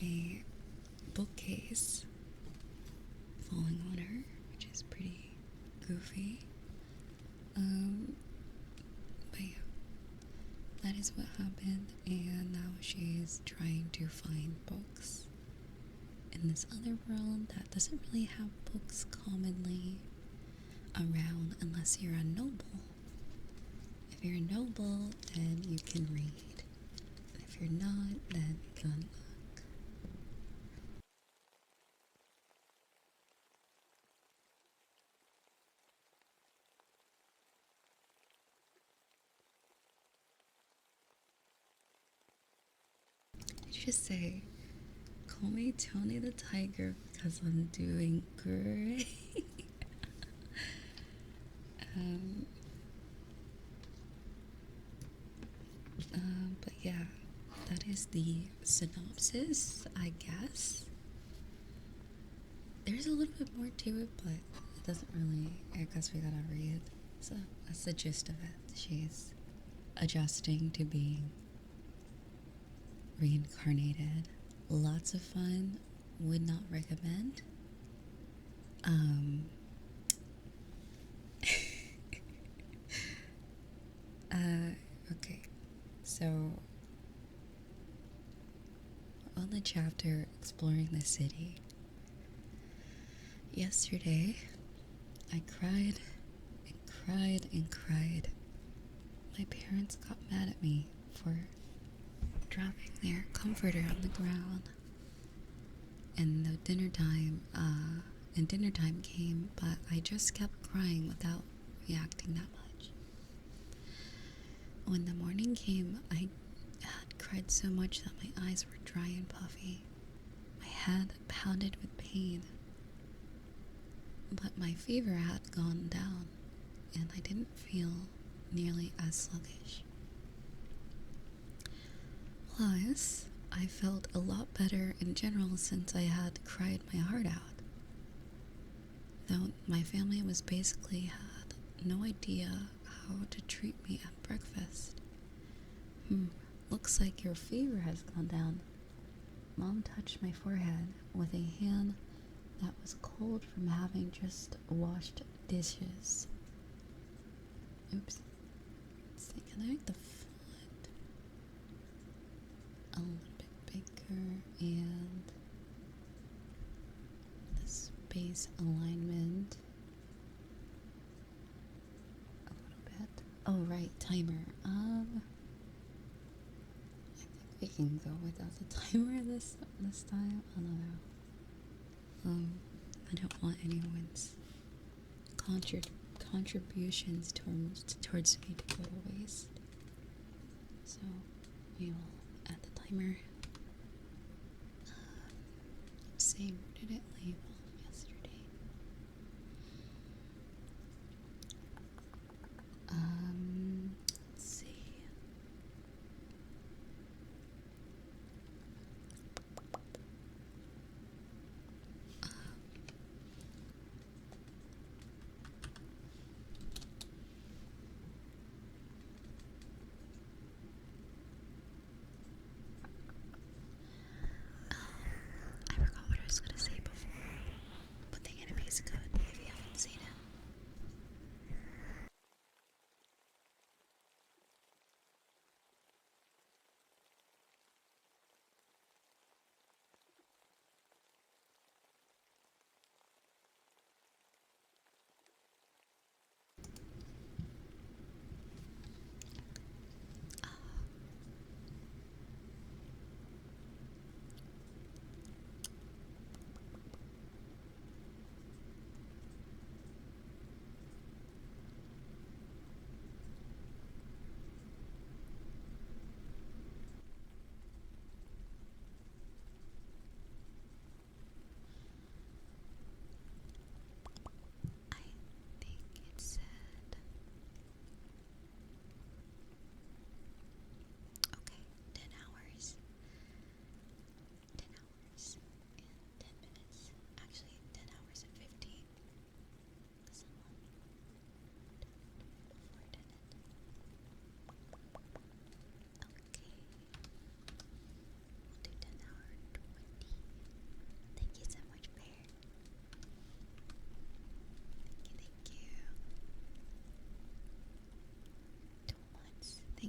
a bookcase falling on her, which is pretty goofy. But yeah, that is what happened, and now she's trying to find books in this other world that doesn't really have books commonly around unless you're a noble. If you're a noble, then you can read. If you're not, then good luck. Did you just say, call me Tony the Tiger because I'm doing great? um, but yeah, that is the synopsis, I guess. There's a little bit more to it, but it doesn't really. I guess we gotta read. So that's the gist of it. She's adjusting to being reincarnated. Lots of fun. Would not recommend. Um. Okay. So on the chapter exploring the city. Yesterday, I cried and cried and cried. My parents got mad at me for dropping their comforter on the ground. And dinner time came, but I just kept crying without reacting that much. When the morning came, I had cried so much that my eyes were dry and puffy. My head pounded with pain. But my fever had gone down, and I didn't feel nearly as sluggish. Plus, I felt a lot better in general since I had cried my heart out. Though my family was basically had no idea how to treat me at breakfast. Looks like your fever has gone down. Mom touched my forehead with a hand that was cold from having just washed dishes. Oops. Let's see, can I make the font a little bit bigger and the space alignment a little bit? Oh right, timer. I think we can go without the timer this time. I don't know. I don't want anyone's contributions towards me to go to waste. So we will add the timer. Same, where did it label yesterday? Let's see. I forgot what I was gonna say before.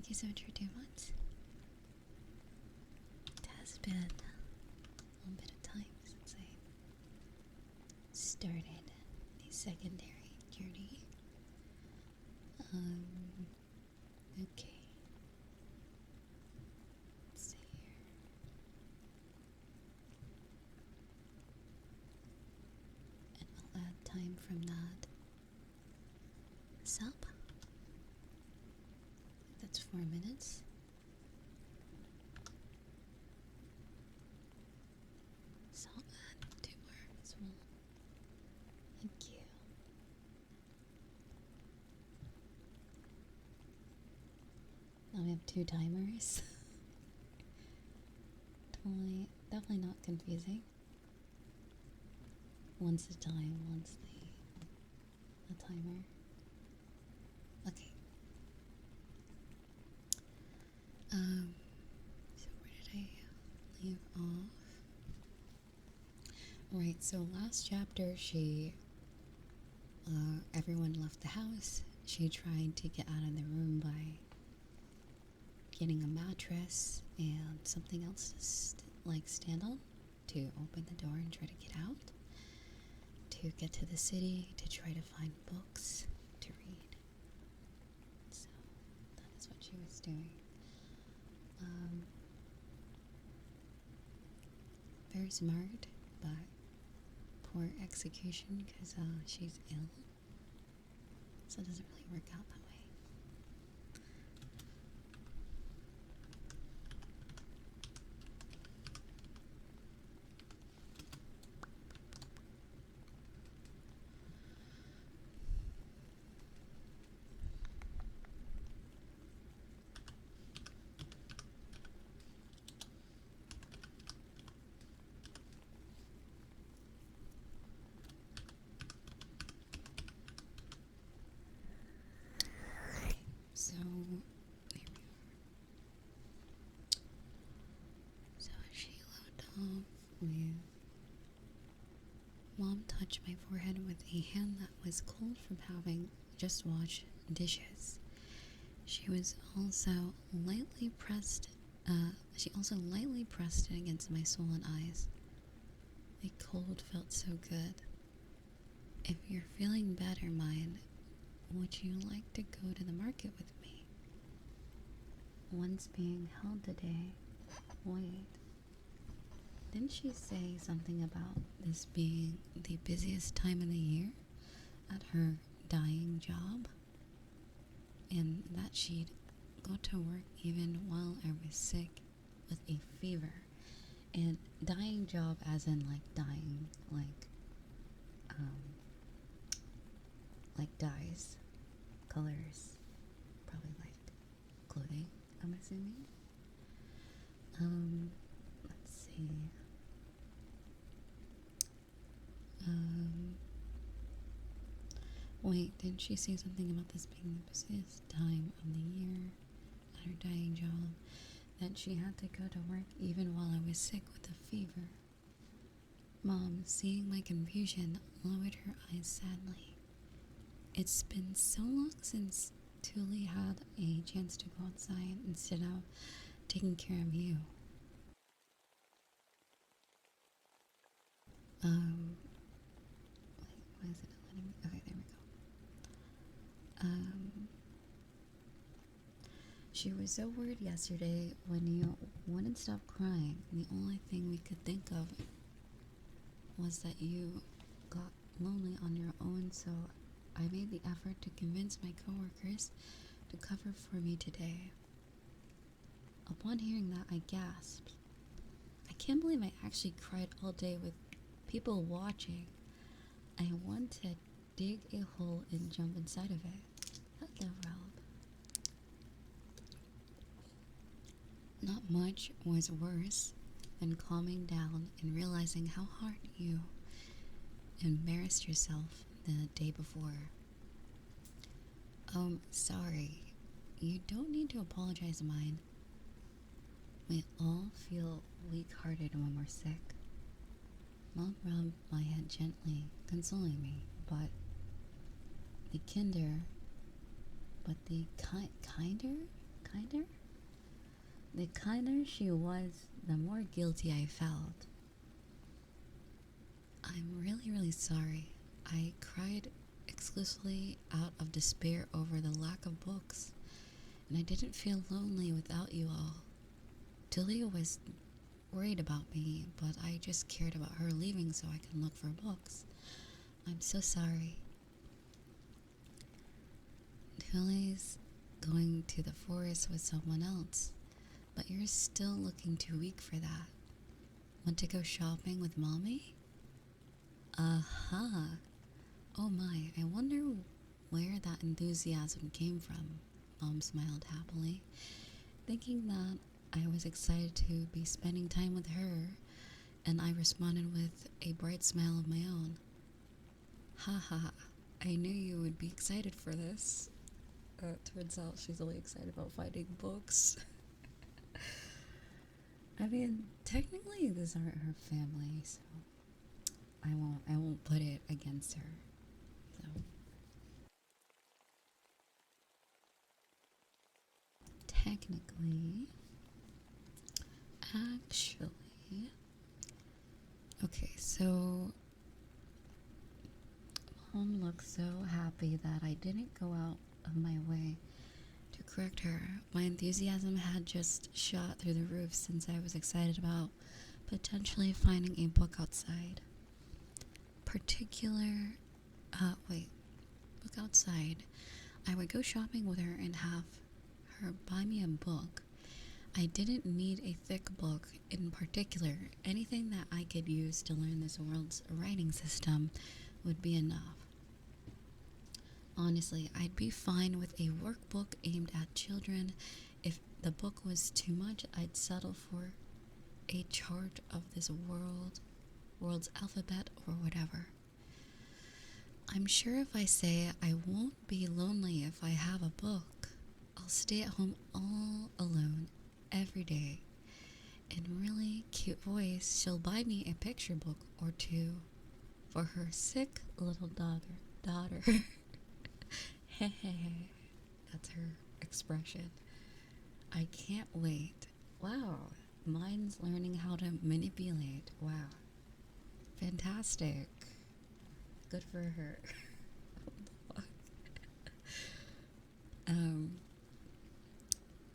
thank you so much for 2 months. It has been a little bit of time since I started the secondary journey. Okay. Let's see here. And I'll add time from that sub. That's 4 minutes. So I'll add 2 more as well. Thank you. Now we have 2 timers. Definitely not confusing. One's the time, one's the timer. Okay. So where did I leave off? Right, so last chapter everyone left the house. She tried to get out of the room by getting a mattress and something else to stand on to open the door and try to get out, to get to the city, to try to find books to read. So that is what she was doing. Very smart, but poor execution because she's ill. So it doesn't really work out that way. So, there we are. So she left off with Mom touched my forehead with a hand that was cold from having just washed dishes. She also lightly pressed it against my swollen eyes. The cold felt so good. If you're feeling better, mine, would you like to go to the market with me? One's being held today. Wait. Didn't she say something about this being the busiest time of the year at her dying job? And that she'd go to work even while I was sick with a fever. And dying job as in dying, dyes, colors, probably clothing, I'm assuming. Let's see. Wait, didn't she say something about this being the busiest time of the year at her dying job? That she had to go to work even while I was sick with a fever. Mom, seeing my confusion, lowered her eyes sadly. It's been so long since Tuli had a chance to go outside instead of taking care of you. Wait, why is it not letting me? Okay, there we go. She was so worried yesterday when you wouldn't stop crying. The only thing we could think of was that you got lonely on your own, so I made the effort to convince my coworkers to cover for me today. Upon hearing that, I gasped. I can't believe I actually cried all day with people watching. I want to dig a hole and jump inside of it. Hello, Rob. Not much was worse than calming down and realizing how hard you embarrassed yourself the day before. Sorry. You don't need to apologize, mine. We all feel weak-hearted when we're sick. Mom rubbed my head gently, consoling me, but the kinder kinder? The kinder she was, the more guilty I felt. I'm really, really sorry. I cried exclusively out of despair over the lack of books, and I didn't feel lonely without you all. Tulia was worried about me, but I just cared about her leaving so I can look for books. I'm so sorry. Tulia's going to the forest with someone else, but you're still looking too weak for that. Want to go shopping with Mommy? Uh-huh. Oh my, I wonder where that enthusiasm came from. Mom smiled happily, thinking that I was excited to be spending time with her, and I responded with a bright smile of my own. Haha, I knew you would be excited for this. Turns out she's only excited about finding books. I mean, technically these aren't her family, so I won't put it against her. So technically, actually, okay, so Mom looks so happy that I didn't go out of my way to correct her. My enthusiasm had just shot through the roof since I was excited about potentially finding a book outside. Book outside. I would go shopping with her and have her buy me a book. I didn't need a thick book in particular. Anything that I could use to learn this world's writing system would be enough. Honestly, I'd be fine with a workbook aimed at children. If the book was too much, I'd settle for a chart of this world's alphabet or whatever. I'm sure if I say I won't be lonely if I have a book, I'll stay at home all alone every day. In really cute voice, she'll buy me a picture book or two for her sick little daughter. That's her expression. I can't wait. Wow, mine's learning how to manipulate. Wow, fantastic. Good for her.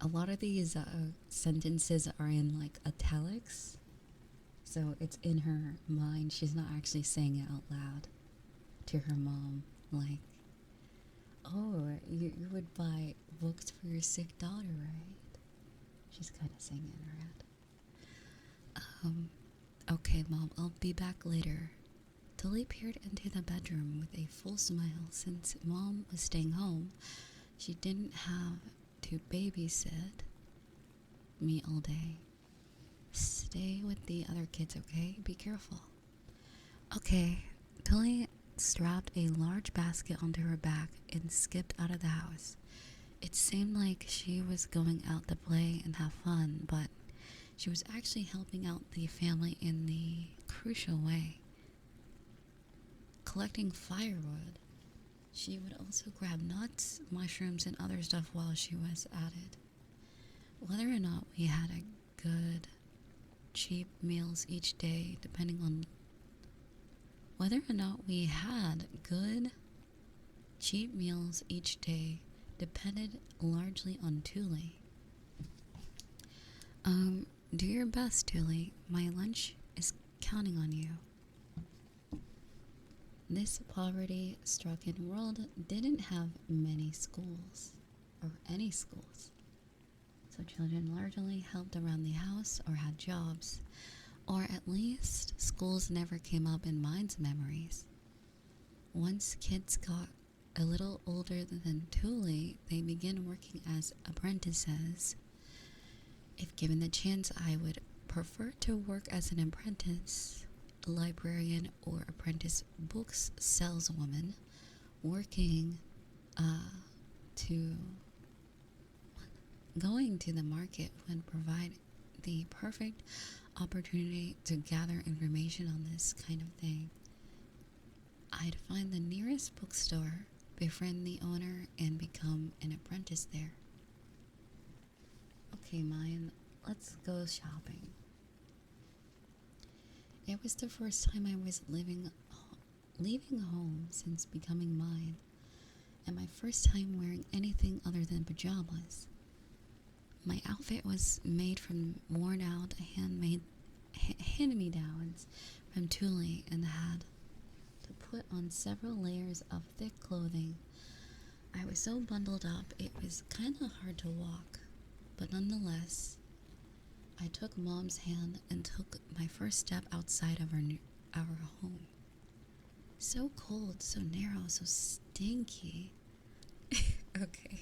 A lot of these sentences are in like italics, so it's in her mind. She's not actually saying it out loud to her mom, like, oh, you would buy books for your sick daughter, right? She's kind of saying it in her head. Okay, Mom, I'll be back later. Tilly peered into the bedroom with a full smile. Since Mom was staying home, she didn't have to babysit me all day. Stay with the other kids, okay? Be careful. Okay. Tilly strapped a large basket onto her back and skipped out of the house. It seemed like she was going out to play and have fun, but she was actually helping out the family in the crucial way. Collecting firewood. She would also grab nuts, mushrooms, and other stuff while she was at it. Whether or not we had a good, cheap meals each day, depended largely on Tuli. Do your best, Tuli. My lunch is counting on you. This poverty-stricken world didn't have many schools, or any schools. So children largely helped around the house or had jobs, or at least schools never came up in mine's memories. Once kids got a little older than Tuli, they began working as apprentices. If given the chance, I would prefer to work as an apprentice, librarian, or apprentice books saleswoman, working going to the market would provide the perfect opportunity to gather information on this kind of thing. I'd find the nearest bookstore, befriend the owner, and become an apprentice there. Okay, mine. Let's go shopping. It was the first time I was leaving home since becoming mine, and my first time wearing anything other than pajamas. My outfit was made from worn out hand-me-downs from Thule and had to put on several layers of thick clothing. I was so bundled up it was kind of hard to walk, but nonetheless, I took Mom's hand and took my first step outside of our home. So cold, so narrow, so stinky. Okay.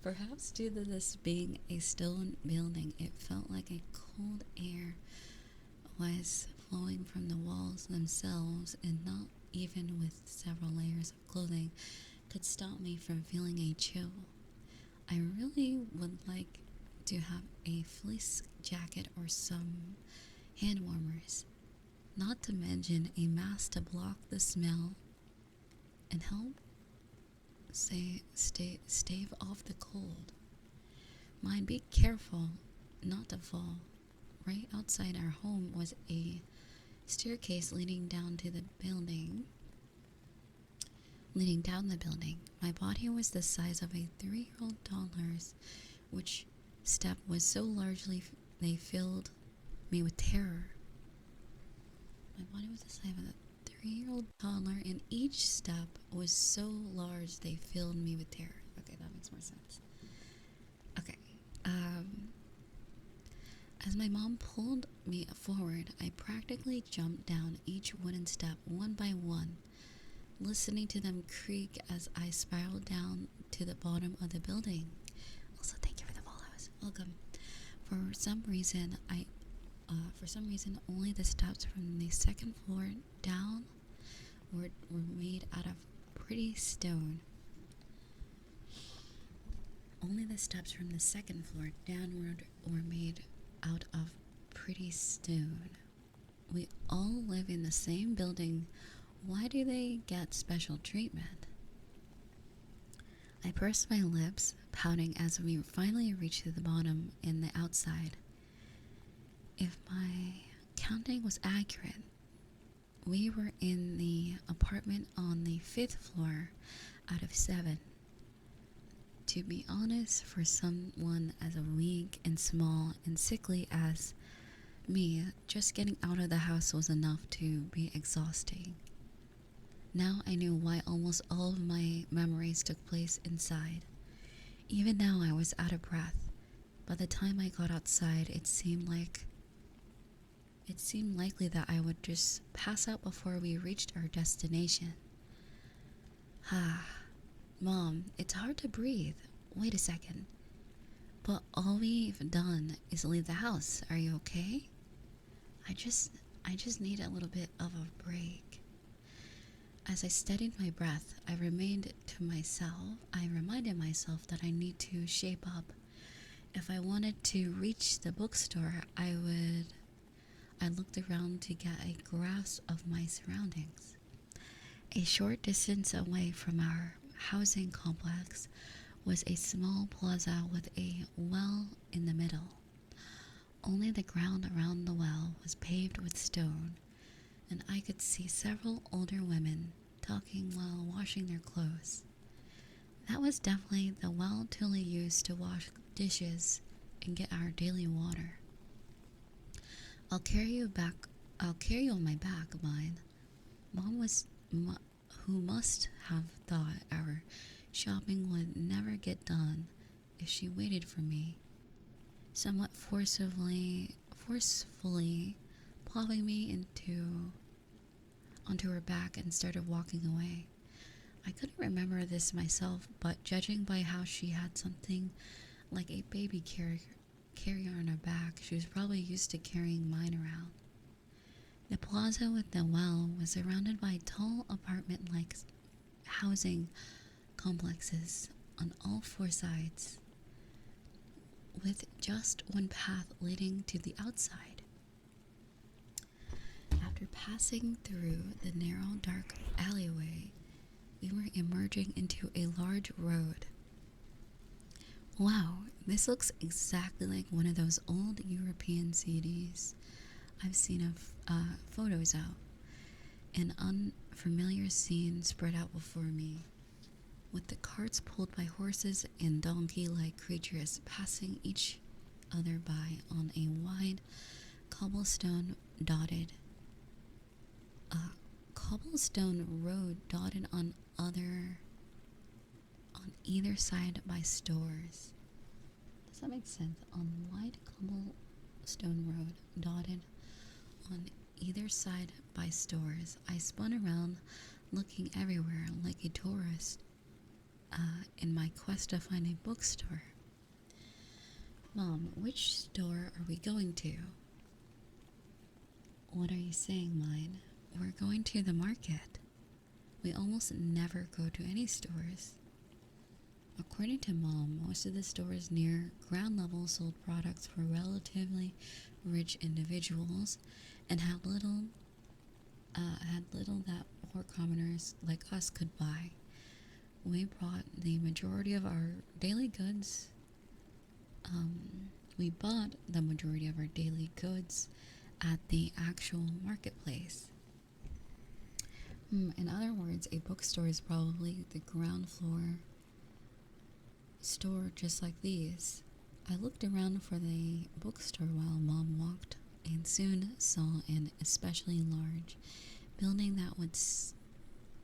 Perhaps due to this being a stone building, it felt like a cold air was flowing from the walls themselves, and not even with several layers of clothing could stop me from feeling a chill. I really would like to have a fleece jacket or some hand warmers, not to mention a mask to block the smell and help stave off the cold. Mind, be careful not to fall. Right outside our home was a staircase leading down the building. My body was the size of a 3-year-old toddler's, which step was so largely they filled me with terror. My body was the size of a 3-year-old toddler, and each step was so large they filled me with terror. Okay, that makes more sense. Okay. As my mom pulled me forward, I practically jumped down each wooden step one by one, listening to them creak as I spiraled down to the bottom of the building. Also, thank you for the follows. Welcome. For some reason, only the steps from the second floor down were made out of pretty stone. Only the steps from the second floor downward were made out of pretty stone. We all live in the same building. Why do they get special treatment? I pursed my lips, pouting as we finally reached the bottom in the outside. If my counting was accurate, we were in the apartment on the 5th floor out of 7. To be honest, for someone as weak and small and sickly as me, just getting out of the house was enough to be exhausting. Now I knew why almost all of my memories took place inside. Even now I was out of breath. By the time I got outside, it seemed likely that I would just pass out before we reached our destination. Mom, it's hard to breathe. Wait a second. But all we've done is leave the house. Are you okay? I just need a little bit of a break. As I steadied my breath, I reminded myself that I need to shape up. If I wanted to reach the bookstore, I looked around to get a grasp of my surroundings. A short distance away from our housing complex was a small plaza with a well in the middle. Only the ground around the well was paved with stone, and I could see several older women talking while washing their clothes. That was definitely the well Thule used to wash dishes and get our daily water. I'll carry you on my back, mine. Mom who must have thought our shopping would never get done if she waited for me, somewhat forcefully plopping me onto her back and started walking away. I couldn't remember this myself, but judging by how she had something like a baby carrier on her back, she was probably used to carrying mine around. The plaza with the well was surrounded by tall apartment-like housing complexes on all 4 sides, with just one path leading to the outside. After passing through the narrow, dark alleyway, we were emerging into a large road. Wow, this looks exactly like one of those old European CDs I've seen photos of. An unfamiliar scene spread out before me, with the carts pulled by horses and donkey-like creatures passing each other by on a wide cobblestone dotted cobblestone road dotted on either side by stores. Does that make sense? On wide cobblestone road dotted on either side by stores. I spun around, looking everywhere like a tourist in my quest to find a bookstore. Mom, which store are we going to? What are you saying, mine? We're going to the market. We almost never go to any stores. According to Mom, most of the stores near ground level sold products for relatively rich individuals and had little that poor commoners like us could buy. We bought the majority of our daily goods. We bought the majority of our daily goods at the actual marketplace. In other words, a bookstore is probably the ground floor store just like these. I looked around for the bookstore while Mom walked and soon saw an especially large building that would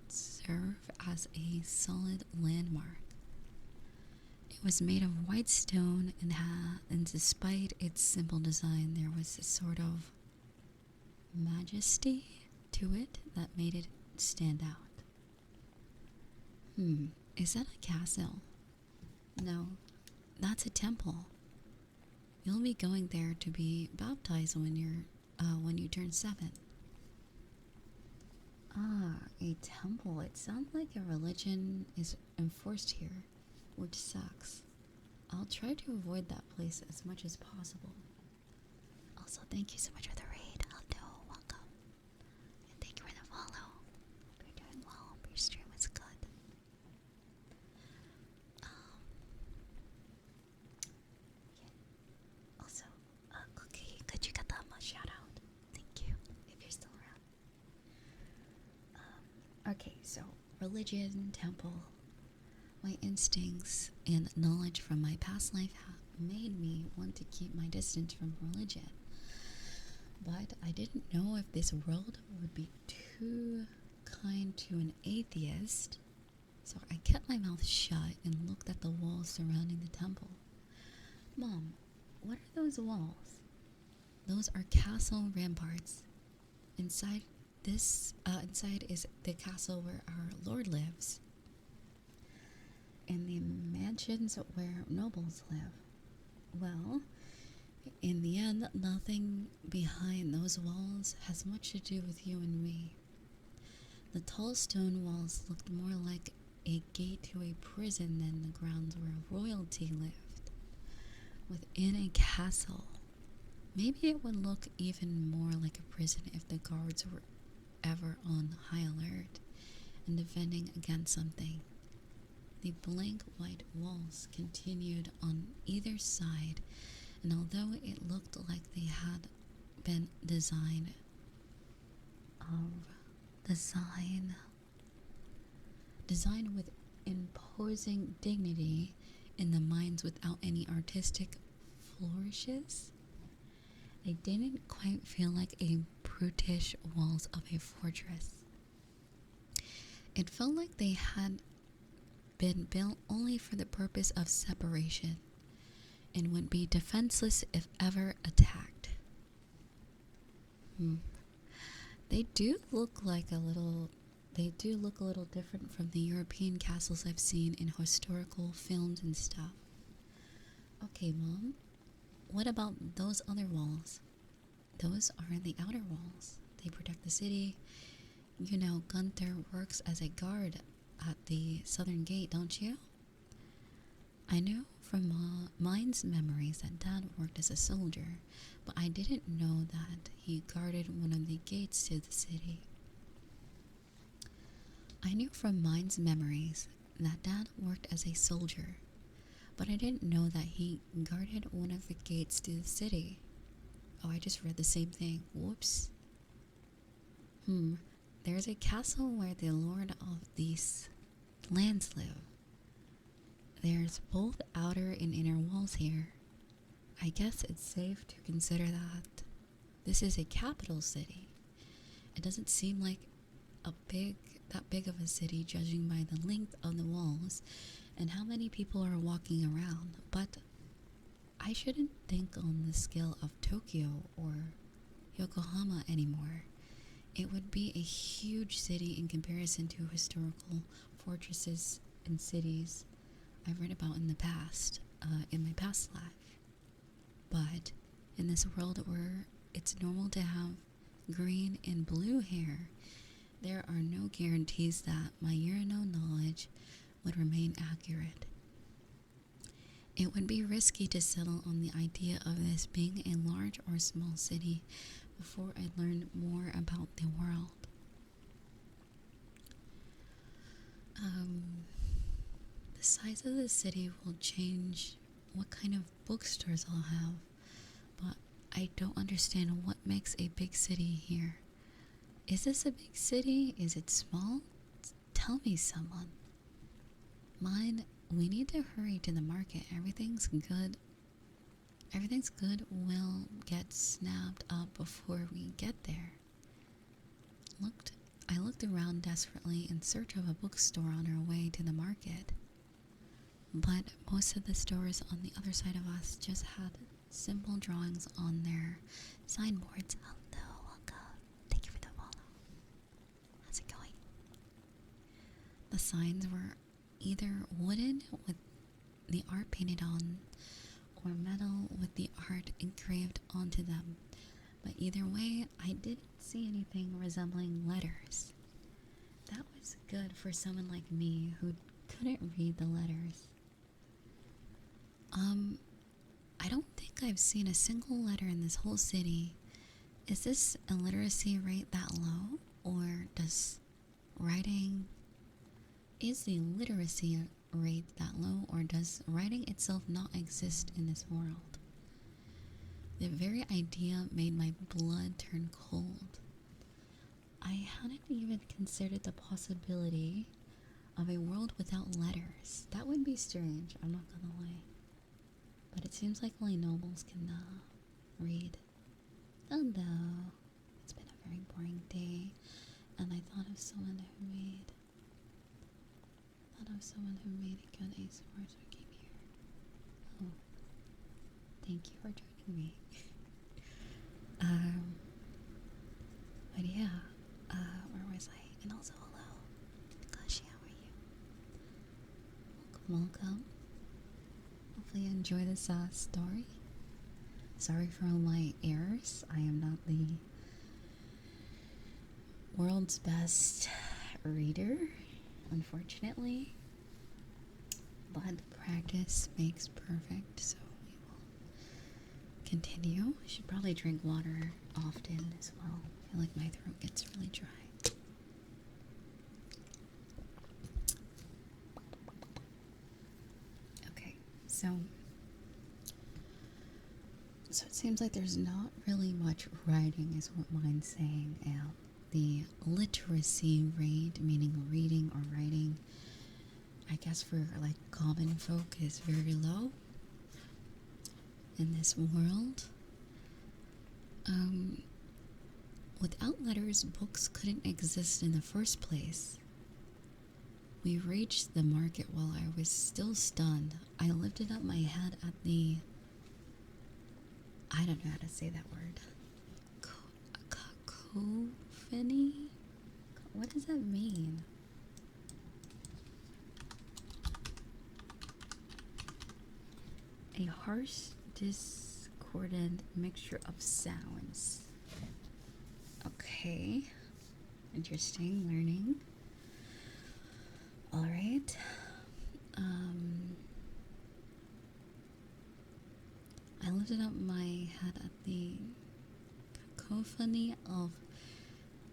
serve as a solid landmark. It was made of white stone and despite its simple design, there was a sort of majesty to it that made it stand out. Is that a castle? No, that's a temple. You'll be going there to be baptized when you turn 7. Ah, a temple. It sounds like a religion is enforced here, which sucks. I'll try to avoid that place as much as possible. Also, thank you so much for the raid. Hello, welcome. And thank you for the follow. Hope you're doing well. Hope your stream is good. Also, Cookie, could you get that much shout out? Thank you, if you're still around. Okay, so religion, temple. My instincts and knowledge from my past life made me want to keep my distance from religion. But I didn't know if this world would be too kind to an atheist, so I kept my mouth shut and looked at the walls surrounding the temple. Mom, what are those walls? Those are castle ramparts. Inside is the castle where our Lord lives, and the mansions where nobles live. Well, in the end, nothing behind those walls has much to do with you and me. The tall stone walls looked more like a gate to a prison than the grounds where royalty lived. Within a castle, maybe it would look even more like a prison if the guards were ever on high alert and defending against something. The blank white walls continued on either side, and although it looked like they had been designed with imposing dignity in the minds without any artistic flourishes, they didn't quite feel like a brutish walls of a fortress. It felt like they had been built only for the purpose of separation and would be defenseless if ever attacked. They do look a little different from the European castles I've seen in historical films and stuff. Okay, Mom, what about those other walls? Those are the outer walls. They protect the city. You know, Gunther works as a guard at the southern gate, don't you? I knew from mine's memories that Dad worked as a soldier, but I didn't know that he guarded one of the gates to the city. I knew from mine's memories that Dad worked as a soldier, but I didn't know that he guarded one of the gates to the city. Oh, I just read the same thing. Whoops. There's a castle where the lord of these lands live. There's both outer and inner walls here. I guess it's safe to consider that this is a capital city. It doesn't seem like that big of a city, judging by the length of the walls and how many people are walking around, but I shouldn't think on the scale of Tokyo or Yokohama anymore. It would be a huge city in comparison to historical fortresses and cities I've read about in the past, in my past life. But in this world where it's normal to have green and blue hair, there are no guarantees that my Urano knowledge would remain accurate. It would be risky to settle on the idea of this being a large or small city before I learned more about the world. The size of the city will change what kind of bookstores I'll have, but I don't understand what makes a big city here. Is this a big city? Is it small? Tell me, someone. Mine, we need to hurry to the market. Everything's good will get snapped up before we get there. I looked around desperately in search of a bookstore on our way to the market. But most of the stores on the other side of us just had simple drawings on their signboards. Hello, welcome. Thank you for the follow. How's it going? The signs were either wooden with the art painted on, or metal with the art engraved onto them. But either way, I didn't see anything resembling letters. That was good for someone like me who couldn't read the letters. I don't think I've seen a single letter in this whole city. Is this illiteracy rate that low? Or is the literacy rate that low, or does writing itself not exist in this world? The very idea made my blood turn cold. I hadn't even considered the possibility of a world without letters. That would be strange, I'm not gonna lie. But it seems like only nobles can read. Hello. It's been a very boring day, and I thought of someone who made a good ASMR, so I came here. Oh, thank you for joining me. But yeah, where was I? And also hello, Kashi, how are you? Welcome. Hopefully you enjoy this story. Sorry for all my errors. I am not the world's best reader, unfortunately. But practice makes perfect, so we will continue. I should probably drink water often as well. I feel like my throat gets really dry. Okay, so it seems like there's not really much writing, is what mine's saying. The literacy rate, meaning reading or writing, I guess for like common folk, is very low in this world. Without letters, books couldn't exist in the first place. We reached the market while I was still stunned. I lifted up my head at the... I don't know how to say that word. Cacophony? What does that mean? A harsh, discordant mixture of sounds. Okay. Interesting. Learning. Alright. I lifted up my head at the cacophony of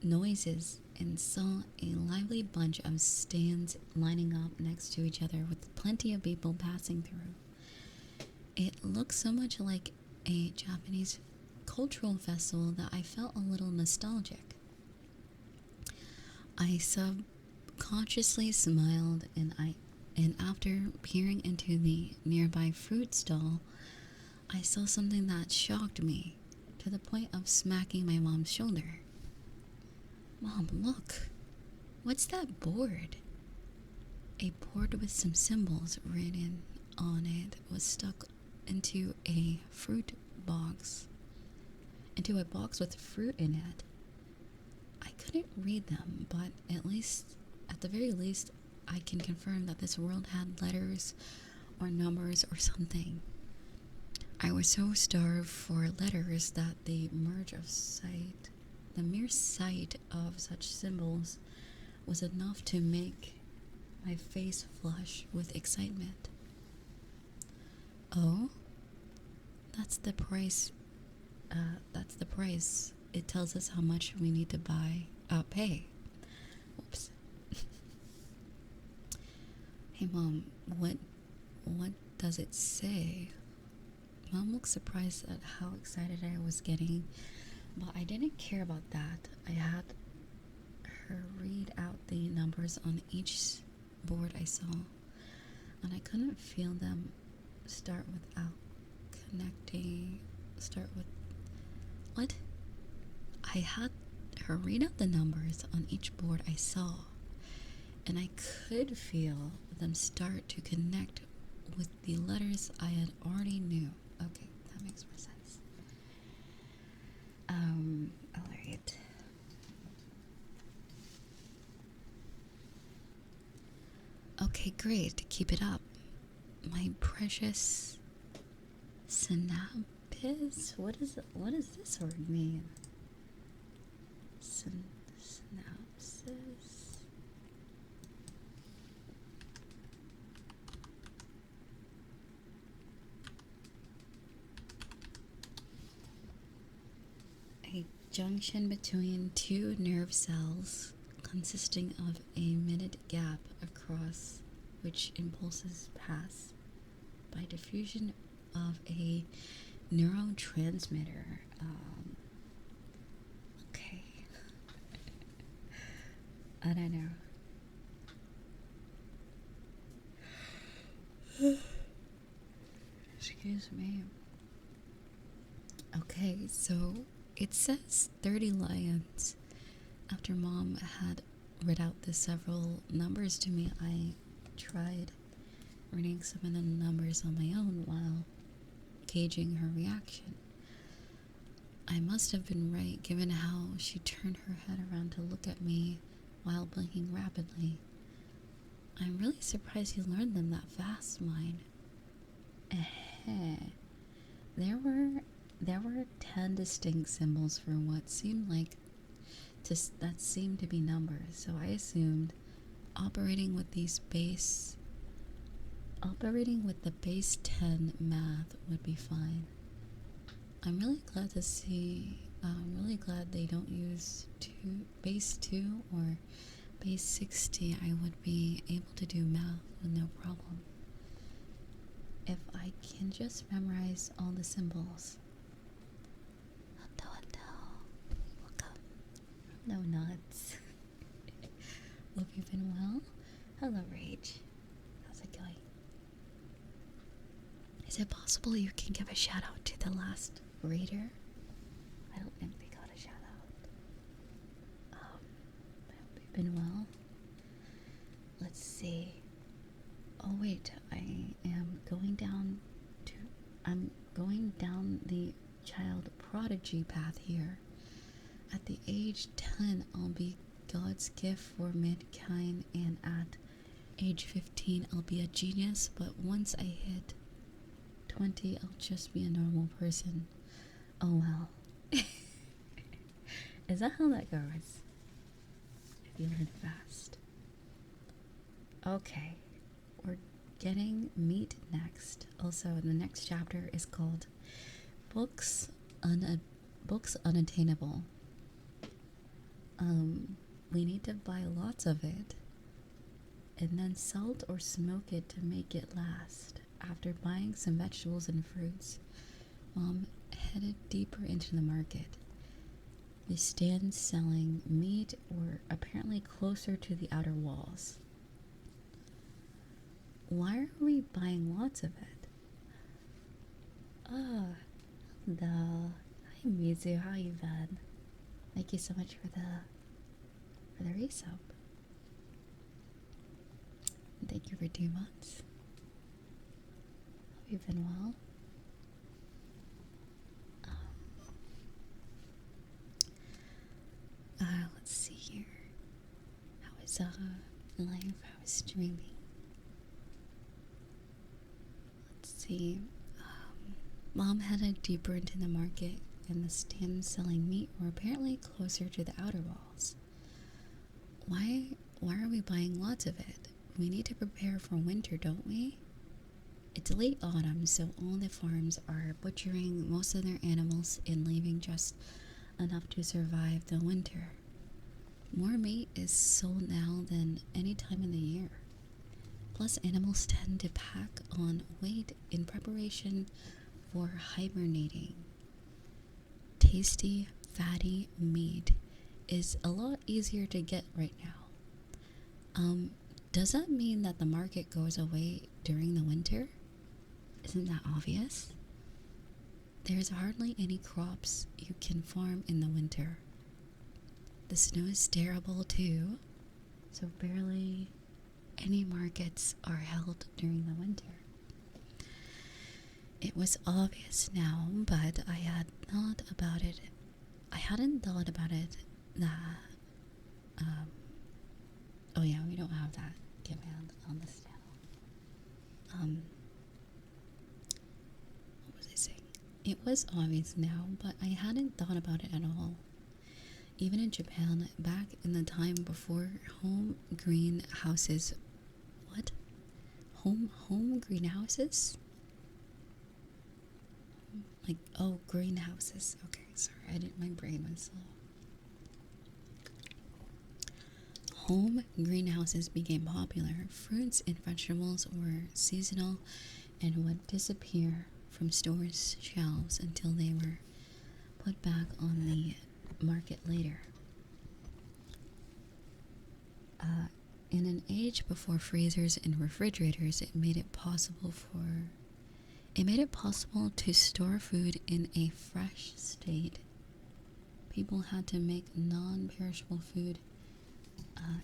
noises and saw a lively bunch of stands lining up next to each other with plenty of people passing through. It looked so much like a Japanese cultural festival that I felt a little nostalgic. I subconsciously smiled, and after peering into the nearby fruit stall, I saw something that shocked me to the point of smacking my mom's shoulder. Mom, look! What's that board? A board with some symbols written on it was stuck into a fruit box, into a box with fruit in it. I couldn't read them, but at the very least, I can confirm that this world had letters or numbers or something. I was so starved for letters that the mere sight of such symbols was enough to make my face flush with excitement. Oh, that's the price. That's the price. It tells us how much we need to pay. Whoops. Hey, Mom, what does it say? Mom looked surprised at how excited I was getting, but I didn't care about that. I had her read out the numbers on each board I saw, and I couldn't feel them start with what? I had her read out the numbers on each board I saw, and I could feel them start to connect with the letters I had already knew. Okay, that makes more sense. Alright. Okay, great. Keep it up. My precious synapse? What does this word mean? Synapses? A junction between two nerve cells consisting of a minute gap across which impulses pass by diffusion of a neurotransmitter. Okay. I don't know. Excuse me. Okay, so it says 30 lions. After Mom had read out the several numbers to me, I tried reading some of the numbers on my own while gauging her reaction. I must have been right, given how she turned her head around to look at me while blinking rapidly. I'm really surprised you learned them that fast, mine. There were 10 distinct symbols for what seemed to be numbers, so I assumed operating with the base 10 math would be fine. I'm really glad they don't use base 2 or base 60. I would be able to do math with no problem if I can just memorize all the symbols. Welcome. No nuts. Hope you've been well. Hello, Rage. How's it going? Is it possible you can give a shout out to the last raider? I don't think they got a shout out. I hope you've been well. Let's see. Oh wait, I'm going down the child prodigy path here. At the age 10, I'll be God's gift for mankind, and at age 15, I'll be a genius, but once I hit 20, I'll just be a normal person. Oh well. Is that how that goes? If you learn fast. Okay, we're getting meat next. Also, the next chapter is called Books Unattainable. We need to buy lots of it and then salt or smoke it to make it last. after buying some vegetables and fruits, Mom headed deeper into the market. The stands selling meat were apparently closer to the outer walls. Why are we buying lots of it? Oh, hello. Hi Mizu, how you been? Thank you so much for the resub. Thank you for 2 months. Hope you've been well. Let's see here. How is live? How is streaming? Let's see. Mom headed deeper into the market, and the stands selling meat were apparently closer to the outer walls. Why are we buying lots of it? We need to prepare for winter, don't we? It's late autumn, so all the farms are butchering most of their animals and leaving just enough to survive the winter. More meat is sold now than any time in the year. Plus, animals tend to pack on weight in preparation for hibernating. Tasty, fatty meat is a lot easier to get right now. Does that mean that the market goes away during the winter? Isn't that obvious? There's hardly any crops you can farm in the winter. The snow is terrible too, so barely any markets are held during the winter. It was obvious now, but I hadn't thought about it that, oh yeah, we don't have that command on this channel. What was I saying? It was obvious now, but I hadn't thought about it at all. Even in Japan, back in the time before home greenhouses. What? Home greenhouses? Like, oh, greenhouses. Okay, sorry, my brain was slow. Home greenhouses became popular. Fruits and vegetables were seasonal and would disappear from stores' shelves until they were put back on the market later. In an age before freezers and refrigerators, it made it possible to store food in a fresh state. People had to make non-perishable food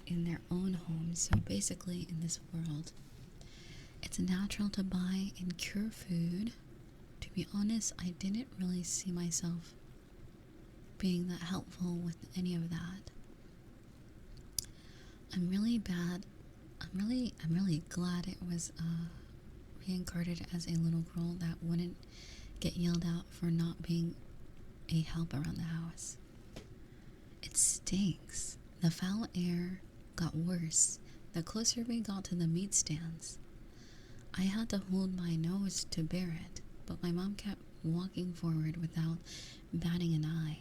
in their own homes. So basically, in this world, it's natural to buy and cure food. To be honest, I didn't really see myself being that helpful with any of that. I'm really glad it was reincarnated as a little girl that wouldn't get yelled out for not being a help around the house. It stinks. The foul air got worse the closer we got to the meat stands. I had to hold my nose to bear it, but my mom kept walking forward without batting an eye.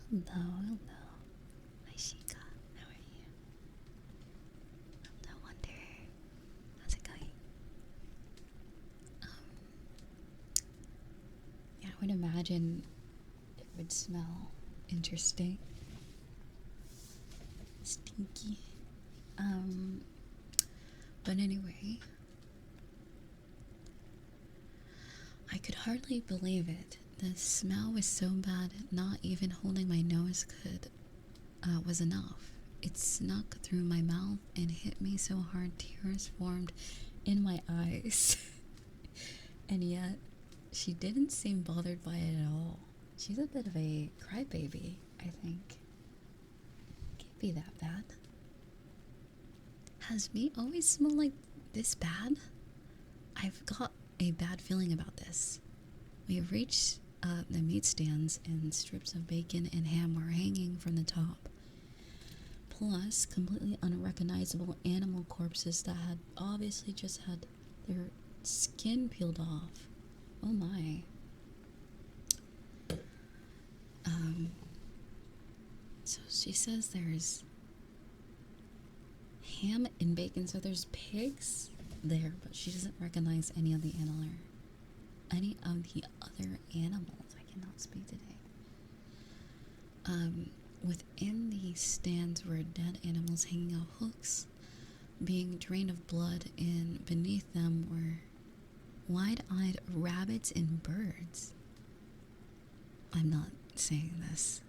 Hello. Hi, Shika. How are you? Hello, Wonder. How's it going? Yeah, I would imagine it would smell interesting. Stinky. But anyway, I could hardly believe it. The smell was so bad, not even holding my nose was enough. It snuck through my mouth and hit me so hard tears formed in my eyes. And yet, she didn't seem bothered by it at all. She's a bit of a crybaby, I think. Can't be that bad. Has meat always smelled like this bad? I've got a bad feeling about this. We have reached the meat stands, and strips of bacon and ham were hanging from the top. Plus, completely unrecognizable animal corpses that had obviously just had their skin peeled off. Oh my. So she says there's ham and bacon, so there's pigs there, but she doesn't recognize any of the other animals. I cannot speak today. Within the stands were dead animals hanging off hooks, being drained of blood, and beneath them were wide-eyed rabbits and birds. I'm not saying this.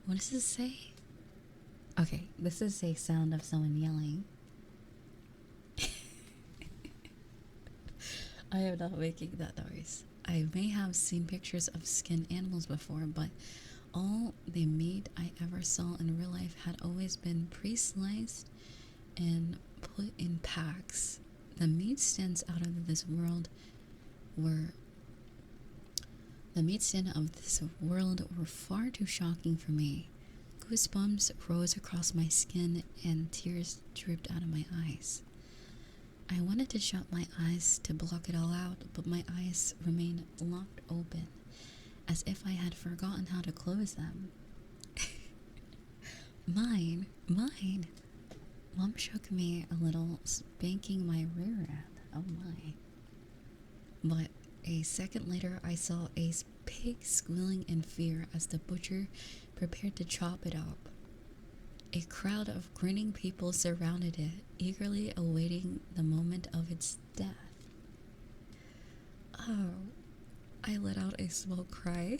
What does this say? Okay, this is a sound of someone yelling. I am not making that noise. I may have seen pictures of skinned animals before, but all the meat I ever saw in real life had always been pre-sliced and put in packs. The meat stands out of this world were far too shocking for me. Goosebumps rose across my skin and tears dripped out of my eyes. I wanted to shut my eyes to block it all out, but my eyes remained locked open, as if I had forgotten how to close them. Mine. Mom shook me a little, spanking my rear end. Oh my. But a second later, I saw a pig squealing in fear as the butcher prepared to chop it up. A crowd of grinning people surrounded it, eagerly awaiting the moment of its death. Oh, I let out a small cry.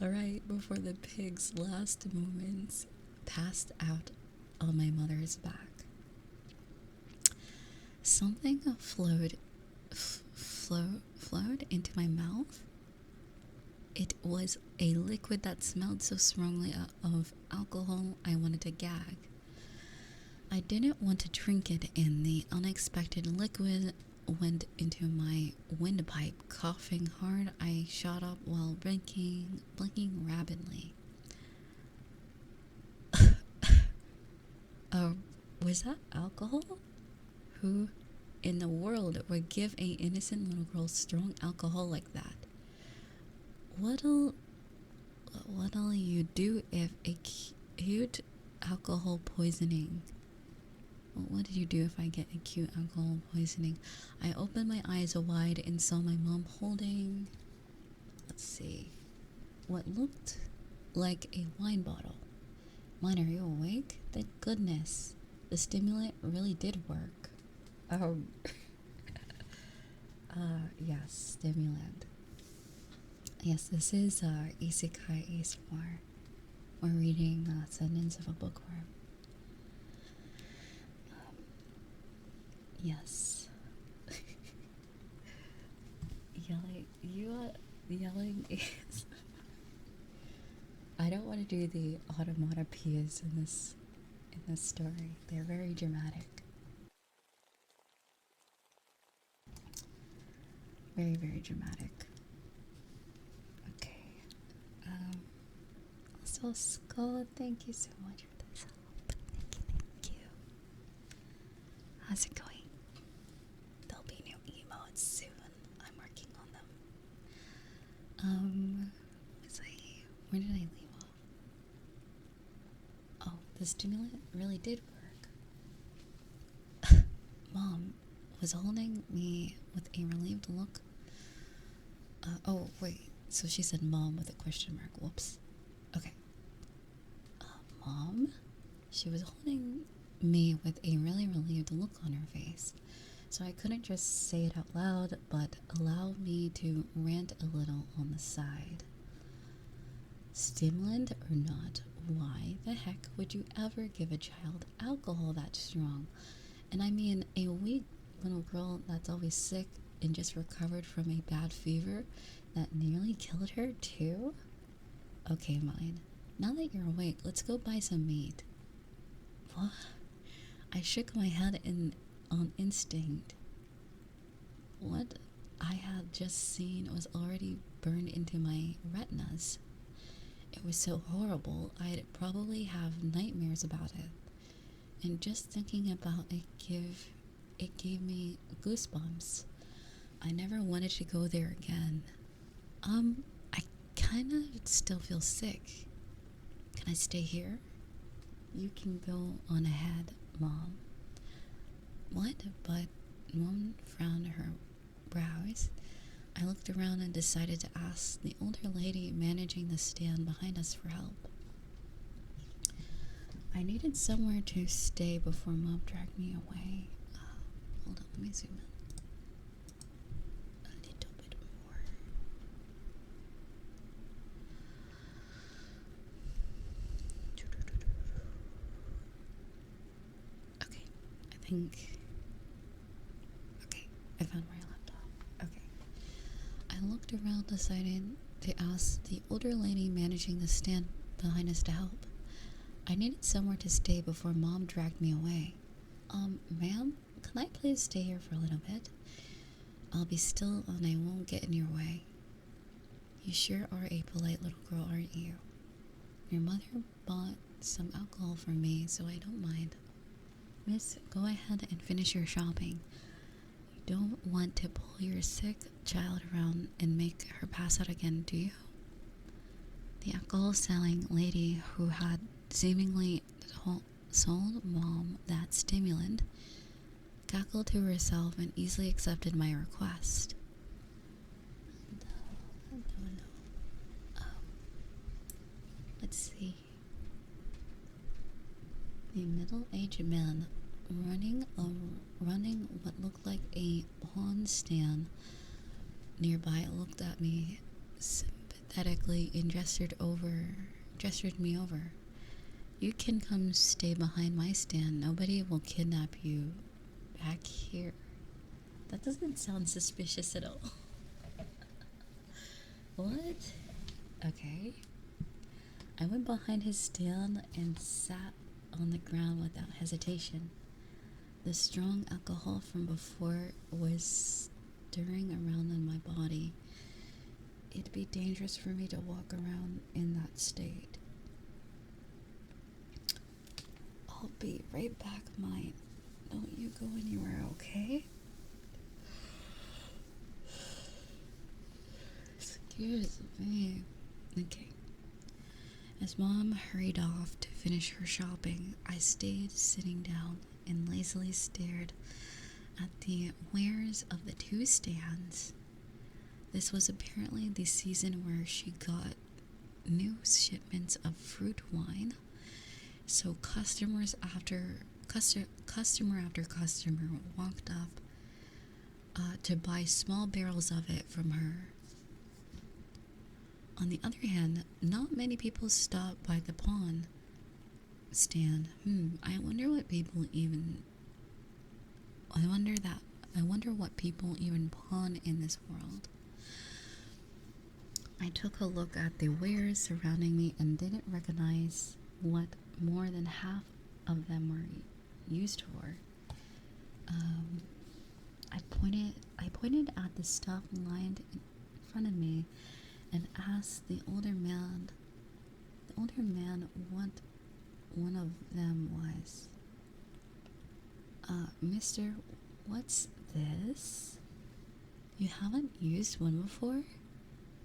Alright, before the pig's last moments passed out on my mother's back. Something flowed into my mouth. It was a liquid that smelled so strongly of alcohol I wanted to gag. I didn't want to drink it, and the unexpected liquid went into my windpipe. Coughing hard, I shot up while blinking rapidly. Was that alcohol? Who in the world would give a innocent little girl strong alcohol like that? What'll you do if acute alcohol poisoning? What did you do if I get acute alcohol poisoning? I opened my eyes wide and saw my mom holding, let's see, what looked like a wine bottle. Mine, are you awake? Thank goodness. The stimulant really did work. Yes, stimulant. Yes, this is Isekai ASMR. We're reading Ascendance of a Bookworm. Yes. Yelling is... I don't want to do the automatopoeias in this story. They're very dramatic. Very, very dramatic. Okay. Also, Skull, thank you so much for this help. Thank you. How's it going? There'll be new emotes soon. I'm working on them. Where did I leave off? Oh, the stimulant really did work. Mom was holding me with a relieved look. Oh, wait. So she said mom with a question mark. Whoops. Okay. Mom? She was holding me with a really relieved look on her face. So I couldn't just say it out loud, but allow me to rant a little on the side. Stimulant or not, why the heck would you ever give a child alcohol that strong? And I mean, a weak little girl that's always sick and just recovered from a bad fever that nearly killed her too? Okay, mine. Now that you're awake, let's go buy some meat. What? I shook my head on instinct. What I had just seen was already burned into my retinas. It was so horrible, I'd probably have nightmares about it. And just thinking about it gave me goosebumps. I never wanted to go there again. I kind of still feel sick. Can I stay here? You can go on ahead. Mom. What? But Mom frowned her brows. I looked around and decided to ask the older lady managing the stand behind us for help. I needed somewhere to stay before Mom dragged me away. Hold on, let me zoom in a little bit more. Okay, I found where I left off. Okay. I looked around, decided to ask the older lady managing the stand behind us to help. I needed somewhere to stay before Mom dragged me away. Ma'am, can I please stay here for a little bit? I'll be still and I won't get in your way. You sure are a polite little girl, aren't you? Your mother bought some alcohol for me, so I don't mind. Miss, go ahead and finish your shopping. You don't want to pull your sick child around and make her pass out again, do you? The alcohol-selling lady who had seemingly sold Mom that stimulant cackled to herself and easily accepted my request. Let's see. The middle-aged man running what looked like a pawn stand nearby looked at me sympathetically and gestured me over. You can come stay behind my stand. Nobody will kidnap you back here. That doesn't sound suspicious at all. What? Okay. I went behind his stand and sat on the ground without hesitation. The strong alcohol from before was stirring around in my body. It'd be dangerous for me to walk around in that state. I'll be right back, mine. Don't you go anywhere, okay? Excuse me. Okay. As Mom hurried off to finish her shopping, I stayed sitting down and lazily stared at the wares of the two stands. This was apparently the season where she got new shipments of fruit wine, so customer after customer walked up to buy small barrels of it from her. On the other hand, not many people stopped by the pawn stand. I wonder what people even pawn in this world. I took a look at the wares surrounding me and didn't recognize what more than half of them were used for. I pointed at the stuff lined in front of me and asked the older man what one of them was. Mister, what's this? You haven't used one before?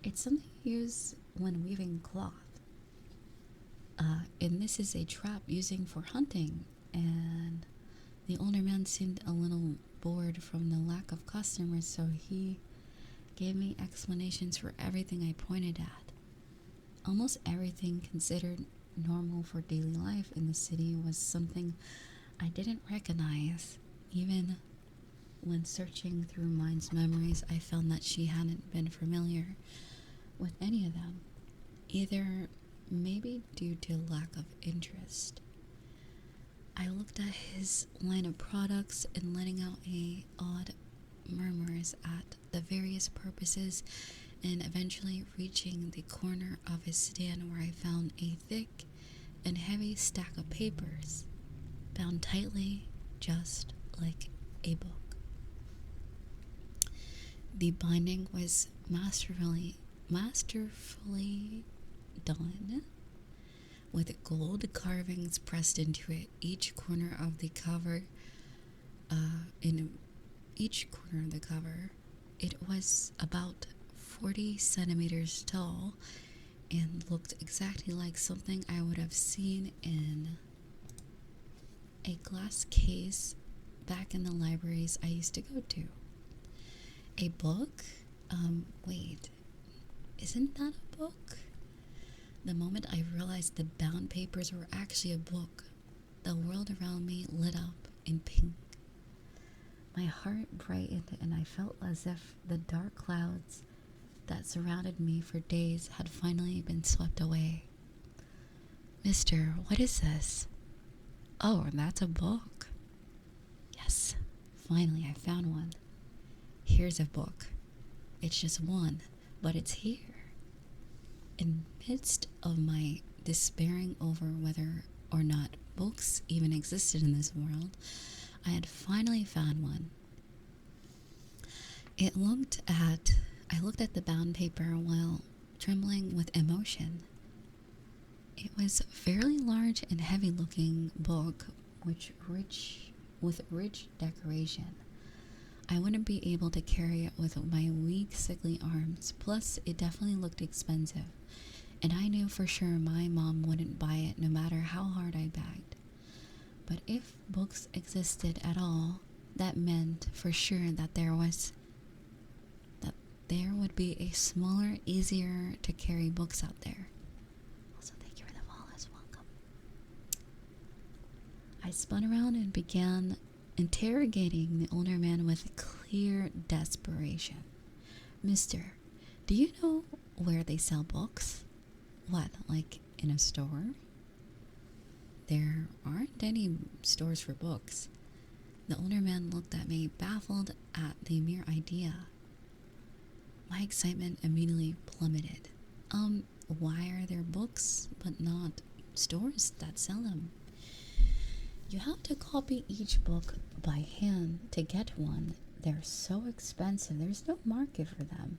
It's something you use when weaving cloth. And this is a trap using for hunting. And the older man seemed a little bored from the lack of customers, so he gave me explanations for everything I pointed at. Almost everything considered normal for daily life in the city was something I didn't recognize. Even when searching through Mine's memories, I found that she hadn't been familiar with any of them, either maybe due to lack of interest. I looked at his line of products and letting out odd murmurs at the various purposes, and eventually reaching the corner of his stand where I found a thick and heavy stack of papers, bound tightly just like a book. The binding was masterfully done, with gold carvings pressed into it. Each corner of the cover, it was about 40 centimeters tall and looked exactly like something I would have seen in a glass case back in the libraries I used to go to. A book? Wait, isn't that a book? The moment I realized the bound papers were actually a book, the world around me lit up in pink. My heart brightened and I felt as if the dark clouds that surrounded me for days had finally been swept away. Mister, what is this? Oh, that's a book. Yes, finally I found one. Here's a book. It's just one, but it's here. In the midst of my despairing over whether or not books even existed in this world, I had finally found one. I looked at the bound paper while trembling with emotion. It was a fairly large and heavy-looking book with rich decoration. I wouldn't be able to carry it with my weak, sickly arms. Plus, it definitely looked expensive. And I knew for sure my mom wouldn't buy it no matter how hard I begged. But if books existed at all, that meant for sure that there would be a smaller, easier to carry books out there. Also, thank you for the follows. Welcome. I spun around and began interrogating the older man with clear desperation. Mister, do you know where they sell books? What, like in a store? There aren't any stores for books. The older man looked at me, baffled at the mere idea. My excitement immediately plummeted. Why are there books but not stores that sell them? You have to copy each book by hand to get one. They're so expensive, there's no market for them.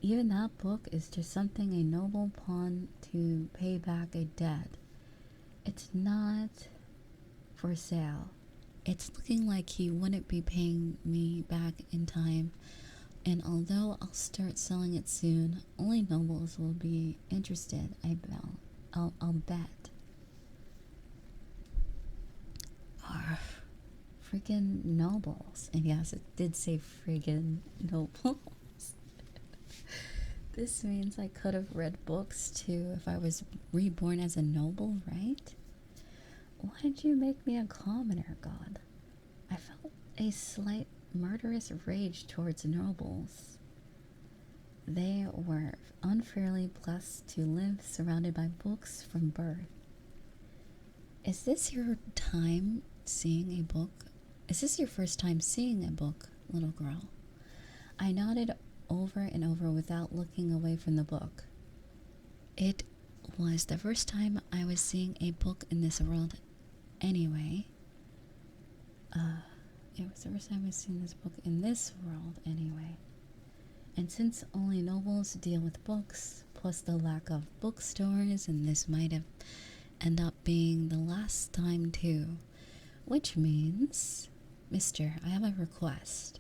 Even that book is just something a noble pawn to pay back a debt. It's not for sale. It's looking like he wouldn't be paying me back in time, and although I'll start selling it soon, only nobles will be interested, I'll bet. Friggin' nobles. And yes, it did say friggin' nobles. This means I could have read books too if I was reborn as a noble, right? Why'd you make me a commoner, God? I felt a slight murderous rage towards nobles. They were unfairly blessed to live surrounded by books from birth. Is this your time seeing a book? Is this your first time seeing a book, little girl? I nodded over and over without looking away from the book. It was the first time I was seeing a book in this world anyway. It was the first time I was seeing this book in this world anyway. And since only nobles deal with books, plus the lack of bookstores, and this might have end up being the last time too. Which means, Mister, I have a request.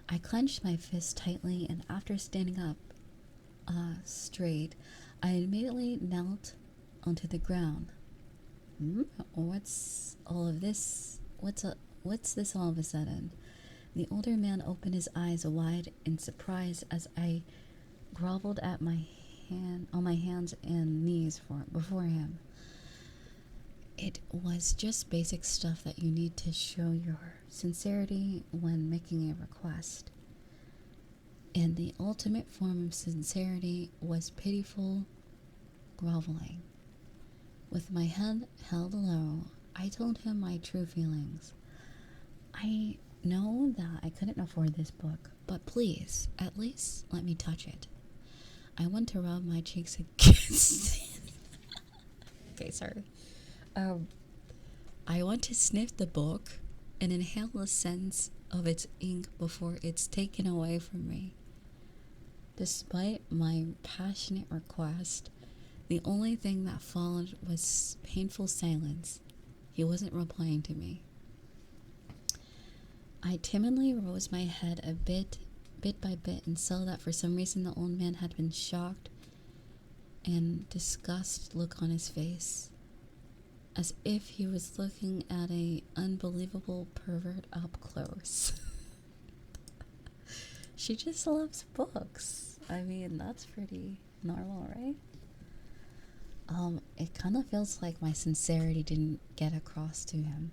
I clenched my fist tightly, and after standing up straight, I immediately knelt onto the ground. What's all of this? What's this all of a sudden? The older man opened his eyes wide in surprise as I groveled on my hands and knees before him. It was just basic stuff that you need to show your sincerity when making a request. And the ultimate form of sincerity was pitiful groveling. With my head held low, I told him my true feelings. I know that I couldn't afford this book, but please, at least let me touch it. I want to rub my cheeks against it. Okay, sorry. I want to sniff the book and inhale the sense of its ink before it's taken away from me. Despite my passionate request, the only thing that followed was painful silence. He wasn't replying to me. I timidly rose my head a bit by bit, and saw that for some reason the old man had been shocked and disgust look on his face. as if he was looking at a unbelievable pervert up close. She just loves books. I mean, that's pretty normal, right? It kind of feels like my sincerity didn't get across to him.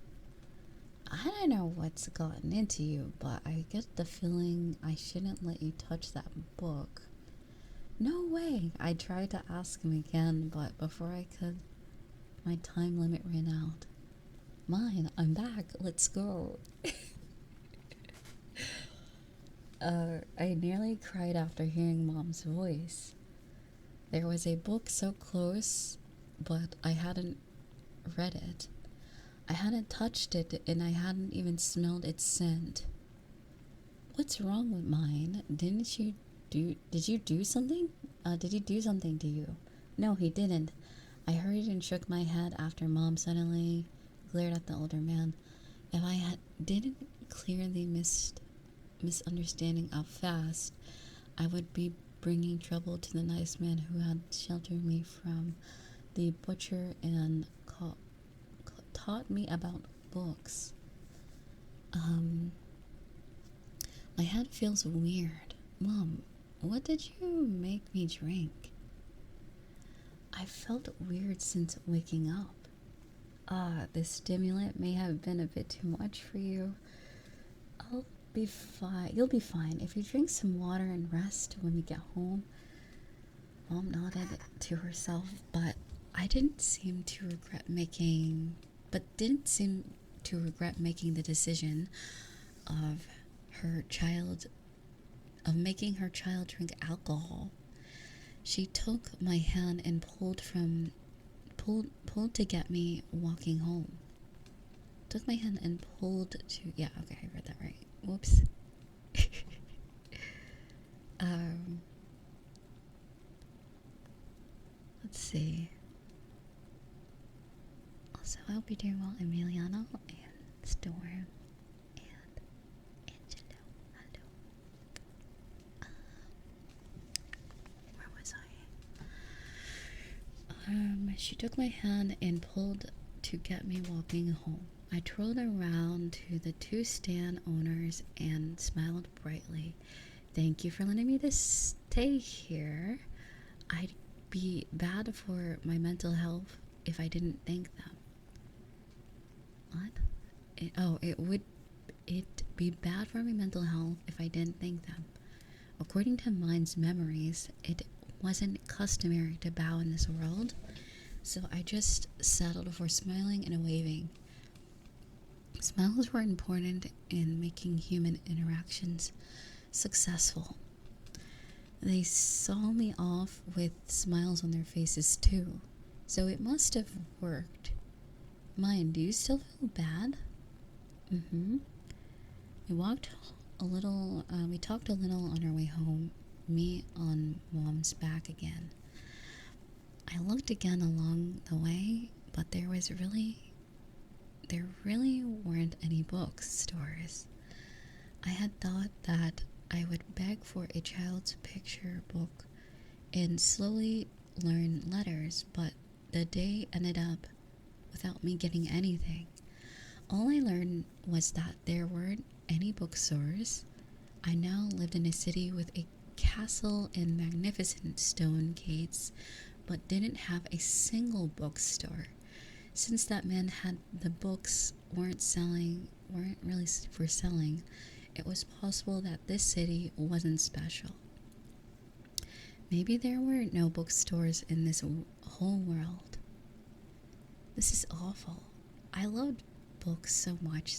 I don't know what's gotten into you, but I get the feeling I shouldn't let you touch that book. No way! I tried to ask him again, but before I could, my time limit ran out. Mine, I'm back, let's go. I nearly cried after hearing Mom's voice. There was a book so close, but I hadn't read it. I hadn't touched it, and I hadn't even smelled its scent. What's wrong with mine? Did you do something? Did he do something to you? No, he didn't. I hurried and shook my head after Mom suddenly glared at the older man. If I didn't clear the misunderstanding up fast, I would be bringing trouble to the nice man who had sheltered me from the butcher and taught me about books. My head feels weird. Mom, what did you make me drink? I felt weird since waking up. The stimulant may have been a bit too much for you. I'll be fine. You'll be fine if you drink some water and rest when we get home. Mom nodded to herself, but didn't seem to regret making the decision of making her child drink alcohol. She took my hand and pulled to get me walking home. Took my hand and pulled to, yeah, okay, I read that right. Whoops. Let's see. Also, I hope you're doing well, Emiliano and Storm and Angelo. Hello. Where was I? She took my hand and pulled to get me walking home. I trolled around to the two stand owners and smiled brightly. Thank you for letting me stay here. I'd be bad for my mental health if I didn't thank them. What? It'd be bad for my mental health if I didn't thank them. According to Mind's memories, it wasn't customary to bow in this world, so I just settled for smiling and waving. Smiles were important in making human interactions successful. They saw me off with smiles on their faces too, so it must have worked. Mind, do you still feel bad? We talked a little on our way home, me on Mom's back again. I looked again along the way, but there really weren't any bookstores. I had thought that I would beg for a child's picture book and slowly learn letters, but the day ended up without me getting anything. All I learned was that there weren't any bookstores. I now lived in a city with a castle and magnificent stone gates, but didn't have a single bookstore. Since that man had the books weren't really for selling, it was possible that this city wasn't special. Maybe there were no bookstores in this whole world. This is awful. I loved books so much.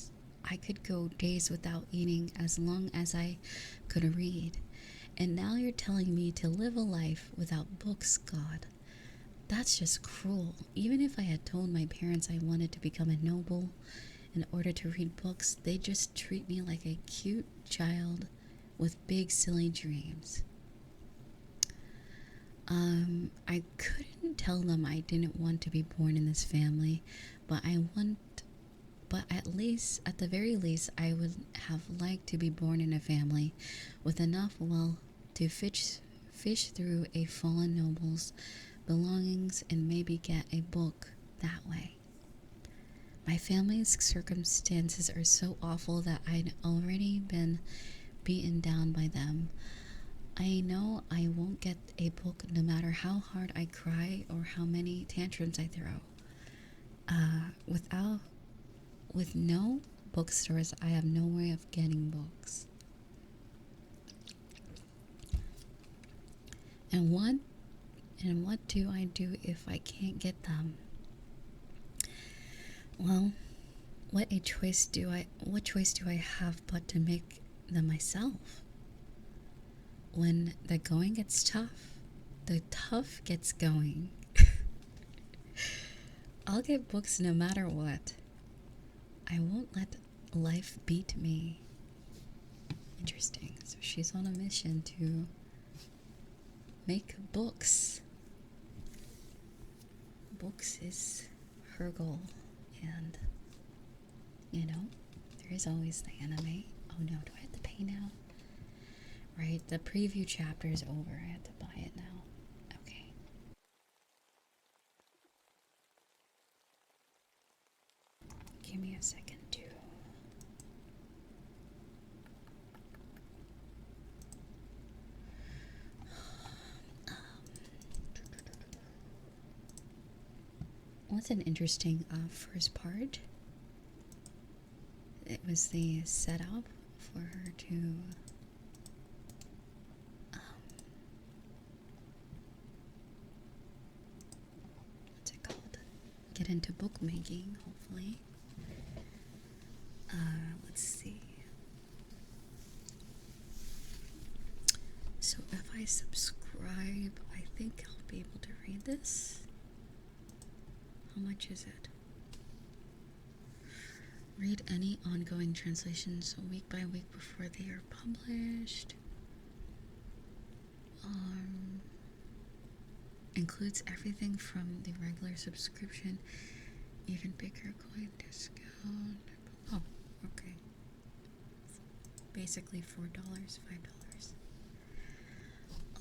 I could go days without eating as long as I could read. And now you're telling me to live a life without books, God. That's just cruel. Even if I had told my parents I wanted to become a noble in order to read books, they'd just treat me like a cute child with big silly dreams. I couldn't tell them I didn't want to be born in this family, but at the very least, I would have liked to be born in a family with enough wealth to fish through a fallen noble's belongings and maybe get a book that way. My family's circumstances are so awful that I'd already been beaten down by them. I know I won't get a book no matter how hard I cry or how many tantrums I throw. With no bookstores, I have no way of getting books. And what do I do if I can't get them? Well, what choice do I have but to make them myself? When the going gets tough, the tough gets going. I'll get books no matter what. I won't let life beat me. Interesting. So she's on a mission to make books. Books is her goal. And, you know, there is always the anime. Oh no, do I have to pay now? Right, the preview chapter is over. I have to buy it now. Okay. Give me a second to what's an interesting first part? It was the setup for her to what's it called? Get into bookmaking, hopefully. Let's see. So if I subscribe, I think I'll be able to read this. How much is it? Read any ongoing translations week by week before they are published. Includes everything from the regular subscription, even bigger coin discount. Oh, okay. Basically $4, $5.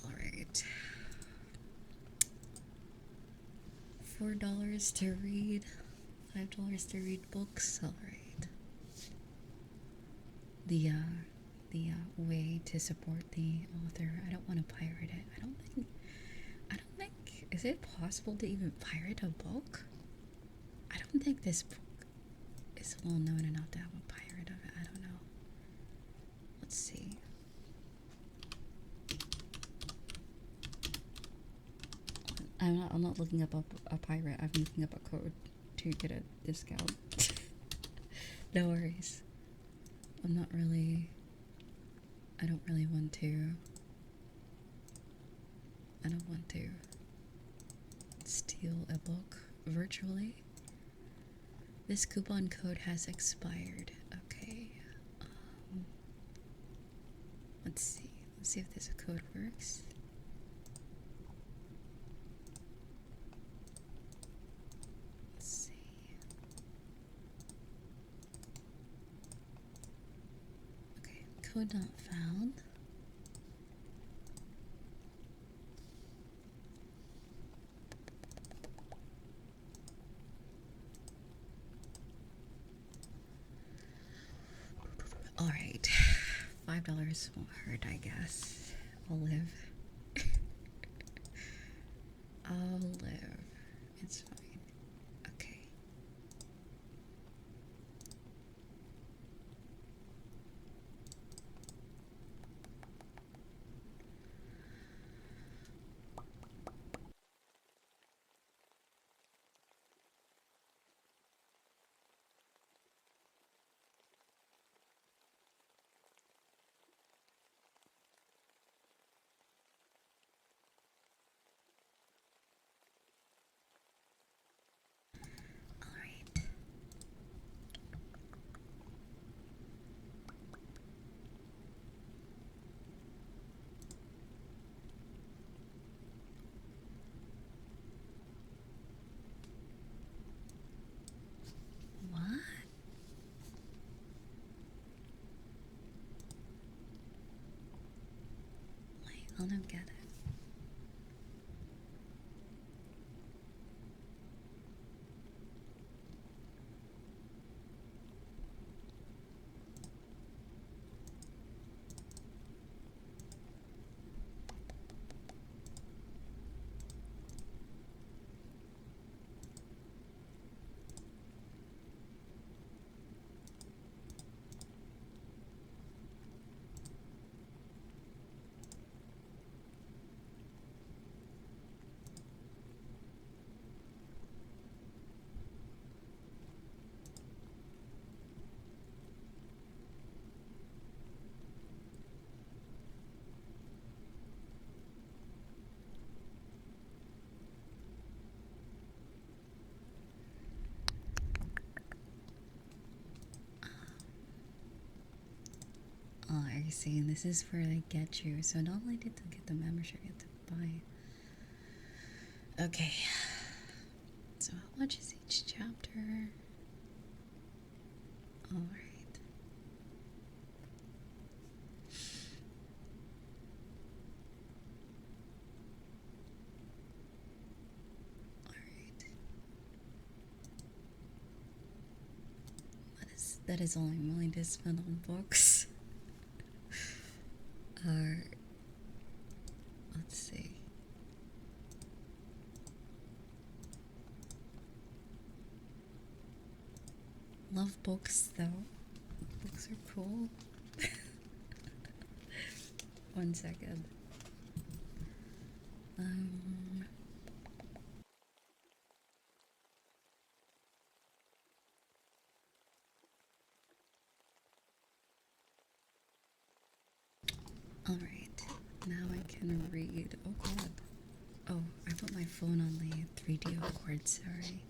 Alright. $4 to read, $5 to read books. Alright. The way to support the author. I don't want to pirate it. I don't think. Is it possible to even pirate a book? I don't think this book is well known enough to have a pirate of it. I don't know. Let's see. I'm not looking up a pirate. I'm looking up a code to get a discount. No worries. I don't really want to. I don't want to steal a book virtually. This coupon code has expired. Okay. Let's see. Let's see if this code works. Let's see. Okay, code not found. Alright, $5 won't hurt, I guess. I'll live. I'll live. It's fine. Okay. I don't get it. see. This is where I get you. So not only did to get the membership, you have to buy. Okay. So how much is each chapter? Alright. Alright. That is all I'm willing to spend on books. Let's see. Love books though. Books are cool. 1 second. Alright, now I can read. Oh god. Oh, I put my phone on the 3D cord, sorry.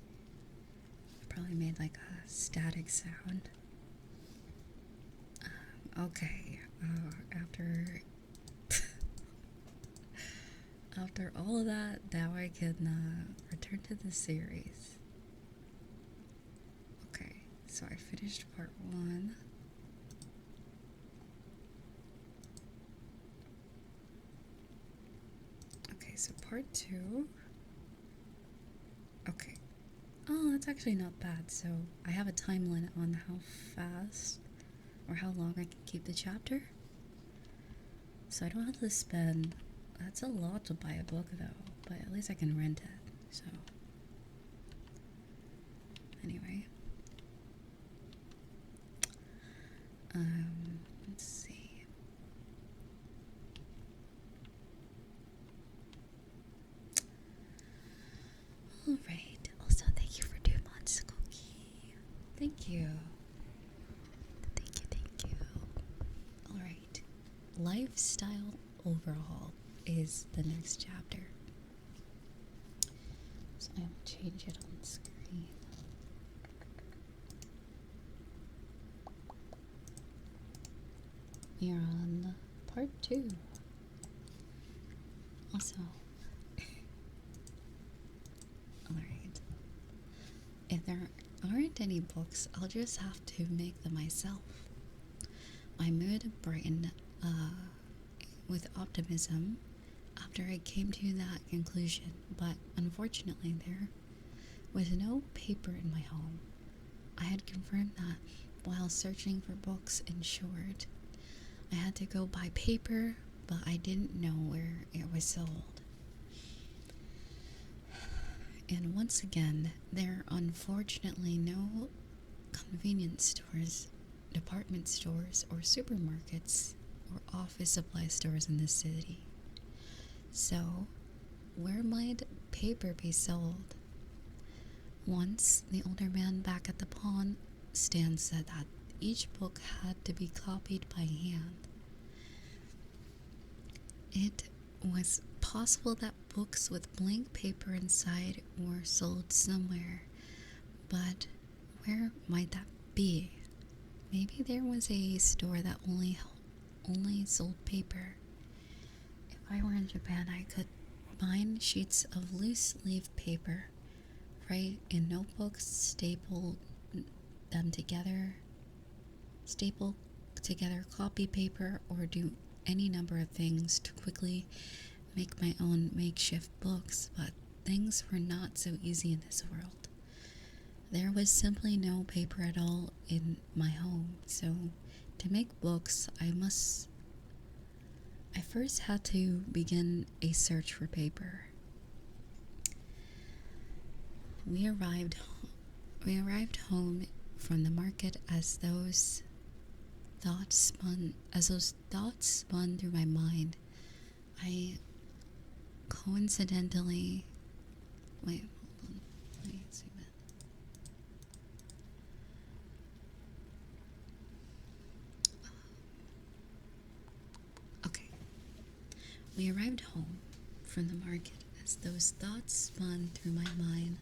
I probably made like a static sound. Okay, after all of that, now I can return to the series. Okay, so I finished part 1. Okay, so part 2. Okay. Oh, that's actually not bad. So I have a time limit on how fast or how long I can keep the chapter. So I don't have to spend. That's a lot to buy a book though, but at least I can rent it. So anyway, let's see. All right. Also, thank you for 2 months, Cookie. Thank you. Thank you. All right. Lifestyle overhaul is the next chapter. So I will change it on screen. We are on part 2. Also, alright. If there aren't any books, I'll just have to make them myself. My mood brightened with optimism after I came to that conclusion, but unfortunately there was no paper in my home. I had confirmed that while searching for books in short, I had to go buy paper, but I didn't know where it was sold. And once again, there are unfortunately no convenience stores, department stores, or supermarkets, or office supply stores in this city. So, where might paper be sold? Once, the older man back at the pawn stand said that each book had to be copied by hand. It was possible that books with blank paper inside were sold somewhere, but where might that be? Maybe there was a store that only sold paper. If I were in Japan, I could bind sheets of loose leaf paper, write in notebooks, staple together copy paper, or do any number of things to quickly make my own makeshift books, but things were not so easy in this world. There was simply no paper at all in my home, so to make books, I first had to begin a search for paper. We arrived home from the market as those thoughts spun through my mind. I coincidentally wait, hold on. Let me zoom in. Okay. We arrived home from the market as those thoughts spun through my mind,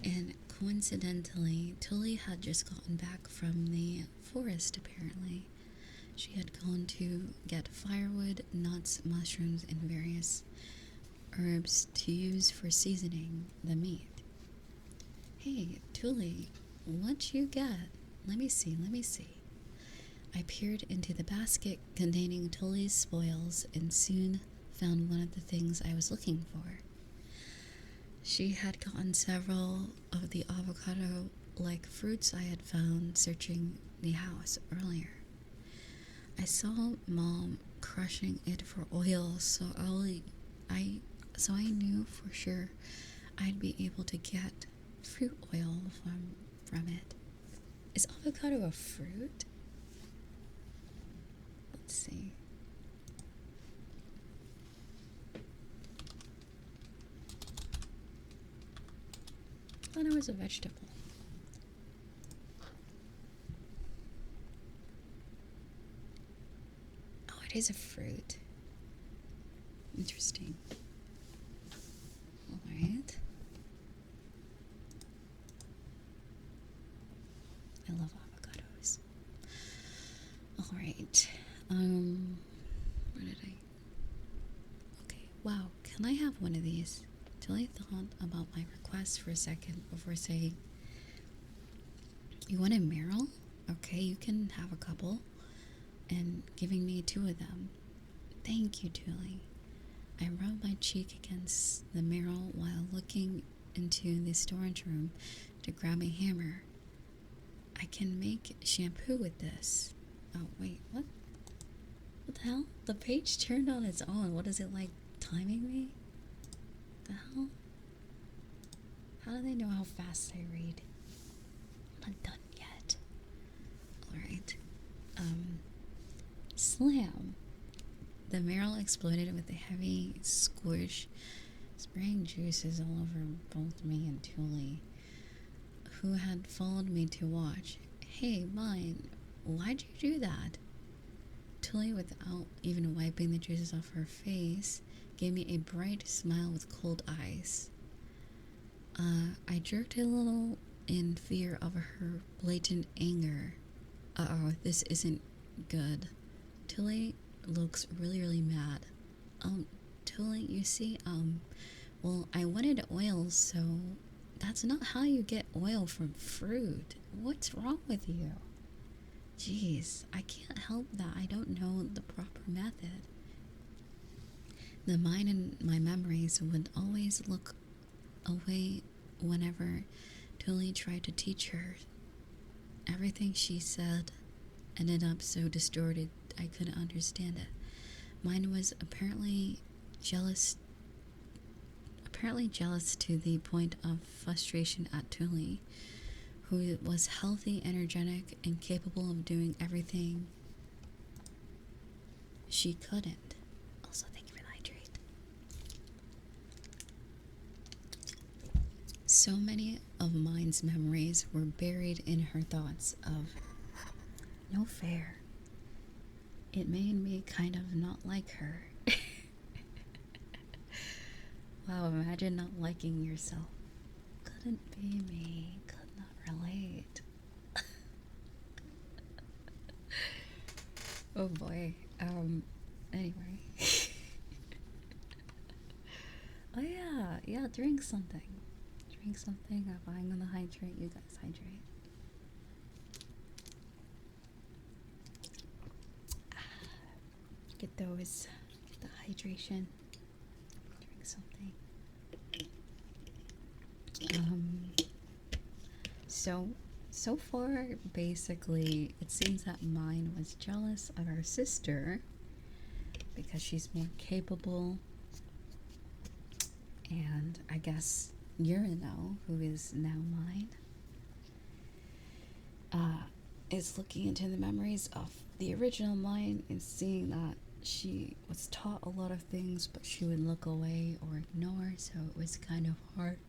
and coincidentally, Tully had just gotten back from the forest apparently. She had gone to get firewood, nuts, mushrooms, and various herbs to use for seasoning the meat. Hey, Tuli, what you get? Let me see, let me see. I peered into the basket containing Tuli's spoils and soon found one of the things I was looking for. She had gotten several of the avocado-like fruits I had found searching the house earlier. I saw Mom crushing it for oil, so I knew for sure I'd be able to get fruit oil from it. Is avocado a fruit? Let's see. I thought it was a vegetable. Oh, it is a fruit. Interesting. Alright. I love avocados. Alright. Where did I? Okay, wow. Can I have one of these? Tilly thought about my request for a second before saying, "You want a Meryl? Okay, you can have a couple." And giving me 2 of them. Thank you, Tilly. I rubbed my cheek against the Meryl while looking into the storage room to grab a hammer. I can make shampoo with this. Oh, wait, what? What the hell? The page turned on its own. What is it, like timing me? What the hell? How do they know how fast I read? I'm not done yet. Alright. Slam. The Meryl exploded with a heavy squish, spraying juices all over both me and Tuli, who had followed me to watch. Hey, mine, why'd you do that? Tuli, without even wiping the juices off her face, gave me a bright smile with cold eyes. I jerked a little in fear of her blatant anger. Uh-oh, this isn't good. Tuli looks really mad. Tuli, you see, well, I wanted oil, so that's not how you get oil from fruit. What's wrong with you? Jeez, I can't help that I don't know the proper method. The mind and my memories would always look away whenever Tuli tried to teach her. Everything she said ended up so distorted I couldn't understand it. Mine was apparently jealous to the point of frustration at Tuli, who was healthy, energetic, and capable of doing everything she couldn't. Also, thank you for the hydrate. So many of mine's memories were buried in her thoughts of no fair. It made me kind of not like her. Wow, imagine not liking yourself. Couldn't be me. Could not relate. Oh boy. Anyway. Oh yeah, drink something. Drink something. If I'm gonna hydrate, you guys hydrate. Get the hydration. Drink something. So far, basically, it seems that mine was jealous of her sister because she's more capable, and I guess Urino, who is now mine, is looking into the memories of the original mine and seeing that she was taught a lot of things, but she would look away or ignore, so it was kind of hard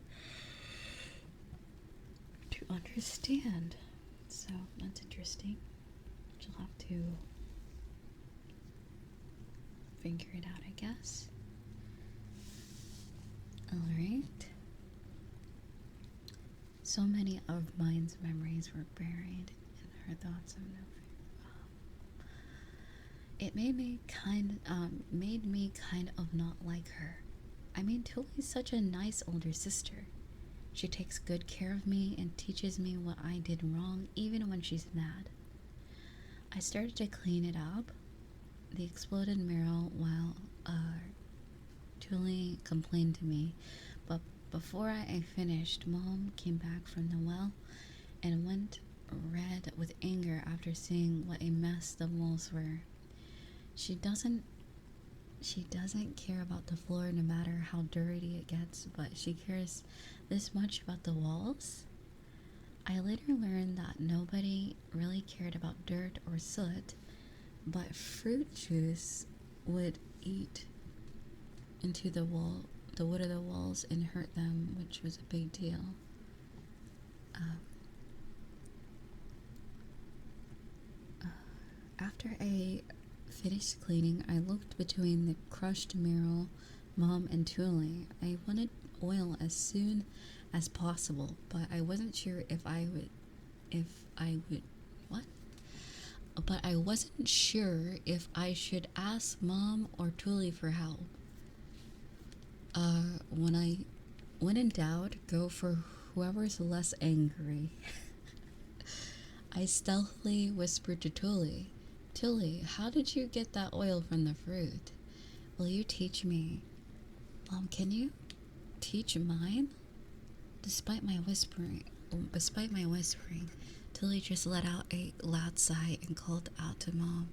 to understand. So that's interesting. She'll have to figure it out, I guess. Alright. So many of mine's memories were buried in her thoughts of no fear. It made me kind of not like her. I mean, Tuli's such a nice older sister. She takes good care of me and teaches me what I did wrong even when she's mad. I started to clean it up, the exploded mural, while Tuli complained to me. But before I finished, Mom came back from the well and went red with anger after seeing what a mess the walls were. She doesn't she doesn't care about the floor no matter how dirty it gets, but she cares this much about the walls? I later learned that nobody really cared about dirt or soot, but fruit juice would eat into the wood of the walls and hurt them, which was a big deal. Um, After I finished cleaning, I looked between the crushed mural, Mom, and Tuli. I wanted oil as soon as possible, but I wasn't sure what? But I wasn't sure if I should ask Mom or Tuli for help. When in doubt, go for whoever's less angry. I stealthily whispered to Tuli, Tuli, how did you get that oil from the fruit? Will you teach me? Mom, can you teach mine? Despite my whispering, Tilly just let out a loud sigh and called out to Mom.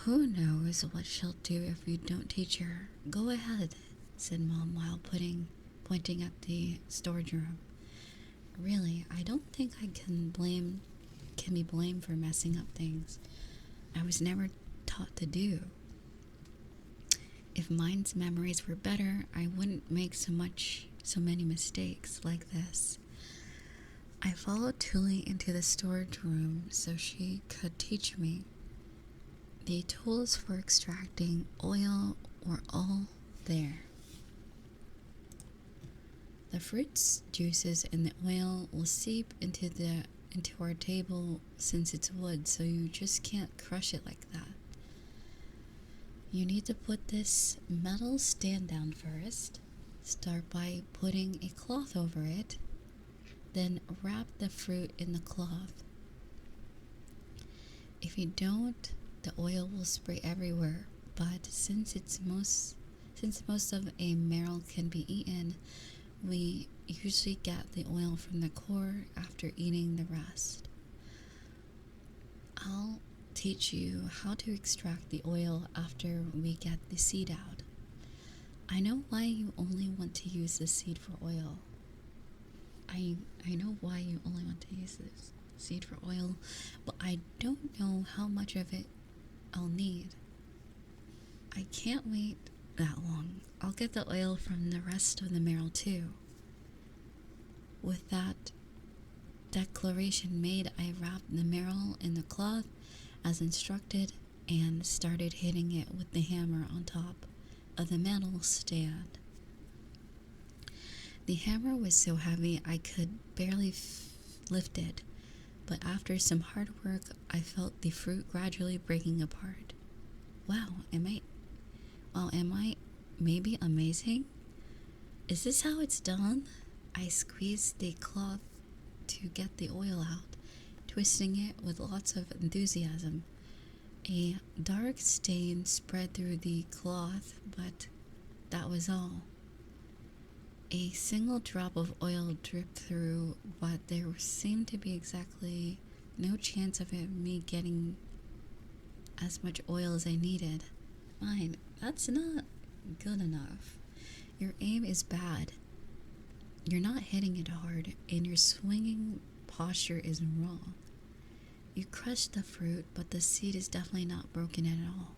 Who knows what she'll do if you don't teach her? Go ahead, said Mom while pointing at the storage room. Really, I don't think I can be blamed for messing up things I was never taught to do. If mine's memories were better, I wouldn't make so many mistakes like this. I followed Tuli into the storage room so she could teach me. The tools for extracting oil were all there. The fruit's juices and the oil will seep into our table since it's wood, so you just can't crush it like that. You need to put this metal stand down first. Start by putting a cloth over it, then wrap the fruit in the cloth. If you don't, the oil will spray everywhere, but since most of a marrow can be eaten, we usually get the oil from the core after eating the rest. I'll teach you how to extract the oil after we get the seed out. I know why you only want to use the seed for oil. I know why you only want to use this seed for oil, but I don't know how much of it I'll need. I can't wait that long. I'll get the oil from the rest of the marrow too. With that declaration made, I wrapped the marrow in the cloth as instructed and started hitting it with the hammer on top of the metal stand. The hammer was so heavy I could barely lift it, but after some hard work, I felt the fruit gradually breaking apart. Wow, am I maybe amazing? Is this how it's done? I squeezed the cloth to get the oil out, twisting it with lots of enthusiasm. A dark stain spread through the cloth, but that was all. A single drop of oil dripped through, but there seemed to be exactly no chance of me getting as much oil as I needed. Fine, that's not good enough. Your aim is bad. You're not hitting it hard, and your swinging posture is wrong. You crushed the fruit, but the seed is definitely not broken at all.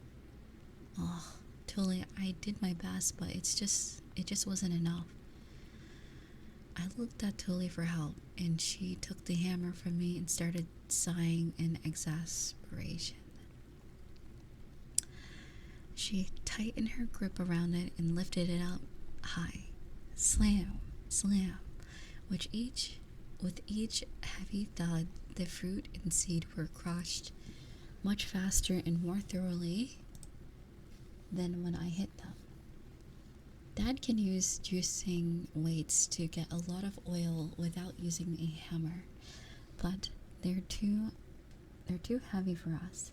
Oh, Tuli, I did my best, but it just wasn't enough. I looked at Tuli for help, and she took the hammer from me and started sighing in exasperation. She tightened her grip around it and lifted it up high. Slam, slam, with each heavy thud, the fruit and seed were crushed much faster and more thoroughly than when I hit them. Dad can use juicing weights to get a lot of oil without using a hammer, but they're too heavy for us.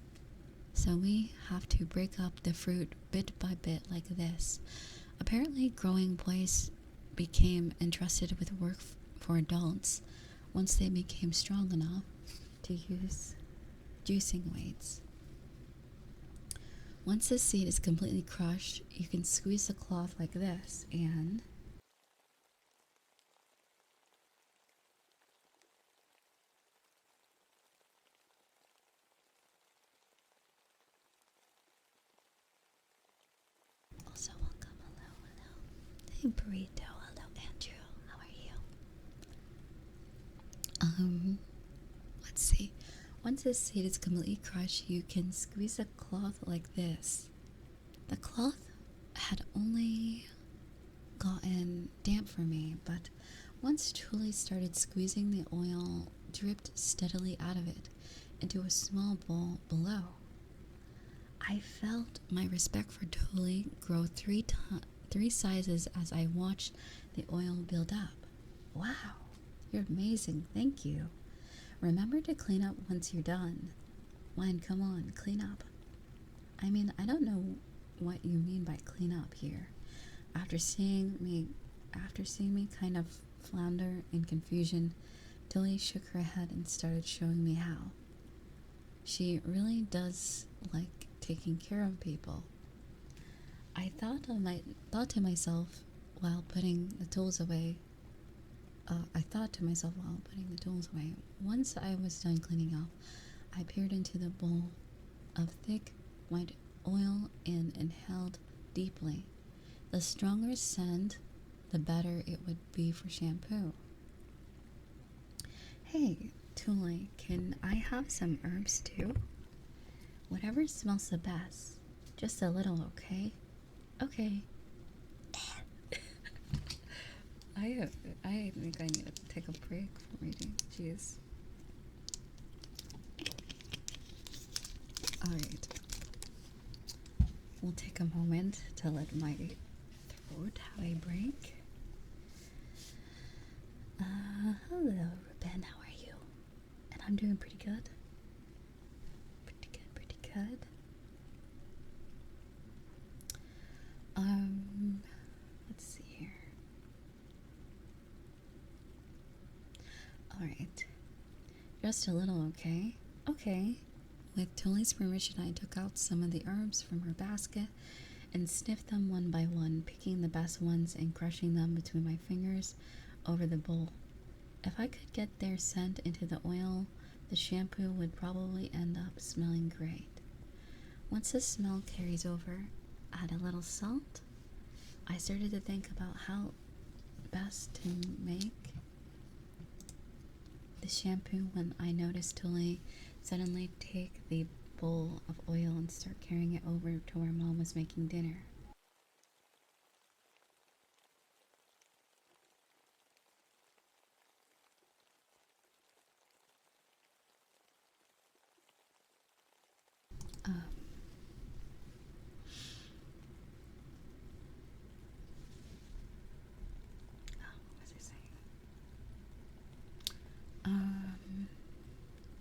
So we have to break up the fruit bit by bit like this. Apparently, growing boys became entrusted with work for adults once they became strong enough to use juicing weights. Once the seed is completely crushed, you can squeeze the cloth like this and also welcome. Hello, hello. Hey Burrito, hello Andrew. How are you? Let's see. Once the seed is completely crushed, you can squeeze the cloth like this. The cloth had only gotten damp for me, but once Julie started squeezing, the oil dripped steadily out of it into a small bowl below. I felt my respect for Julie grow three sizes as I watched the oil build up. Wow, you're amazing, thank you. Remember to clean up once you're done. Wine, come on, clean up. I mean, I don't know what you mean by clean up here. After seeing me kind of flounder in confusion, Tilly shook her head and started showing me how. She really does like taking care of people. I thought to myself while putting the tools away. Once I was done cleaning up, I peered into the bowl of thick white oil and inhaled deeply. The stronger scent, the better it would be for shampoo. Hey, Tuli, can I have some herbs too? Whatever smells the best. Just a little, okay? Okay. I think I need to take a break from reading. Jeez. Alright. We'll take a moment to let my throat have a break. Hello, Ben, how are you? And I'm doing pretty good. Pretty good. Let's see here. Alright. Just a little, okay? Okay. With Tully's permission, I took out some of the herbs from her basket and sniffed them one by one, picking the best ones and crushing them between my fingers over the bowl. If I could get their scent into the oil, the shampoo would probably end up smelling great. Once the smell carries over, add a little salt. I started to think about how best to make the shampoo when I noticed Tully suddenly take the bowl of oil and start carrying it over to where Mom was making dinner. What was I saying?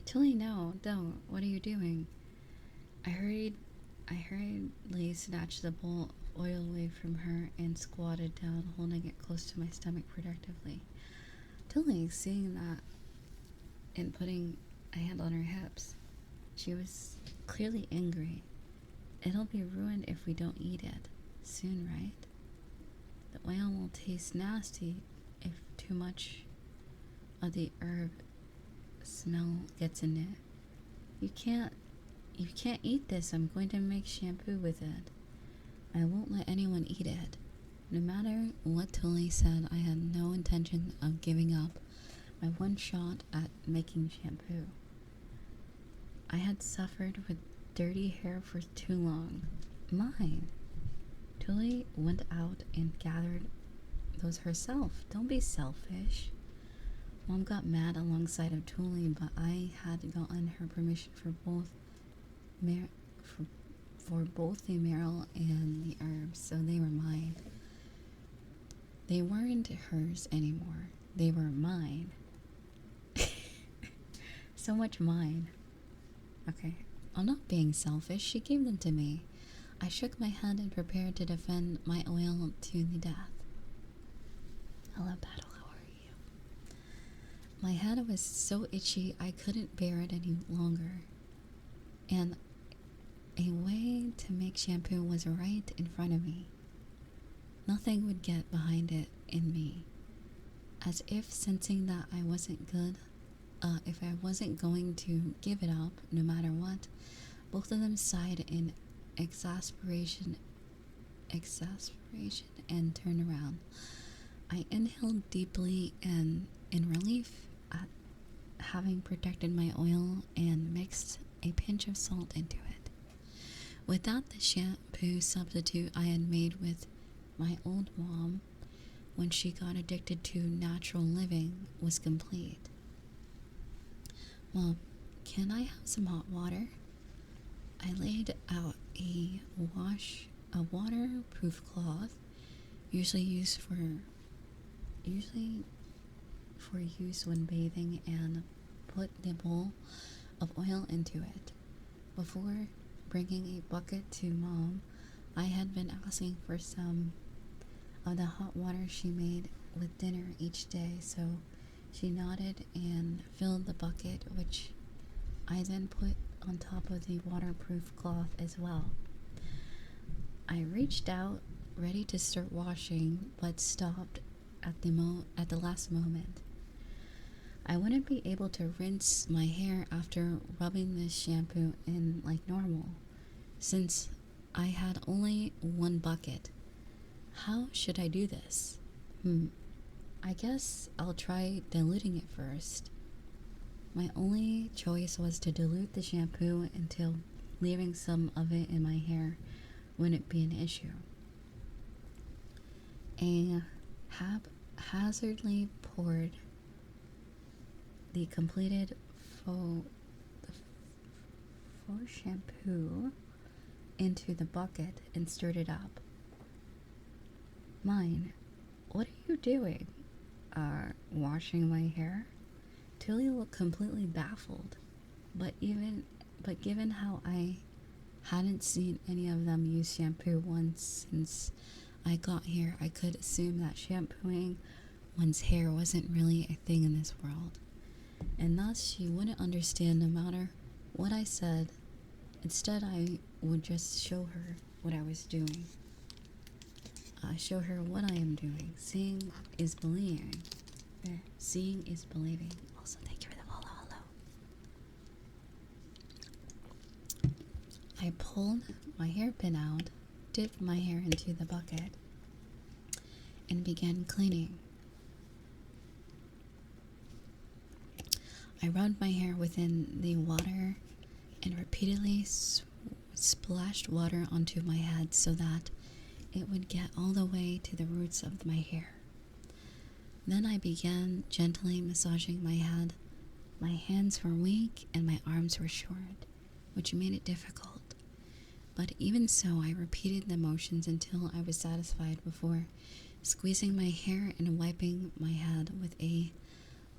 Tilly, no, don't. What are you doing? I hurriedly snatched the bowl of oil away from her and squatted down, holding it close to my stomach protectively. Tilly, seeing that and putting a hand on her hips, she was clearly angry. It'll be ruined if we don't eat it soon, right? The oil will taste nasty if too much of the herb smell gets in it. You can't eat this. I'm going to make shampoo with it. I won't let anyone eat it. No matter what Tully said, I had no intention of giving up my one shot at making shampoo. I had suffered with dirty hair for too long. Mine. Tully went out and gathered those herself. Don't be selfish. Mom got mad alongside of Tully, but I had gotten her permission for both for, for both the marrow and the herbs, so they were mine. They weren't hers anymore. They were mine. So much mine. Okay, I'm not being selfish. She gave them to me. I shook my head and prepared to defend my oil to the death. Hello, Battle. How are you? My head was so itchy I couldn't bear it any longer. And a way to make shampoo was right in front of me. Nothing would get behind it in me. As if sensing that I wasn't good, if I wasn't going to give it up no matter what, both of them sighed in exasperation and turned around. I inhaled deeply and in relief at having protected my oil and mixed a pinch of salt into it. With that, the shampoo substitute I had made with my old mom when she got addicted to natural living was complete. Well, can I have some hot water? I laid out a waterproof cloth, usually for use when bathing, and put the bowl of oil into it. Before bringing a bucket to Mom, I had been asking for some of the hot water she made with dinner each day, so she nodded and filled the bucket, which I then put on top of the waterproof cloth as well. I reached out, ready to start washing, but stopped at the last moment. I wouldn't be able to rinse my hair after rubbing this shampoo in like normal, since I had only one bucket. How should I do this? I guess I'll try diluting it first. My only choice was to dilute the shampoo until leaving some of it in my hair wouldn't be an issue. I haphazardly poured the completed faux shampoo into the bucket and stirred it up. Mine, what are you doing? Washing my hair? Tilly looked completely baffled, but given how I hadn't seen any of them use shampoo once since I got here, I could assume that shampooing one's hair wasn't really a thing in this world, and thus she wouldn't understand no matter what I said. Instead, I would just show her what I was doing. Show her what I am doing. Seeing is believing. Seeing is believing. Also, thank you for the follow. Hello. I pulled my hairpin out, dipped my hair into the bucket, and began cleaning. I rubbed my hair within the water and repeatedly splashed water onto my head so that it would get all the way to the roots of my hair. Then I began gently massaging my head. My hands were weak and my arms were short, which made it difficult. But even so, I repeated the motions until I was satisfied before squeezing my hair and wiping my head with a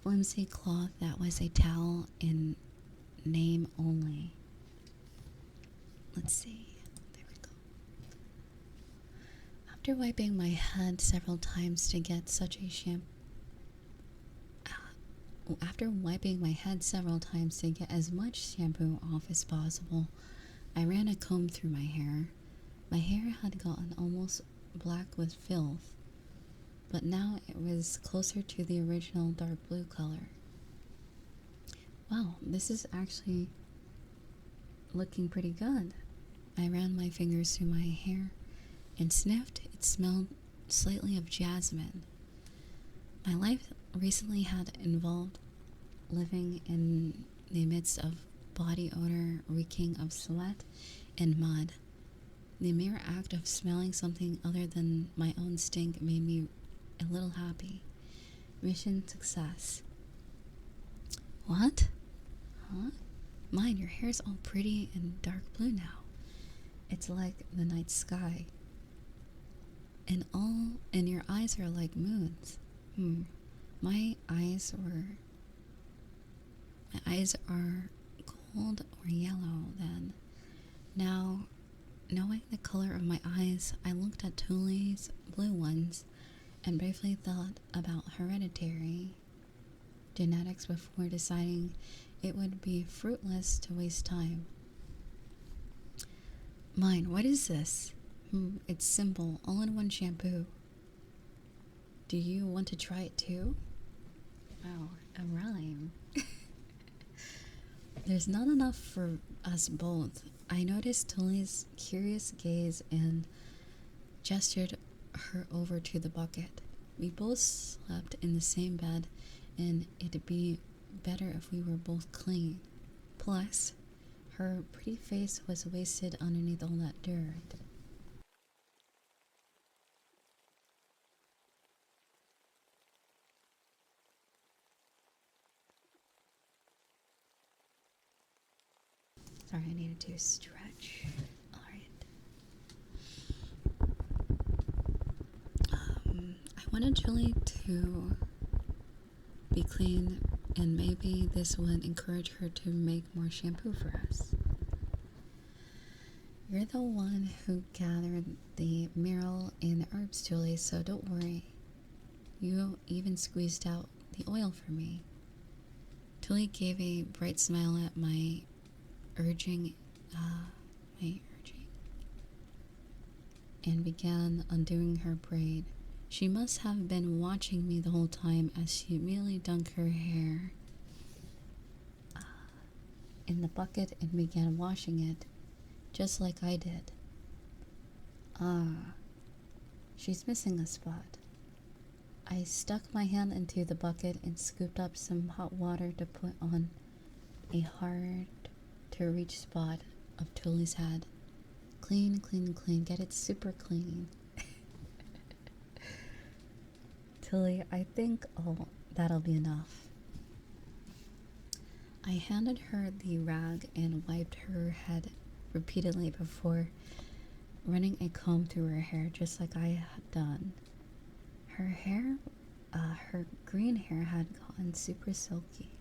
flimsy cloth that was a towel in name only. Let's see. There we go. After wiping my head several times to get such a After wiping my head several times to get as much shampoo off as possible, I ran a comb through my hair. My hair had gotten almost black with filth, but now it was closer to the original dark blue color. Wow, this is actually looking pretty good. I ran my fingers through my hair and sniffed. It smelled slightly of jasmine. My life recently had involved living in the midst of body odor reeking of sweat and mud. The mere act of smelling something other than my own stink made me a little happy. Mission success. What? Huh? Mine, your hair's all pretty and dark blue now. It's like the night sky. And your eyes are like moons. My eyes are gold or yellow then. Now, knowing the color of my eyes, I looked at Tuli's blue ones and briefly thought about hereditary genetics before deciding it would be fruitless to waste time. Mine, what is this? It's simple, all-in-one shampoo. Do you want to try it too? Wow, a rhyme. There's not enough for us both. I noticed Tuli's curious gaze and gestured her over to the bucket. We both slept in the same bed, and it'd be better if we were both clean. Plus, her pretty face was wasted underneath all that dirt. Sorry, I needed to stretch. Alright. I wanted Julie to be clean, and maybe this would encourage her to make more shampoo for us. You're the one who gathered the mineral and herbs, Julie, so don't worry. You even squeezed out the oil for me. Julie gave a bright smile at my urging, and began undoing her braid. She must have been watching me the whole time as she immediately dunked her hair in the bucket and began washing it, just like I did. She's missing a spot. I stuck my hand into the bucket and scooped up some hot water to put on a hard-to-reach spot of Tuli's head. Clean, clean, clean. Get it super clean. Tuli, I think that'll be enough. I handed her the rag and wiped her head repeatedly before running a comb through her hair, just like I had done. Her green hair had gotten super silky.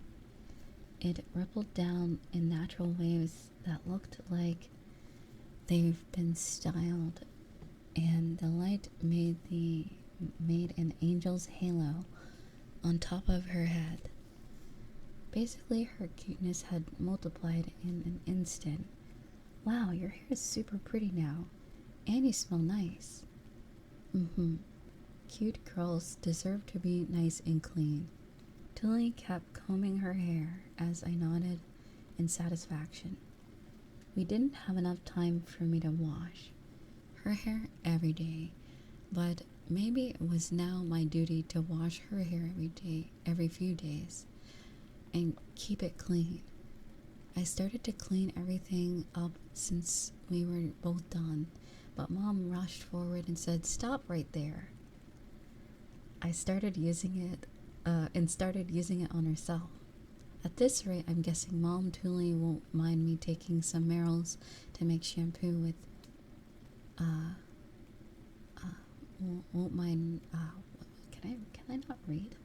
It rippled down in natural waves that looked like they've been styled, and the light made an angel's halo on top of her head. Basically, her cuteness had multiplied in an instant. Wow, your hair is super pretty now, and you smell nice. Cute girls deserve to be nice and clean. Tuli kept combing her hair as I nodded in satisfaction. We didn't have enough time for me to wash her hair every day, but maybe it was now my duty to wash her hair every few days, and keep it clean. I started to clean everything up since we were both done, but Mom rushed forward and said, "Stop right there." I started using it on herself. At this rate, I'm guessing Mom Tuli won't mind me taking some minerals to make shampoo with. Won't mind. Can I not read?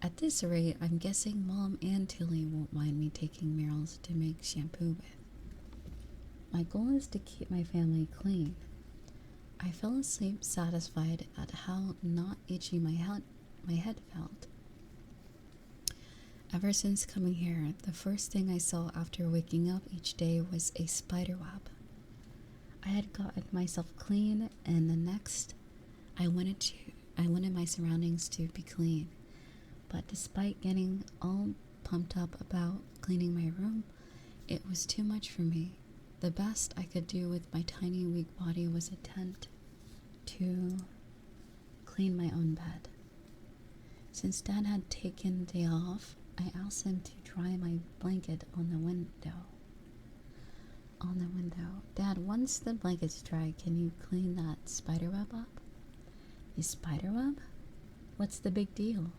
At this rate, I'm guessing Mom and Tilly won't mind me taking minerals to make shampoo with. My goal is to keep my family clean. I fell asleep satisfied at how not itchy my head felt. Ever since coming here, the first thing I saw after waking up each day was a spider web. I had gotten myself clean, and the next I wanted my surroundings to be clean. But despite getting all pumped up about cleaning my room, it was too much for me. The best I could do with my tiny weak body was attempt to clean my own bed. Since Dad had taken the day off, I asked him to dry my blanket on the window. Dad, once the blanket's dry, can you clean that spider web up? The spider web? What's the big deal?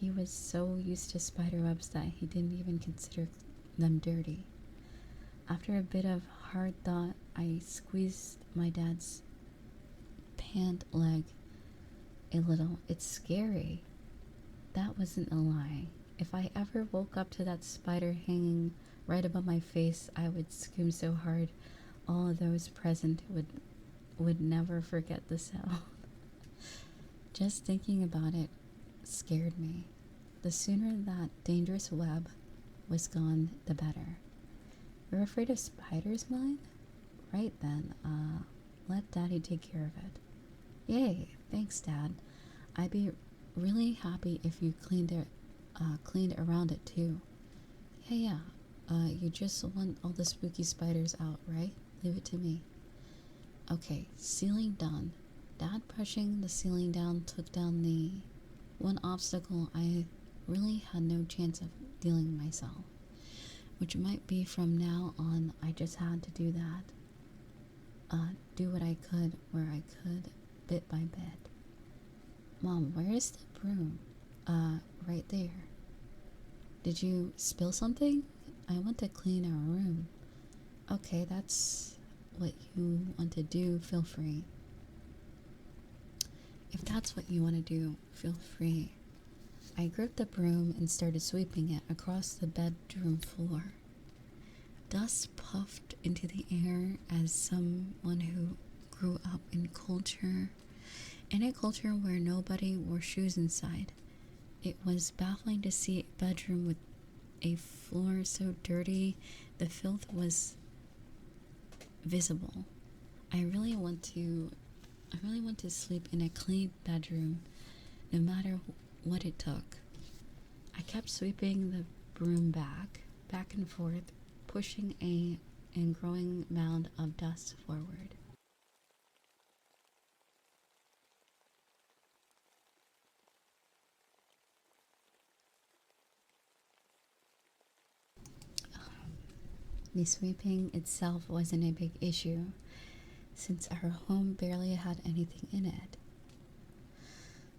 He was so used to spider webs that he didn't even consider them dirty. After a bit of hard thought, I squeezed my dad's pant leg a little. It's scary. That wasn't a lie. If I ever woke up to that spider hanging right above my face, I would scream so hard all of those present would never forget the sound. Just thinking about it scared me. The sooner that dangerous web was gone, the better. You're afraid of spiders, mine? Right then, let Daddy take care of it. Yay, thanks, Dad. I'd be really happy if you cleaned around it too. Yeah, you just want all the spooky spiders out, right? Leave it to me. Okay, ceiling done. Dad pushing the ceiling down took down the one obstacle I really had no chance of dealing with myself. Which might be from now on, I just had to do that. Do what I could, where I could, bit by bit. Mom, where is the broom? Right there. Did you spill something? I want to clean our room. Okay, that's what you want to do, feel free. If that's what you want to do, feel free. I gripped the broom and started sweeping it across the bedroom floor. Dust puffed into the air as someone who grew up in a culture where nobody wore shoes inside. It was baffling to see a bedroom with a floor so dirty the filth was visible. I really want to sleep in a clean bedroom, no matter what it took. I kept sweeping the broom back and forth, pushing a growing mound of dust forward. The sweeping itself wasn't a big issue, since our home barely had anything in it.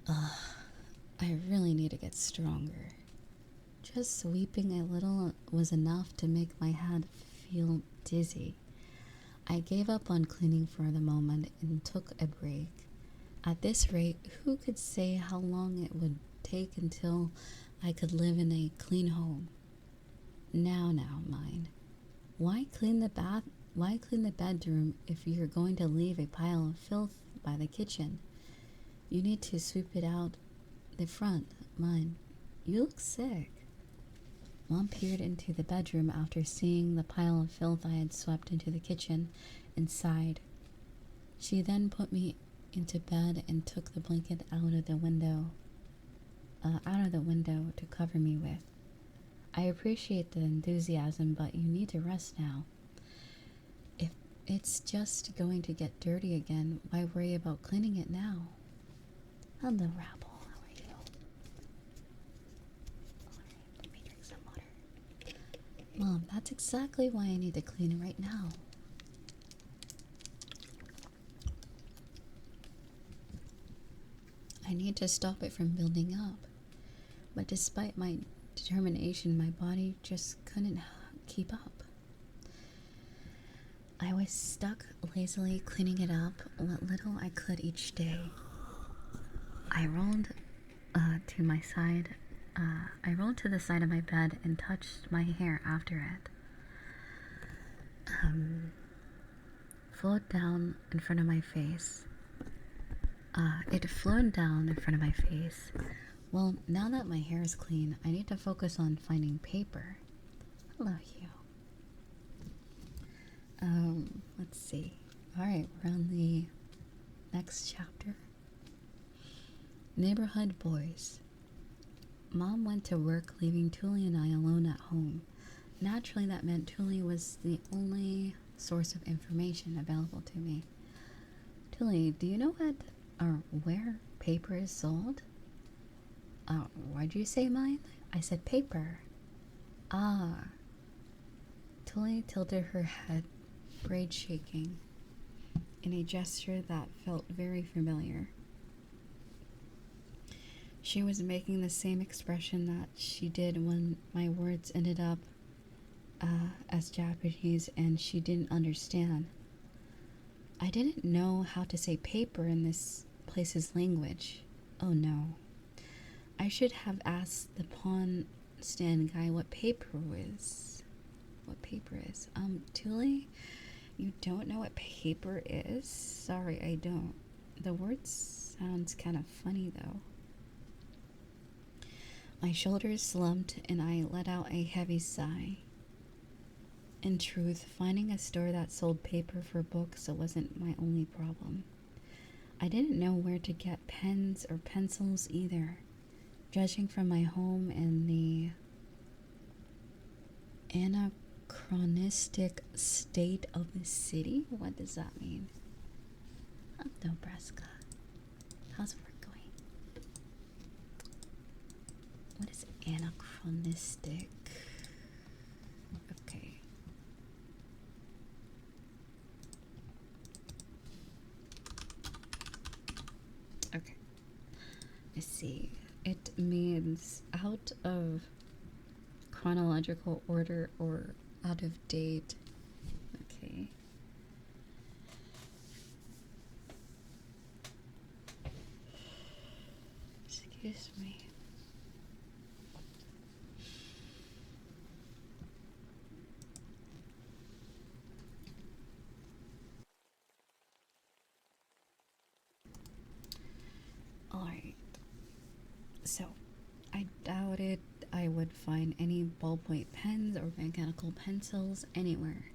I really need to get stronger. Just sweeping a little was enough to make my head feel dizzy. I gave up on cleaning for the moment and took a break. At this rate, who could say how long it would take until I could live in a clean home? Now, mine. Why clean the bedroom if you're going to leave a pile of filth by the kitchen? You need to sweep it out the front, mine. You look sick. Mom peered into the bedroom after seeing the pile of filth I had swept into the kitchen and sighed. She then put me into bed and took the blanket out of the window to cover me with. I appreciate the enthusiasm, but you need to rest now. If it's just going to get dirty again, why worry about cleaning it now? Hello, Rabble. How are you? Alright, let me drink some water. Mom, that's exactly why I need to clean it right now. I need to stop it from building up. But despite my determination, my body just couldn't keep up. I was stuck lazily cleaning it up what little I could each day. I rolled to the side of my bed and touched my hair after it. Flowed down in front of my face. It flowed down in front of my face. Well, now that my hair is clean, I need to focus on finding paper. Hello, you. Let's see. Alright, we're on the next chapter. Neighborhood boys. Mom went to work, leaving Tuli and I alone at home. Naturally, that meant Tuli was the only source of information available to me. Tuli, do you know what or where paper is sold? Why'd you say mine? I said paper. Ah. Tuli tilted her head, braid shaking, in a gesture that felt very familiar. She was making the same expression that she did when my words ended up as Japanese and she didn't understand. I didn't know how to say paper in this place's language. Oh no. I should have asked the pawn stand guy what paper was. What paper is? Tuli, you don't know what paper is? Sorry, I don't. The word sounds kind of funny though. My shoulders slumped and I let out a heavy sigh. In truth, finding a store that sold paper for books wasn't my only problem. I didn't know where to get pens or pencils either. Judging from my home and the anachronistic state of the city? What does that mean? Up, Nebraska. How's work going? What is anachronistic? Okay. Okay. Let's see. It means out of chronological order or out of date. Okay. Excuse me. Alright. So, I doubted I would find any ballpoint pens or mechanical pencils anywhere.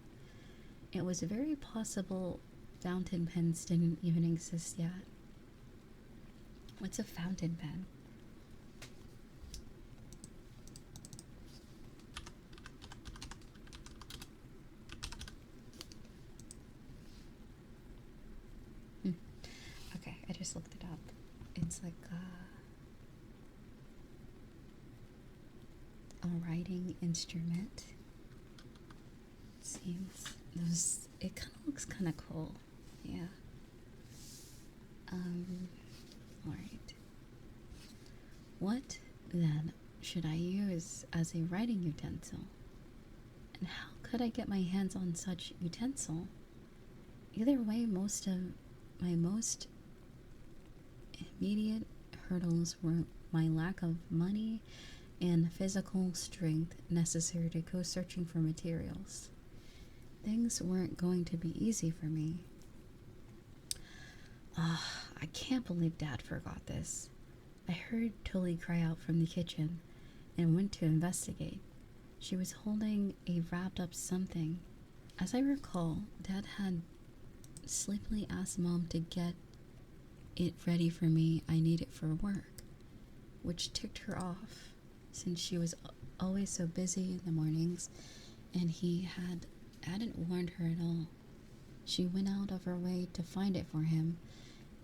It was very possible fountain pens didn't even exist yet. What's a fountain pen? Okay, I just looked it up. It's like a writing instrument. Seems it kind of looks kind of cool. Yeah. Alright. What then should I use as a writing utensil? And how could I get my hands on such utensil? Either way, most of my most immediate hurdles were my lack of money and physical strength necessary to go searching for materials. Things weren't going to be easy for me. I can't believe Dad forgot this. I heard Tully cry out from the kitchen and went to investigate. She was holding a wrapped up something. As I recall, Dad had sleepily asked Mom to get it ready for me. I needed for work, which ticked her off since she was always so busy in the mornings and he hadn't warned her at all. She went out of her way to find it for him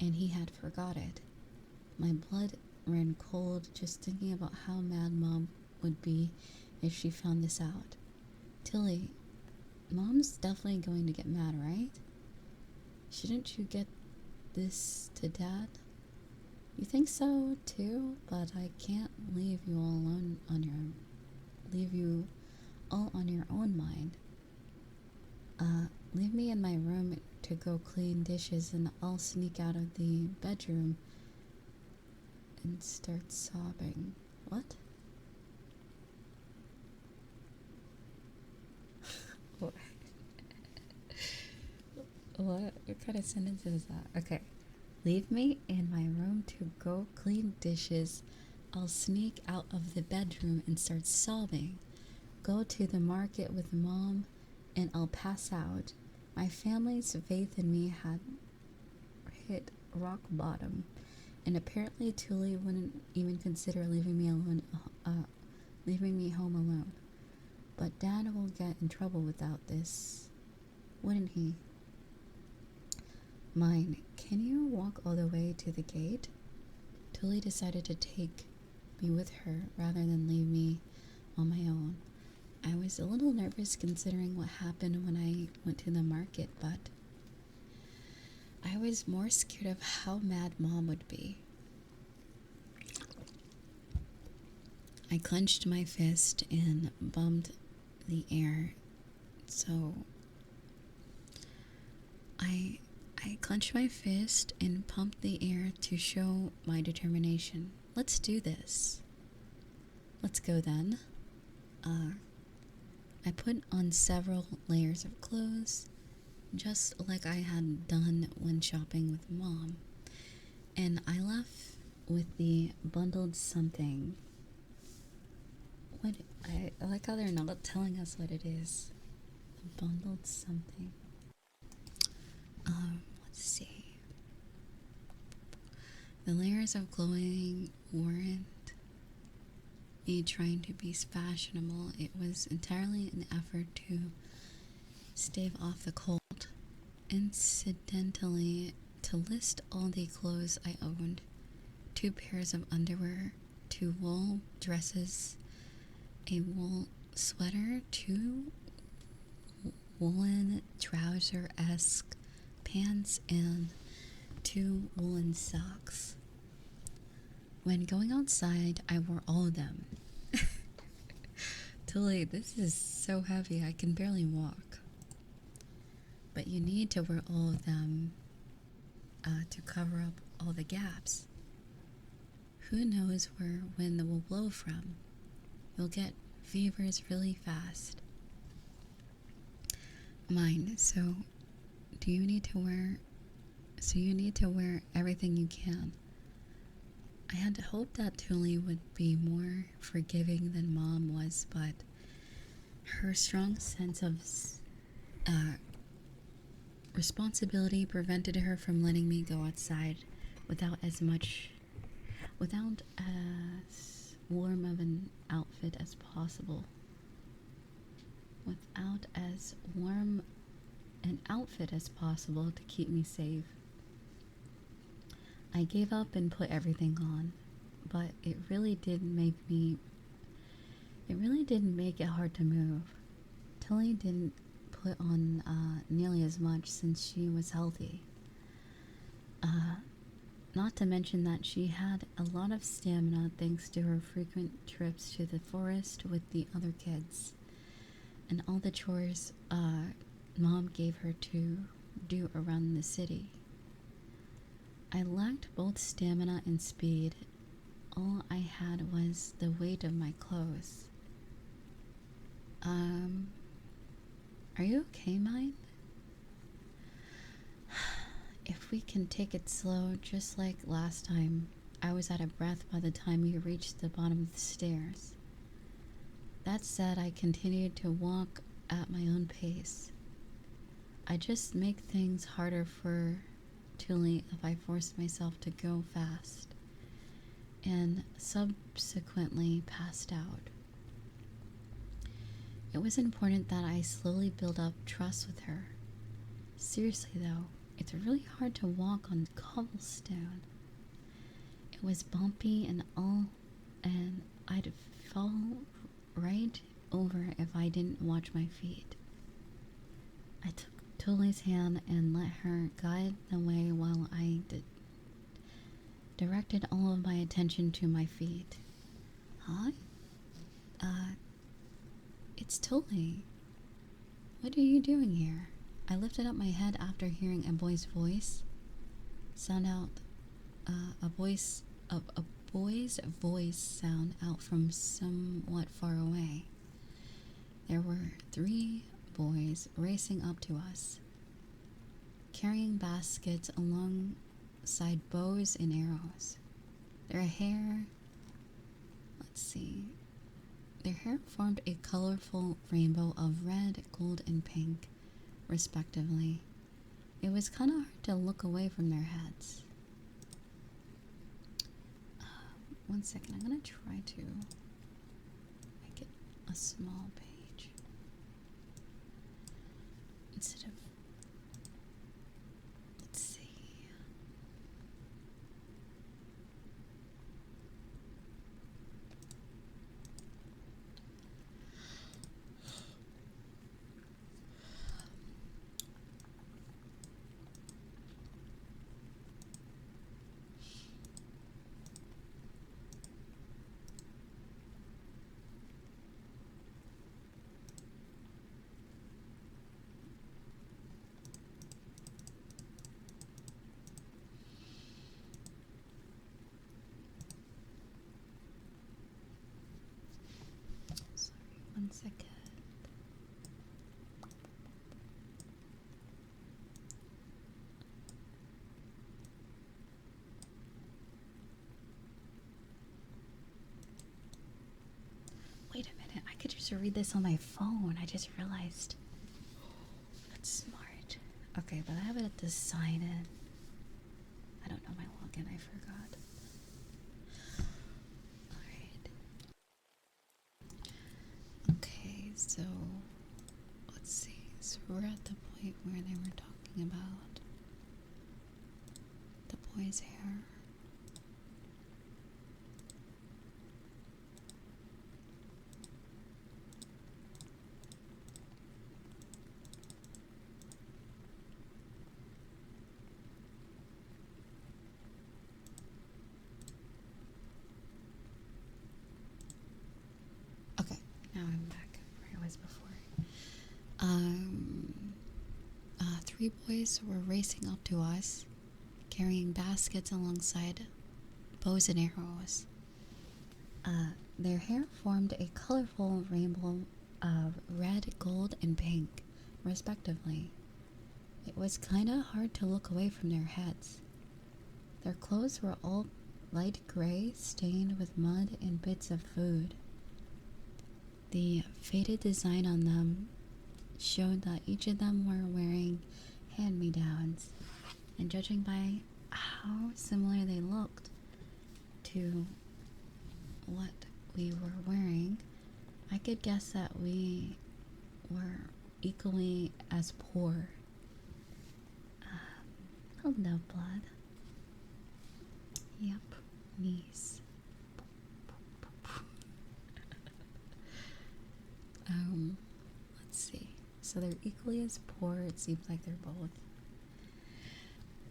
and he had forgot it. My blood ran cold just thinking about how mad Mom would be if she found this out. Tilly, Mom's definitely going to get mad, right? Shouldn't you get this to Dad? You think so too, but I can't leave you all on your own mind. Leave me in my room to go clean dishes and I'll sneak out of the bedroom and start sobbing. What? What? What kind of sentence is that? Okay. Leave me in my room to go clean dishes. I'll sneak out of the bedroom and start sobbing. Go to the market with Mom and I'll pass out. My family's faith in me had hit rock bottom, and apparently Tully wouldn't even consider leaving me home alone. But Dad will get in trouble without this, wouldn't he? Mine, can you walk all the way to the gate? Tully decided to take me with her rather than leave me on my own. I was a little nervous considering what happened when I went to the market, but I was more scared of how mad Mom would be. I clenched my fist and bumped the air. So I clenched my fist and pumped the air to show my determination. Let's do this. Let's go then. I put on several layers of clothes, just like I had done when shopping with Mom. And I left with the bundled something. I like how they're not telling us what it is. The bundled something. Let's see. The layers of clothing weren't me trying to be fashionable. It was entirely an effort to stave off the cold. Incidentally, to list all the clothes I owned: 2 pairs of underwear, 2 wool dresses, a wool sweater, 2 woolen trouser-esque pants, and 2 woolen socks. When going outside, I wore all of them. Totally, this is so heavy, I can barely walk. But you need to wear all of them to cover up all the gaps. Who knows where wind will blow from? You'll get fevers really fast. Mine, so you need to wear everything you can. I had hoped that Tuli would be more forgiving than Mom was, but her strong sense of responsibility prevented her from letting me go outside without as warm of an outfit as possible. Without as warm an outfit as possible to keep me safe. I gave up and put everything on, but it really did make it hard to move. Tilly didn't put on nearly as much since she was healthy. Not to mention that she had a lot of stamina thanks to her frequent trips to the forest with the other kids and all the chores Mom gave her to do around the city. I lacked both stamina and speed. All I had was the weight of my clothes. Are you okay, mine? If we can take it slow, just like last time, I was out of breath by the time we reached the bottom of the stairs. That said, I continued to walk at my own pace. I just make things harder for Tuli if I force myself to go fast, and subsequently passed out. It was important that I slowly build up trust with her. Seriously though, it's really hard to walk on cobblestone. It was bumpy and all, and I'd fall right over if I didn't watch my feet. I took Tuli's hand and let her guide the way while I directed all of my attention to my feet. Huh? It's Tuli. What are you doing here? I lifted up my head after hearing a boy's voice sound out, a boy's voice sound out from somewhat far away. There were 3 boys racing up to us, carrying baskets alongside bows and arrows. Their hair formed a colorful rainbow of red, gold, and pink, respectively. It was kind of hard to look away from their heads. One second, I'm gonna try to make it a small page instead of, let's see. second. Wait a minute, I could just read this on my phone. I just realized. That's smart. Okay, but I have it to sign in. I don't know my login, I forgot. Alright. Okay, so let's see. So we're at the point where they were talking about the boy's hair. Okay, now I'm back where I was before. Three boys were racing up to us, carrying baskets alongside bows and arrows. Their hair formed a colorful rainbow of red, gold, and pink, respectively. It was kinda hard to look away from their heads. Their clothes were all light gray, stained with mud and bits of food. The faded design on them showed that each of them were wearing hand-me-downs, and judging by how similar they looked to what we were wearing, I could guess that we were equally as poor. Hello, blood. Yep, niece. Let's see. So they're equally as poor. It seems like they're both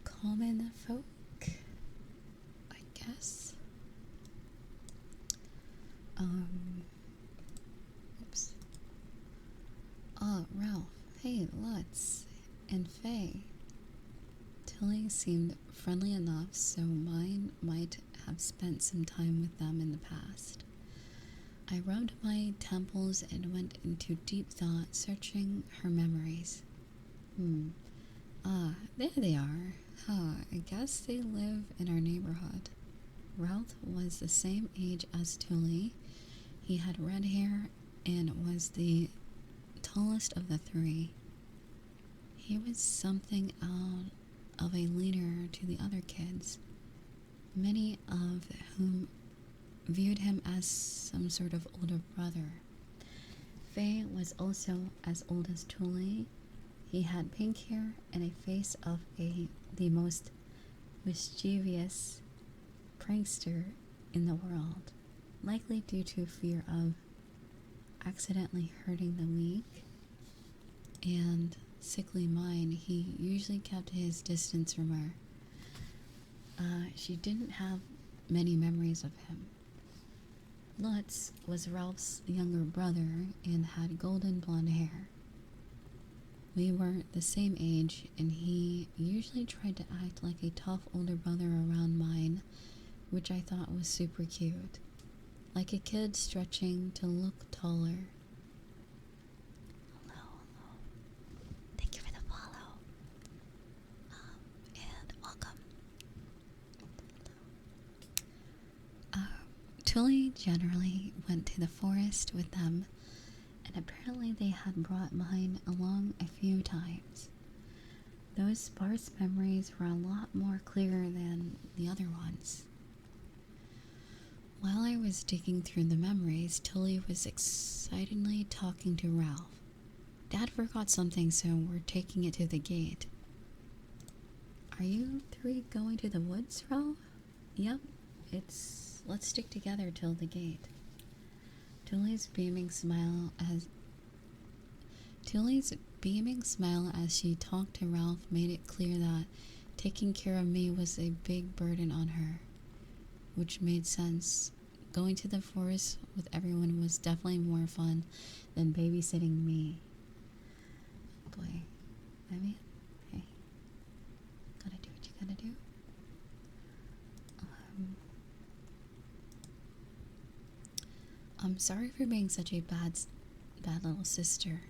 common folk, I guess. Oops. Oh, Ralph. Hey, Lutz. And Faye. Tilly seemed friendly enough, so mine might have spent some time with them in the past. I rubbed my temples and went into deep thought, searching her memories. There they are. I guess they live in our neighborhood. Ralph was the same age as Tully. He had red hair and was the tallest of the three. He was something out of a leader to the other kids, many of whom viewed him as some sort of older brother. Faye was also as old as Tully. He had pink hair and a face of the most mischievous prankster in the world, likely due to fear of accidentally hurting the weak and sickly mind. He usually kept his distance from her. She didn't have many memories of him. Lutz was Ralph's younger brother and had golden blonde hair. We were the same age, and he usually tried to act like a tough older brother around mine, which I thought was super cute. Like a kid stretching to look taller. Hello. Thank you for the follow. And welcome. Tully generally went to the forest with them, and apparently they had brought mine along a few times. Those sparse memories were a lot more clear than the other ones. While I was digging through the memories, Tully was excitedly talking to Ralph. Dad forgot something, so we're taking it to the gate. Are you three going to the woods, Ralph? Yep, let's stick together till the gate. Tully's beaming smile as she talked to Ralph made it clear that taking care of me was a big burden on her, which made sense. Going to the forest with everyone was definitely more fun than babysitting me. Oh boy. I mean, hey. Gotta do what you gotta do. I'm sorry for being such a bad bad little sister.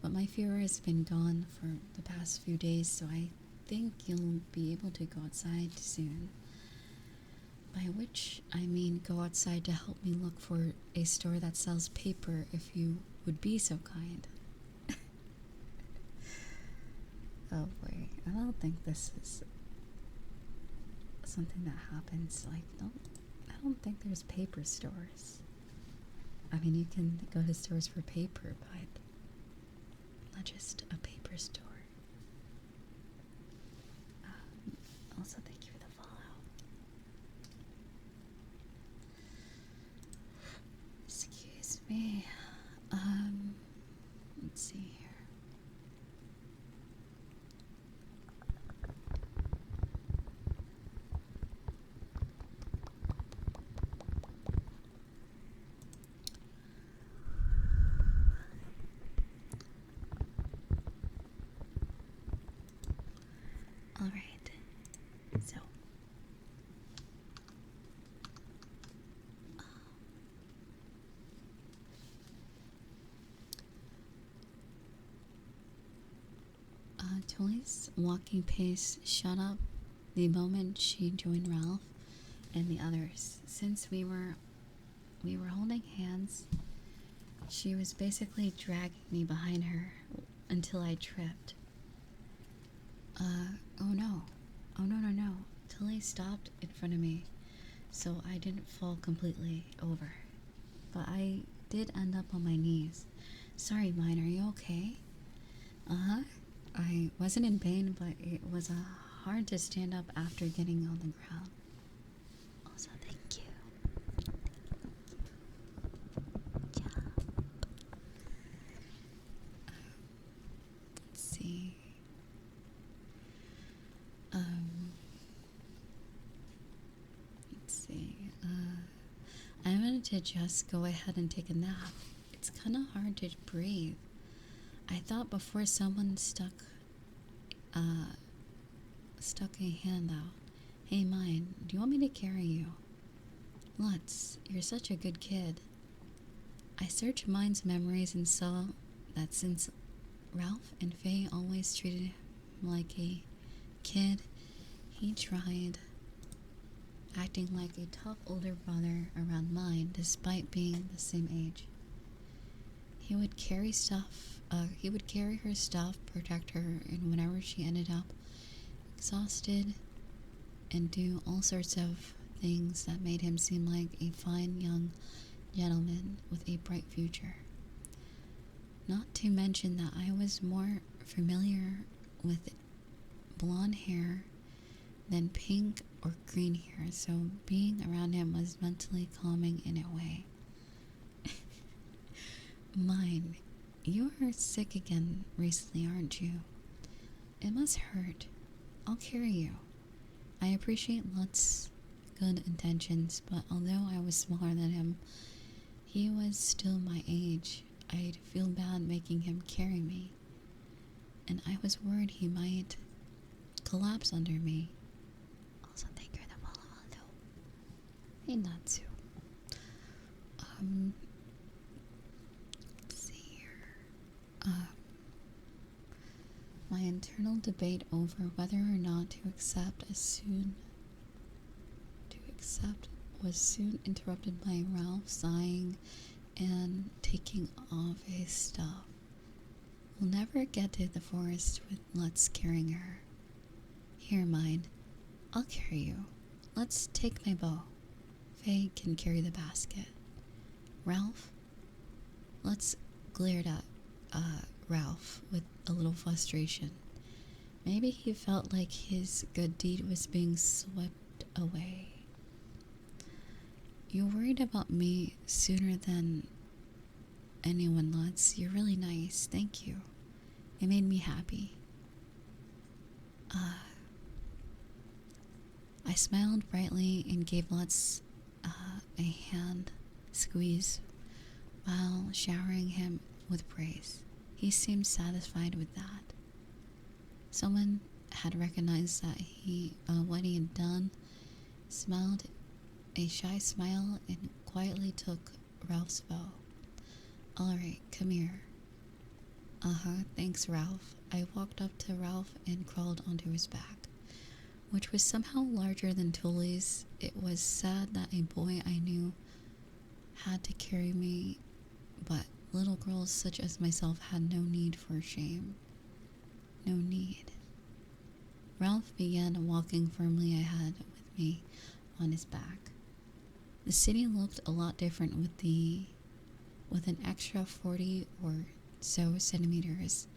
But my fever has been gone for the past few days, so I think you'll be able to go outside soon. By which I mean go outside to help me look for a store that sells paper, if you would be so kind. Oh boy, I don't think this is something that happens. Like, I don't think there's paper stores. I mean, you can go to stores for paper, but not just a paper store. Also, thank you for the follow. Excuse me. Let's see here. All right. So. Tolly's walking pace shot up the moment she joined Ralph and the others. Since we were holding hands, she was basically dragging me behind her until I tripped. Oh no. Oh no, no, no. Tilly stopped in front of me, so I didn't fall completely over. But I did end up on my knees. Sorry, mine, are you okay? Uh-huh. I wasn't in pain, but it was hard to stand up after getting on the ground. Also, thank you. Good job. Let's see. Let's see. I wanted to just go ahead and take a nap. It's kind of hard to breathe. I thought before someone stuck a hand out. Hey, mine, do you want me to carry you? Lutz, you're such a good kid. I searched Mine's memories and saw that since Ralph and Faye always treated him like a kid, he tried acting like a tough older brother around Mine despite being the same age. He would carry her stuff, protect her, and whenever she ended up exhausted, and do all sorts of things that made him seem like a fine young gentleman with a bright future. Not to mention that I was more familiar with blonde hair than pink or green hair, so being around him was mentally calming in a way. Mine, you are sick again recently, aren't you? It must hurt. I'll carry you. I appreciate Lutz's good intentions, but although I was smaller than him, he was still my age. I'd feel bad making him carry me, and I was worried he might collapse under me. Also, thank you for the follow, though. Hey, Natsu. Let's see here. My internal debate over whether or not to accept was soon interrupted by Ralph sighing and taking off his stuff. We'll never get to the forest with Lutz carrying her. Here, Mine. I'll carry you. Let's take my bow. Faye can carry the basket. Ralph? Lutz glared at Ralph with a little frustration. Maybe he felt like his good deed was being swept away. You're worried about me sooner than anyone, Lutz. You're really nice. Thank you. It made me happy. I smiled brightly and gave Lutz a hand squeeze while showering him with praise. He seemed satisfied with that. Someone had recognized that what he had done, smiled a shy smile, and quietly took Ralph's bow. Alright, come here. Uh-huh, thanks, Ralph. I walked up to Ralph and crawled onto his back, which was somehow larger than Tully's. It was sad that a boy I knew had to carry me, but little girls such as myself had no need for shame. No need. Ralph began walking firmly ahead with me on his back. The city looked a lot different with an extra 40 or so centimeters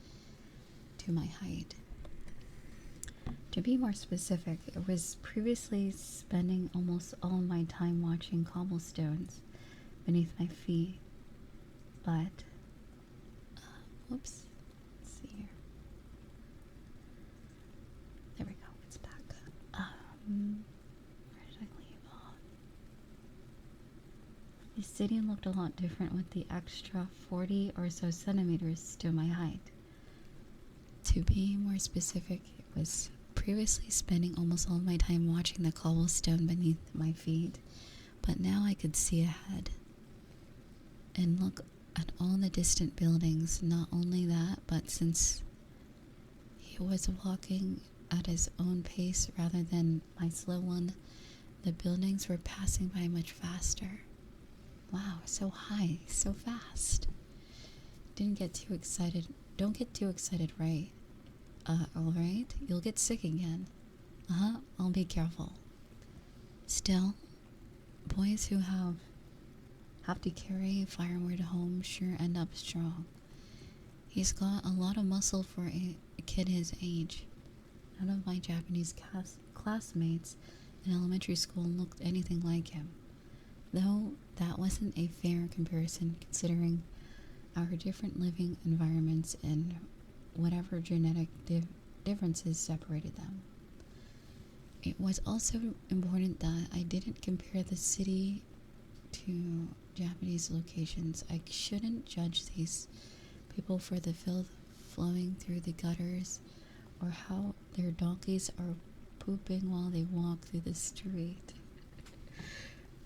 to my height. To be more specific, I was previously spending almost all my time watching cobblestones beneath my feet, but whoops, let's see here. There we go, it's back. Where did I leave off? The city looked a lot different with the extra 40 or so centimeters to my height. To be more specific, it was previously spending almost all my time watching the cobblestone beneath my feet, but now I could see ahead and look at all the distant buildings. Not only that, but since he was walking at his own pace rather than my slow one, the buildings were passing by much faster. Wow, so high, so fast. Don't get too excited, right? Alright, you'll get sick again. I'll be careful. Still, boys who have to carry firewood home sure end up strong. He's got a lot of muscle for a kid his age. None of my Japanese classmates in elementary school looked anything like him, though that wasn't a fair comparison considering our different living environments and whatever genetic differences separated them. It was also important that I didn't compare the city to Japanese locations. I shouldn't judge these people for the filth flowing through the gutters or how their donkeys are pooping while they walk through the street.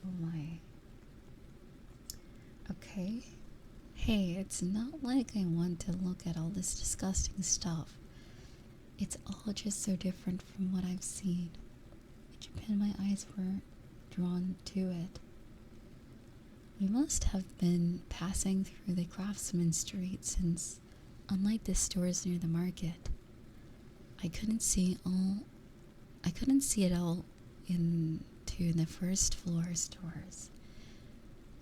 Oh my. Okay. Hey, it's not like I want to look at all this disgusting stuff. It's all just so different from what I've seen. In Japan, my eyes were drawn to it. We must have been passing through the craftsman street since, unlike the stores near the market, I couldn't see it all into the first floor stores.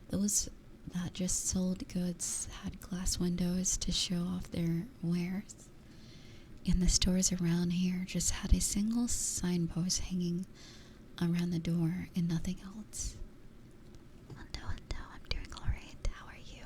Those that just sold goods had glass windows to show off their wares, and the stores around here just had a single signpost hanging around the door and nothing else. Hello, I'm doing alright. How are you?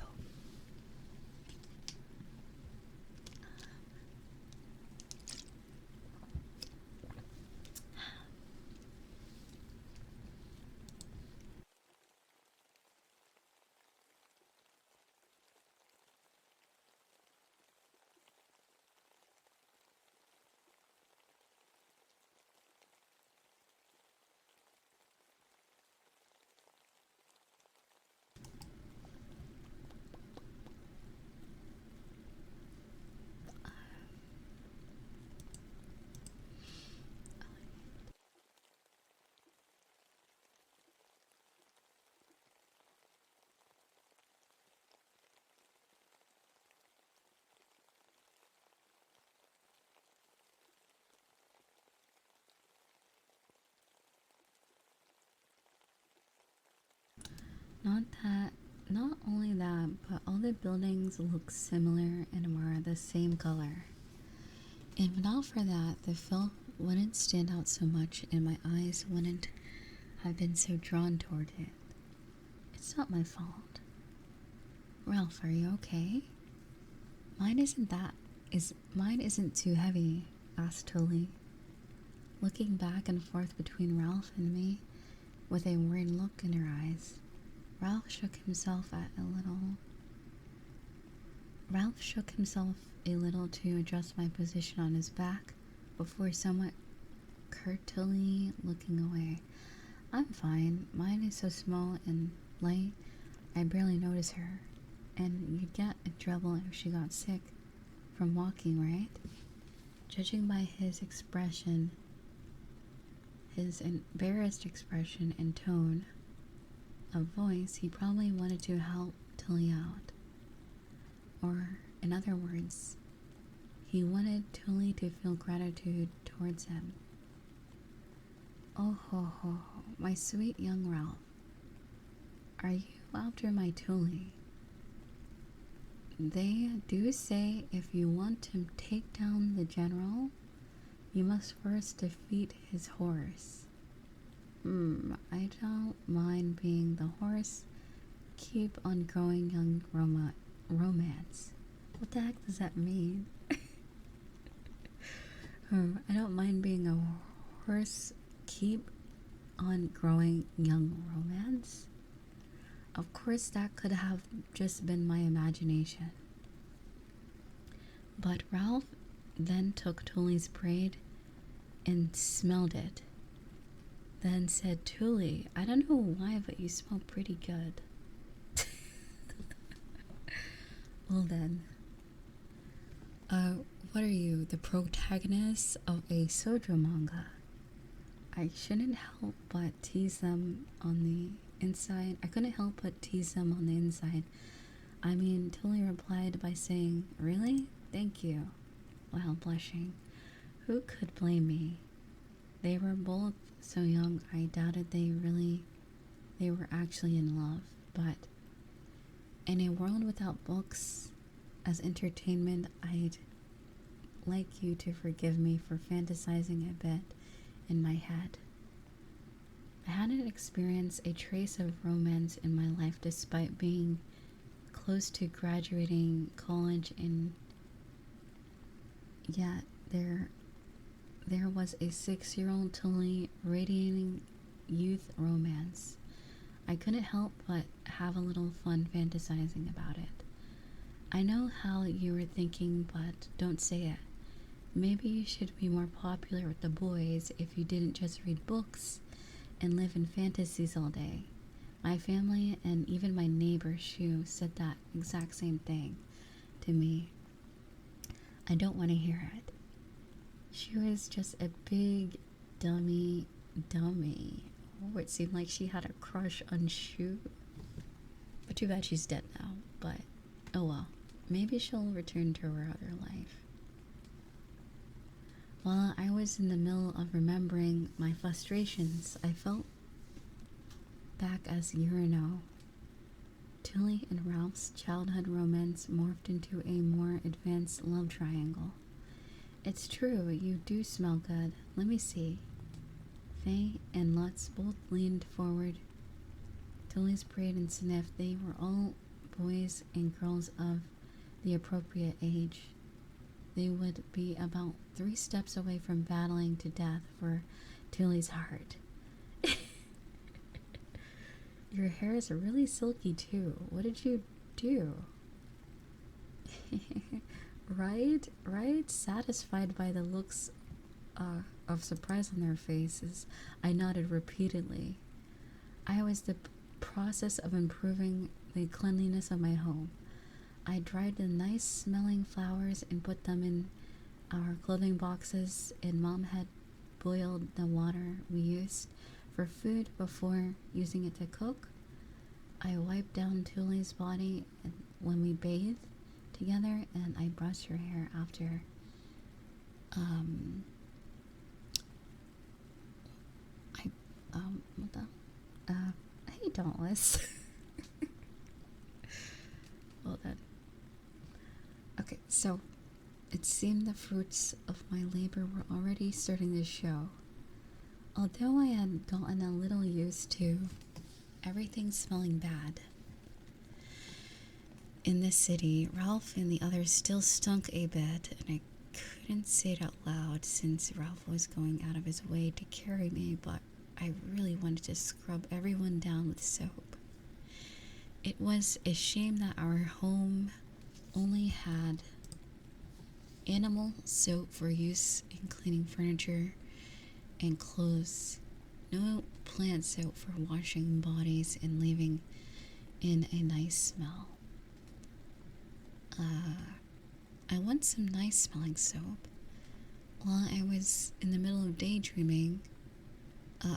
Not only that, but all the buildings look similar and were the same color. And if not for that, the filth wouldn't stand out so much and my eyes wouldn't have been so drawn toward it. It's not my fault. Ralph, are you okay? Mine isn't too heavy, asked Tully, looking back and forth between Ralph and me with a worried look in her eyes. Ralph shook himself a little to adjust my position on his back before somewhat curtly looking away. I'm fine. Mine is so small and light, I barely notice her. and you'd get in trouble if she got sick from walking, right? Judging by his expression, his embarrassed expression and tone of voice, he probably wanted to help Tilly out. Or, in other words, he wanted Tilly to feel gratitude towards him. Oh ho ho, my sweet young Ralph. Are you after my Tilly? They do say if you want to take down the general, you must first defeat his horse. I don't mind being the horse. Keep on growing young romance. What the heck does that mean? I don't mind being a horse. Keep on growing young romance. Of course, that could have just been my imagination. But Ralph then took Tully's braid and smelled it. Then said, Tully, I don't know why, but you smell pretty good. Well then, what are you, the protagonist of a shoujo manga? I shouldn't help but tease them on the inside. I couldn't help but tease them on the inside. I mean, Tilly replied by saying, really? Thank you, while blushing. Who could blame me? They were both so young, I doubted they were actually in love. But in a world without books as entertainment, I'd like you to forgive me for fantasizing a bit in my head. I hadn't experienced a trace of romance in my life despite being close to graduating college, and yet there was a 6-year-old Tilly radiating youth romance. I couldn't help but have a little fun fantasizing about it. I know how you were thinking, but don't say it. Maybe you should be more popular with the boys if you didn't just read books and live in fantasies all day. My family and even my neighbor Shu said that exact same thing to me. I don't want to hear it. She was just a big dummy. Oh, it seemed like she had a crush on Shu. But too bad she's dead now. But oh well, maybe she'll return to her other life. While I was in the middle of remembering my frustrations, I felt back as Urano. Tilly and Ralph's childhood romance morphed into a more advanced love triangle. It's true, you do smell good. Let me see. Faye and Lutz both leaned forward. Tilly's braid and sniffed. They were all boys and girls of the appropriate age. They would be about 3 steps away from battling to death for Tilly's heart. Your hair is really silky too. What did you do? Right? Satisfied by the looks of surprise on their faces, I nodded repeatedly. I was the process of improving the cleanliness of my home. I dried the nice smelling flowers and put them in our clothing boxes, and Mom had boiled the water we used for food before using it to cook. I wiped down Tully's body when we bathed together, and I brushed her hair after. What the? Hey, Dauntless. Well then. Okay, so it seemed the fruits of my labor were already starting to show. Although I had gotten a little used to everything smelling bad in this city, Ralph and the others still stunk a bit, and I couldn't say it out loud since Ralph was going out of his way to carry me, but I really wanted to scrub everyone down with soap. It was a shame that our home only had animal soap for use in cleaning furniture and clothes. No plant soap for washing bodies and leaving in a nice smell. I want some nice smelling soap. While I was in the middle of daydreaming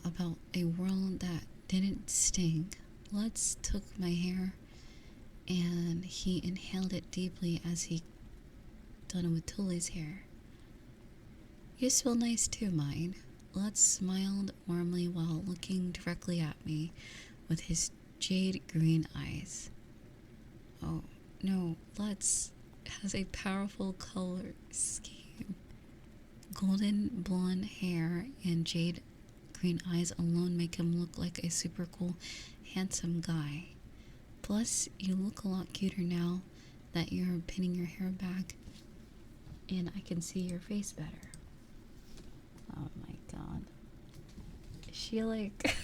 about a world that didn't sting, Lutz took my hair and he inhaled it deeply as he done with Tully's hair. You smell nice too, mine. Lutz smiled warmly while looking directly at me with his jade green eyes. Oh, no, Lutz has a powerful color scheme. Golden blonde hair and jade green eyes alone make him look like a super cool, handsome guy. Plus, you look a lot cuter now that you're pinning your hair back and I can see your face better. Oh my god. Is she like...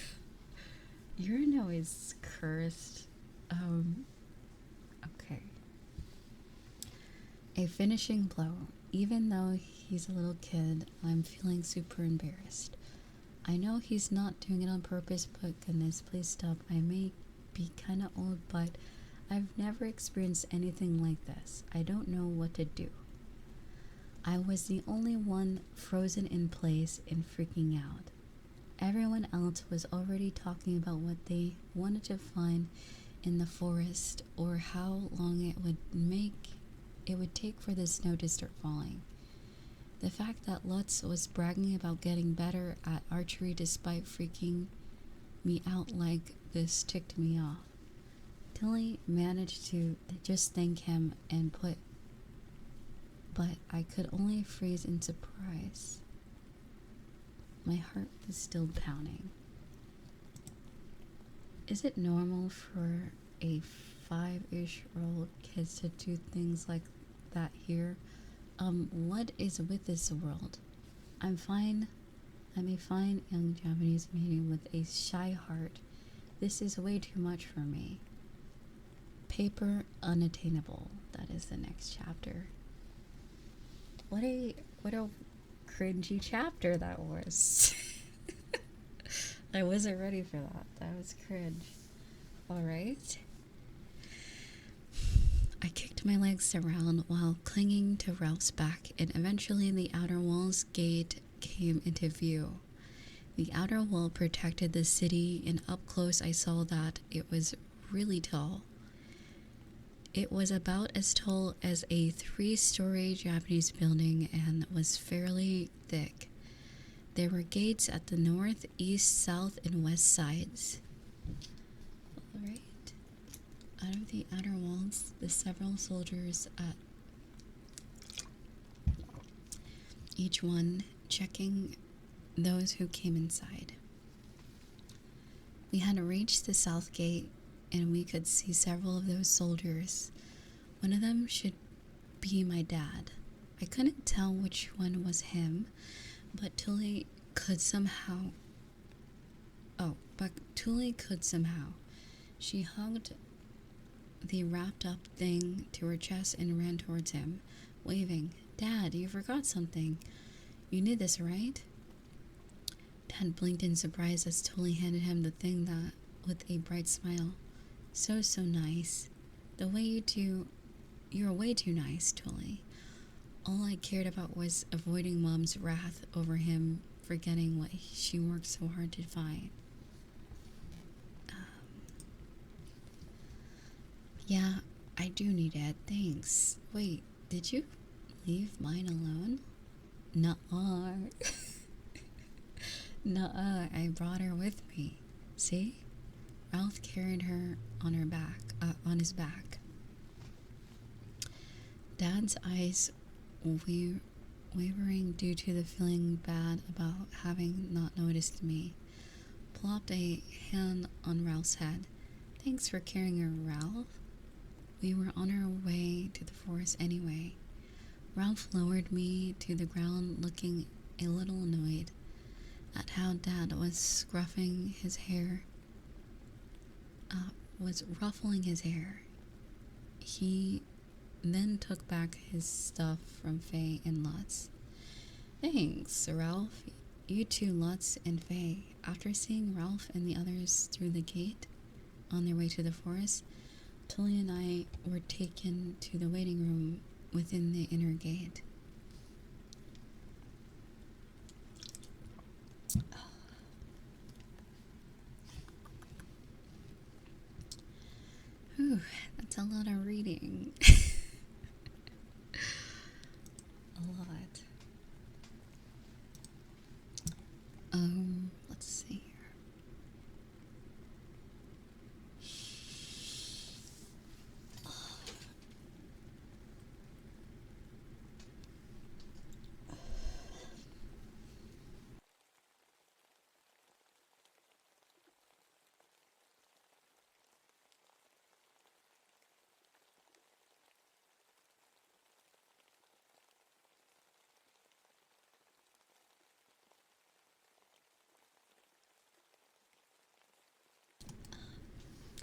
Urino is cursed. Okay. A finishing blow. Even though he's a little kid, I'm feeling super embarrassed. I know he's not doing it on purpose, but goodness, please stop. I may be kinda old, but I've never experienced anything like this. I don't know what to do. I was the only one frozen in place and freaking out. Everyone else was already talking about what they wanted to find in the forest or how long it would take for the snow to start falling. The fact that Lutz was bragging about getting better at archery despite freaking me out like this ticked me off. Tilly managed to just thank him and but I could only freeze in surprise. My heart was still pounding. Is it normal for a 5-ish-year-old kids to do things like that here? What is with this world? I'm a fine young Japanese maiden with a shy heart. This is way too much for me. Paper unattainable. That is the next chapter. What a cringy chapter that was. I wasn't ready for that. That was cringe. Alright. I kicked my legs around while clinging to Ralph's back, and eventually the outer wall's gate came into view. The outer wall protected the city, and up close I saw that it was really tall. It was about as tall as a 3-story Japanese building and was fairly thick. There were gates at the north, east, south, and west sides. Alright. Out of the outer walls, the several soldiers at each one checking those who came inside. We had reached the south gate, and we could see several of those soldiers. One of them should be my dad. I couldn't tell which one was him, but Tully could somehow. She hugged the wrapped up thing to her chest and ran towards him, waving. Dad, you forgot something. You knew this, right? Dad blinked in surprise as Tully handed him the thing that with a bright smile. So nice. The way you two... You're way too nice, Tully. All I cared about was avoiding Mom's wrath over him forgetting what she worked so hard to find. Yeah, I do need it. Thanks. Wait, did you leave mine alone? Nuh-uh. Nuh-uh, I brought her with me. See? Ralph carried her on his back. Dad's eyes wavering due to the feeling bad about having not noticed me, plopped a hand on Ralph's head. Thanks for carrying her, Ralph. We were on our way to the forest anyway. Ralph lowered me to the ground, looking a little annoyed at how Dad was ruffling his hair. He then took back his stuff from Faye and Lutz. Thanks, Ralph. You too, Lutz and Faye. After seeing Ralph and the others through the gate on their way to the forest, Tully and I were taken to the waiting room within the inner gate. Whew, that's a lot of reading. A lot. Let's see here.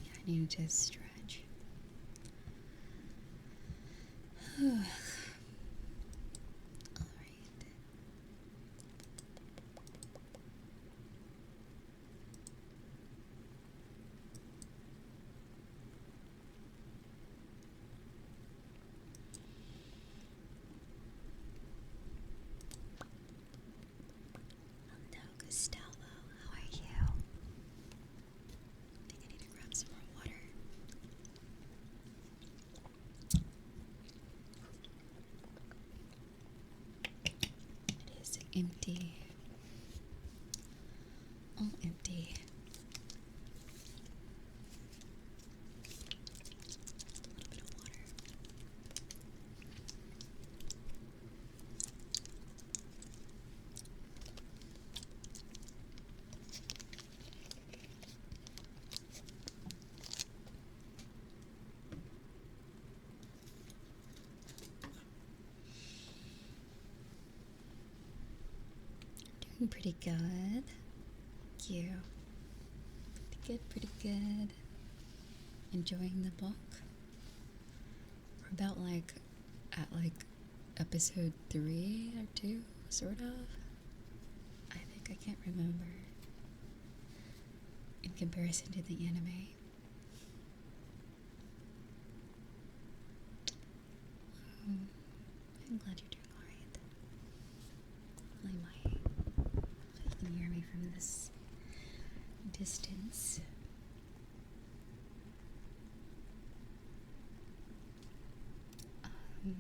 Yeah, I need to stretch. Alright. Hello, Gustavo. How are you? I think I need to grab some more water. It is empty. All empty. Just a little bit of water. Doing pretty good. Thank you. Pretty good. Enjoying the book. We're about at episode 3 or 2, sort of. I think, I can't remember. In comparison to the anime. I'm glad you're doing alright. Hopefully you can hear me from this distance. Yeah.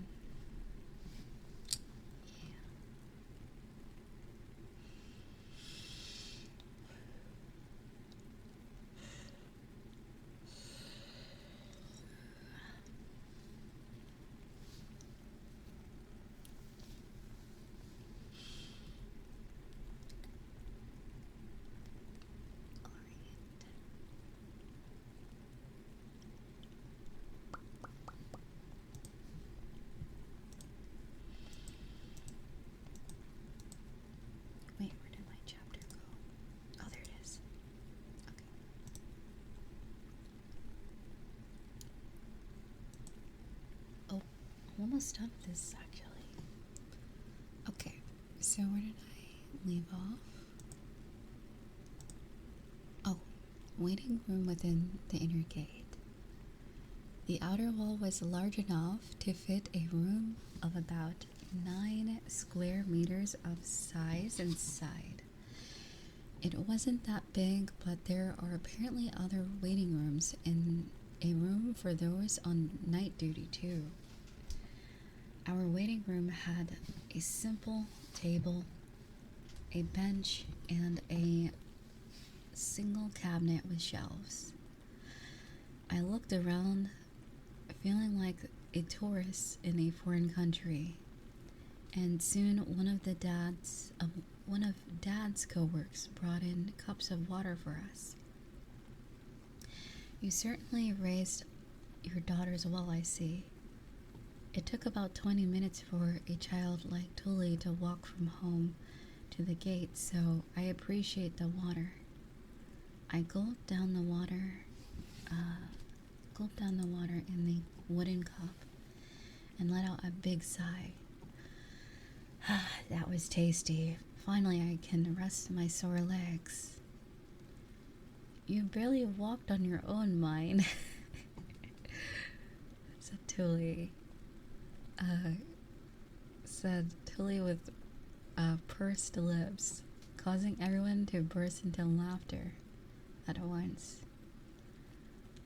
Wait, where did my chapter go? Oh, there it is. Okay. Oh, I'm almost done with this, actually. Okay, so where did I leave off? Oh, waiting room within the inner gate. The outer wall was large enough to fit a room of about 9 square meters of size inside. It wasn't that big, but there are apparently other waiting rooms and a room for those on night duty too. Our waiting room had a simple table, a bench, and a single cabinet with shelves. I looked around, feeling like a tourist in a foreign country, and soon one of Dad's co-workers brought in cups of water for us. You certainly raised your daughters well, I see. It took about 20 minutes for a child like Tully to walk from home to the gate, so I appreciate the water. I gulped down the water in the wooden cup and let out a big sigh. That was tasty. Finally, I can rest my sore legs. You barely walked on your own, mine. Tully said Tully with pursed lips, causing everyone to burst into laughter at once.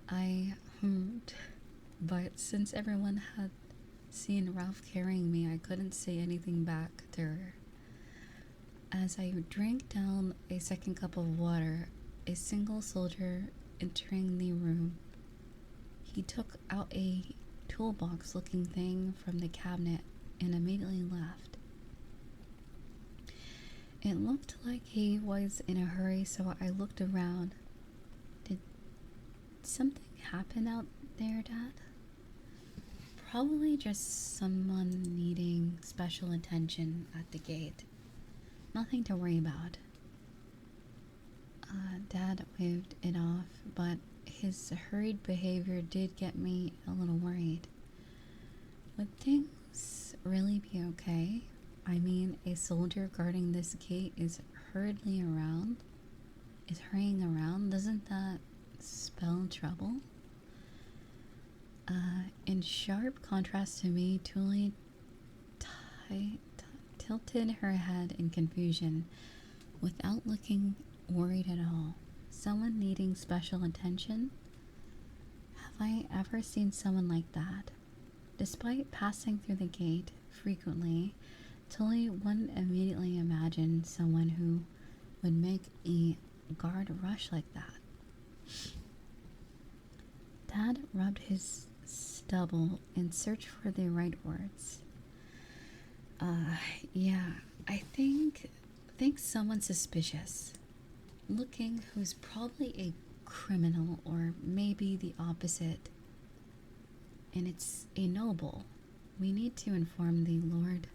I hummed, but since everyone had seen Ralph carrying me, I couldn't say anything back to her. As I drank down a second cup of water, a single soldier entering the room, he took out a toolbox looking thing from the cabinet and immediately left. It looked like he was in a hurry, so I looked around. Did something happen out there, Dad? Probably just someone needing special attention at the gate. Nothing to worry about. Dad waved it off, but his hurried behavior did get me a little worried. Would things really be okay? I mean, a soldier guarding this gate is hurrying around. Doesn't that spell trouble? In sharp contrast to me, Tully tilted her head in confusion, without looking worried at all. Someone needing special attention? Have I ever seen someone like that? Despite passing through the gate frequently, Tully wouldn't immediately imagine someone who would make a guard rush like that. Dad rubbed his stubble in search for the right words. Yeah, I think someone suspicious. Looking, who's probably a criminal or maybe the opposite. And it's a noble. We need to inform the Lord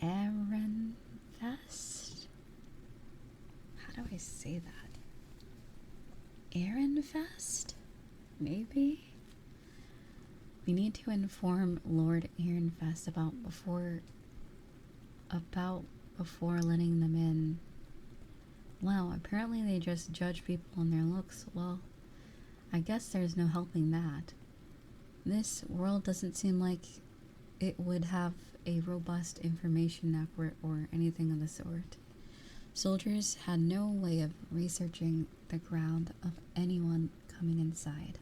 Ehrenfest? How do I say that? Ehrenfest? Maybe? We need to inform Lord Ehrenfest about before letting them in. Wow, apparently they just judge people on their looks. Well, I guess there's no helping that. This world doesn't seem like it would have a robust information network or anything of the sort. Soldiers had no way of researching the ground of anyone coming inside.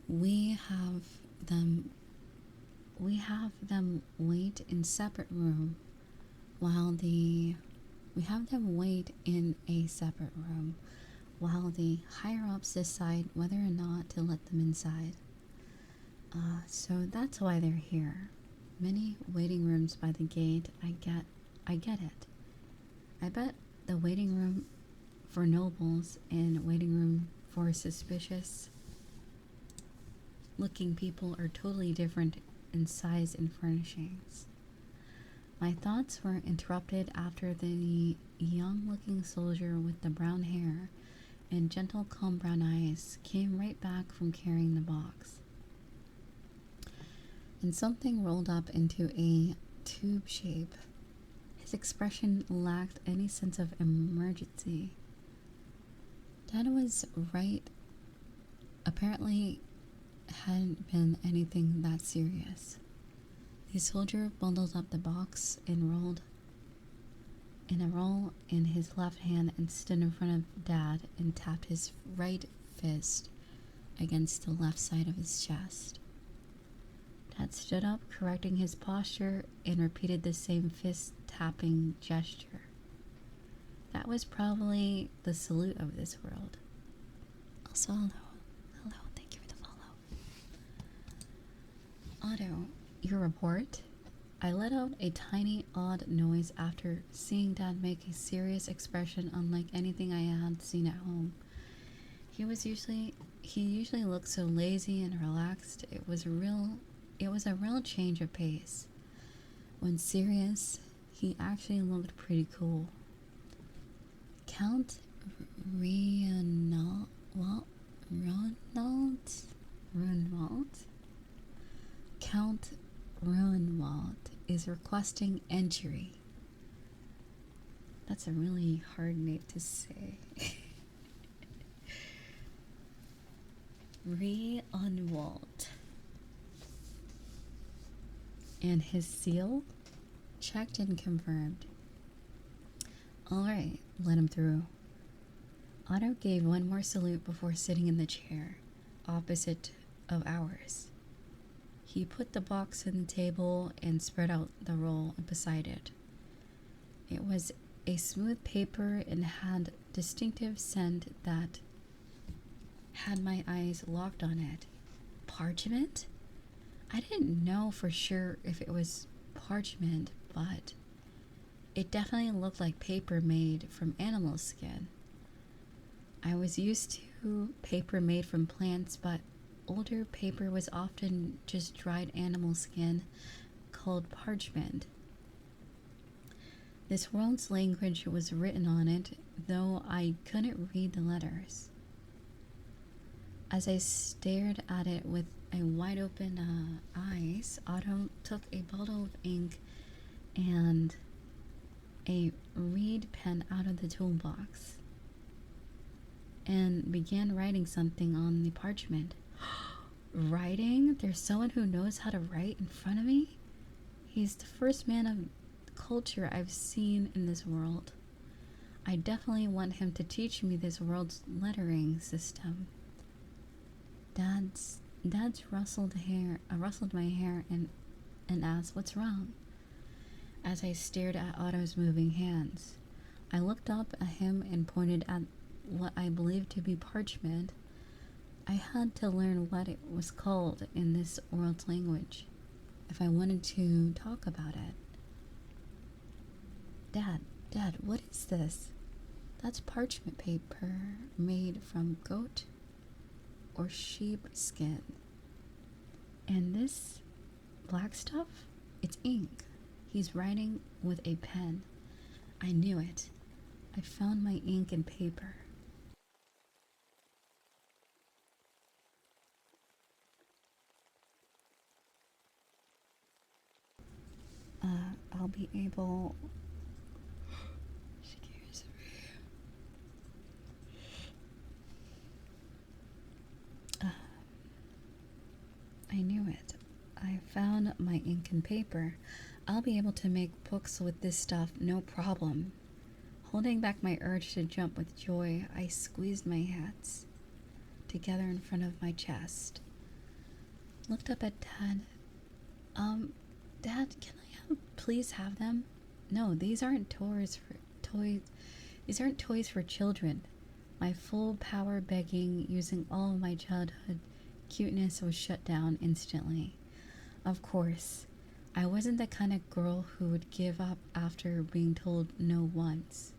We have them wait in separate room while the higher ups decide whether or not to let them inside. So that's why they're here. Many waiting rooms by the gate. I get it. I bet the waiting room for nobles and waiting room for suspicious looking people are totally different in size and furnishings. My thoughts were interrupted after the young-looking soldier with the brown hair and gentle, calm brown eyes came right back from carrying the box. And something rolled up into a tube shape. His expression lacked any sense of emergency. Dad was right. Apparently, hadn't been anything that serious. The soldier bundled up the box and rolled in a roll in his left hand and stood in front of Dad and tapped his right fist against the left side of his chest. Dad stood up, correcting his posture, and repeated the same fist-tapping gesture. That was probably the salute of this world. Also, hello, thank you for the follow. Otto, your report? I let out a tiny, odd noise after seeing Dad make a serious expression unlike anything I had seen at home. He usually looked so lazy and relaxed. It was a real change of pace. When serious, he actually looked pretty cool. Count Runwald Count Runwald is requesting entry. That's a really hard name to say. Re-unwalled. And his seal? Checked and confirmed. Alright, let him through. Otto gave one more salute before sitting in the chair, opposite of ours. He put the box on the table and spread out the roll beside it. It was a smooth paper and had distinctive scent that had my eyes locked on it. Parchment? I didn't know for sure if it was parchment, but it definitely looked like paper made from animal skin. I was used to paper made from plants, but older paper was often just dried animal skin called parchment. This world's language was written on it, though I couldn't read the letters. As I stared at it with a wide open eyes, Otto took a bottle of ink and a reed pen out of the toolbox and began writing something on the parchment. Writing? There's someone who knows how to write in front of me? He's the first man of culture I've seen in this world. I definitely want him to teach me this world's lettering system. Dad's rustled my hair and asked, "What's wrong?" As I stared at Otto's moving hands, I looked up at him and pointed at what I believed to be parchment. I had to learn what it was called in this world's language if I wanted to talk about it. Dad, what is this? That's parchment paper made from goat or sheep skin. And this black stuff? It's ink. He's writing with a pen. I knew it. I found my ink and paper. I'll be able... Excuse me. I knew it. I found my ink and paper. I'll be able to make books with this stuff, no problem. Holding back my urge to jump with joy, I squeezed my hands together in front of my chest. Looked up at Dad. Dad, can I please have them? No, these aren't toys for toys. These aren't toys for children. My full power begging, using all of my childhood cuteness, was shut down instantly. Of course, I wasn't the kind of girl who would give up after being told no once.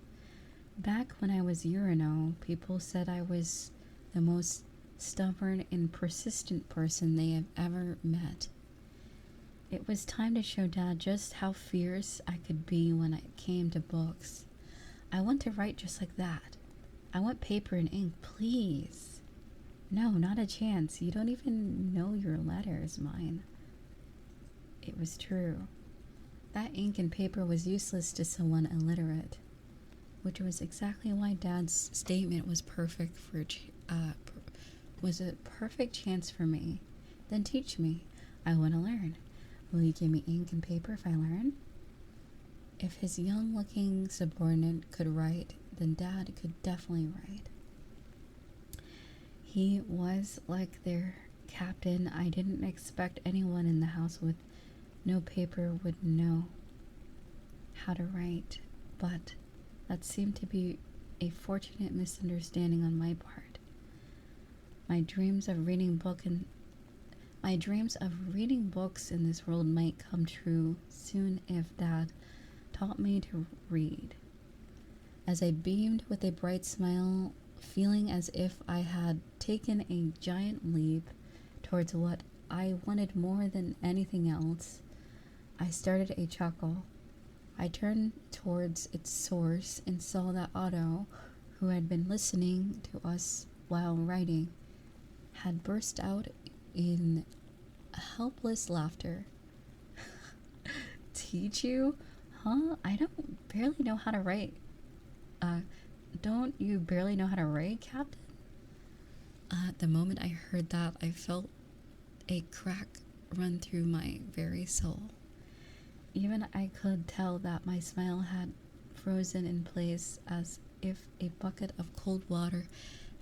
Back when I was Urano, people said I was the most stubborn and persistent person they have ever met. It was time to show Dad just how fierce I could be when it came to books. I want to write just like that. I want paper and ink, please. No, not a chance. You don't even know your letters, mine. It was true. That ink and paper was useless to someone illiterate, which was exactly why Dad's statement was perfect for was a perfect chance for me. Then teach me. I want to learn. Will you give me ink and paper if I learn? If his young-looking subordinate could write, then Dad could definitely write. He was like their captain. I didn't expect anyone in the house with no paper would know how to write, but that seemed to be a fortunate misunderstanding on my part. My dreams of reading books in this world might come true soon if Dad taught me to read. As I beamed with a bright smile, feeling as if I had taken a giant leap towards what I wanted more than anything else, I started a chuckle. I turned towards its source and saw that Otto, who had been listening to us while writing, had burst out in helpless laughter. Teach you? Huh? I don't barely know how to write. Don't you barely know how to write, Captain? The moment I heard that, I felt a crack run through my very soul. Even I could tell that my smile had frozen in place, as if a bucket of cold water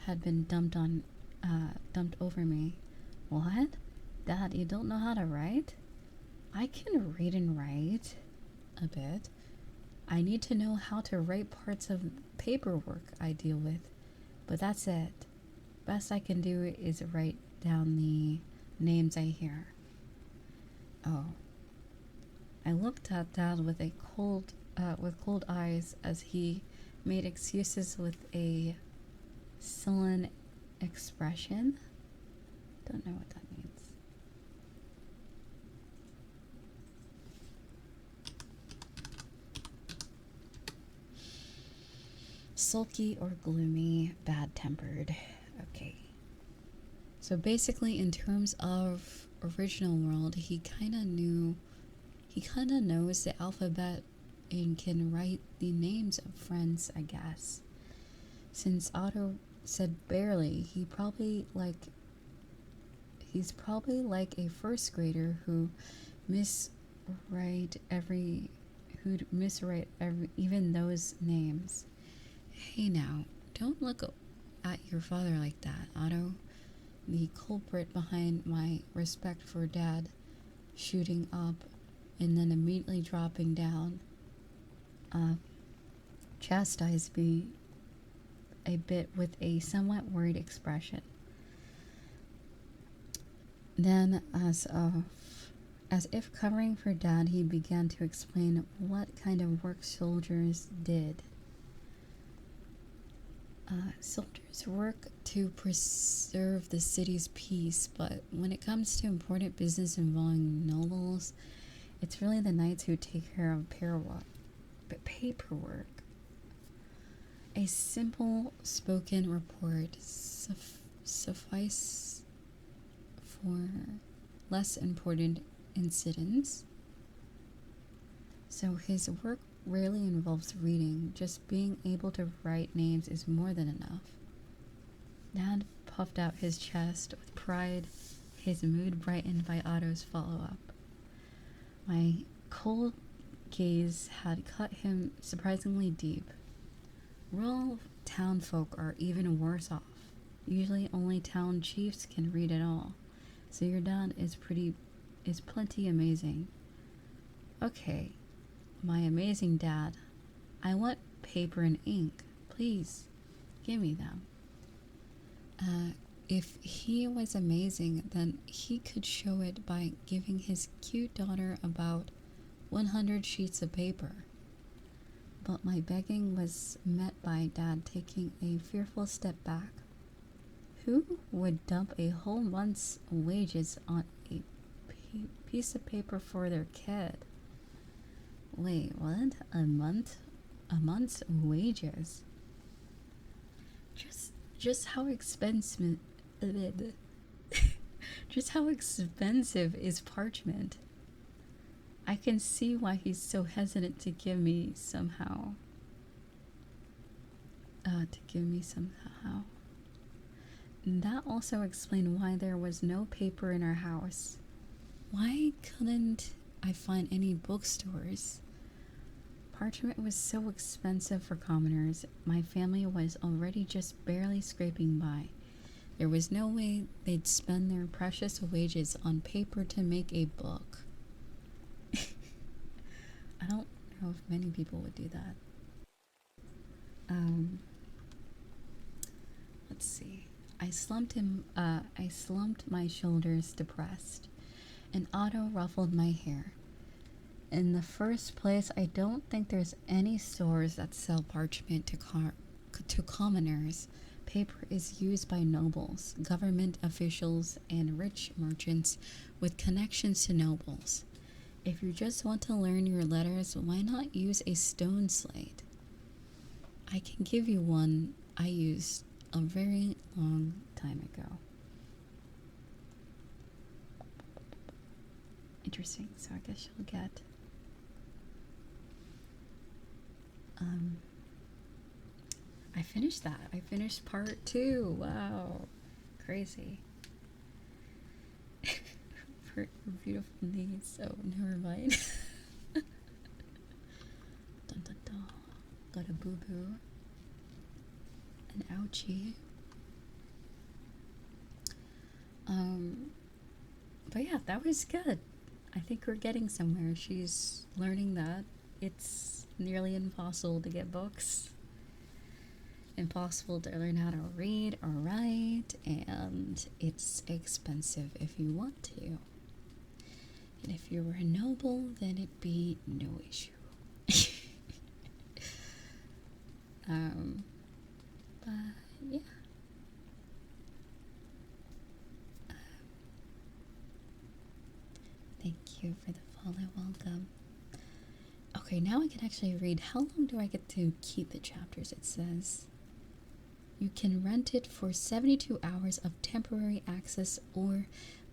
had been dumped over me. What? Dad, you don't know how to write? I can read and write a bit. I need to know how to write parts of paperwork I deal with, but that's it. Best I can do is write down the names I hear. Oh. I looked at Dad with cold eyes as he made excuses with a sullen expression. Don't know what that means. Sulky or gloomy, bad-tempered. Okay. So basically, in terms of original world, he kind of knows the alphabet and can write the names of friends, I guess. Since Otto said barely, he's probably like a first grader who'd miswrite even those names. Hey now, don't look at your father like that, Otto. The culprit behind my respect for Dad shooting up and then immediately dropping down chastised me a bit with a somewhat worried expression. Then, as if covering for Dad, he began to explain what kind of work soldiers did. Soldiers work to preserve the city's peace, but when it comes to important business involving nobles, it's really the knights who take care of paperwork. A simple spoken report suffice for less important incidents. So his work rarely involves reading. Just being able to write names is more than enough. Dad puffed out his chest with pride, his mood brightened by Otto's follow-up. My cold gaze had cut him surprisingly deep. Rural town folk are even worse off. Usually only town chiefs can read at all. So your dad is plenty amazing. Okay, my amazing dad. I want paper and ink. Please, give me them. If he was amazing, then he could show it by giving his cute daughter about 100 sheets of paper. But my begging was met by Dad taking a fearful step back. Who would dump a whole month's wages on a piece of paper for their kid? Wait, what? A month's wages? Just how expensive just how expensive is parchment? I can see why he's so hesitant to give me somehow. That also explained why there was no paper in our house. Why couldn't I find any bookstores? Parchment was so expensive for commoners. My family was already just barely scraping by. There was no way they'd spend their precious wages on paper to make a book. I don't know if many people would do that. Let's see. I slumped my shoulders, depressed, and Otto ruffled my hair. In the first place, I don't think there's any stores that sell parchment to commoners. Paper is used by nobles, government officials, and rich merchants with connections to nobles. If you just want to learn your letters, why not use a stone slate? I can give you one I used a very long time ago. Interesting, so I guess you'll get I finished that. I finished part 2. Wow. crazy. For beautiful knees, so never mind. Dun dun dun. Got a boo boo. An ouchie. But yeah, that was good. I think we're getting somewhere. She's learning that it's nearly impossible to get books. Impossible to learn how to read or write, and it's expensive if you want to. And if you were a noble, then it'd be no issue. But yeah. Thank you for the follow. Welcome. Okay, now I can actually read. How long do I get to keep the chapters? It says you can rent it for 72 hours of temporary access or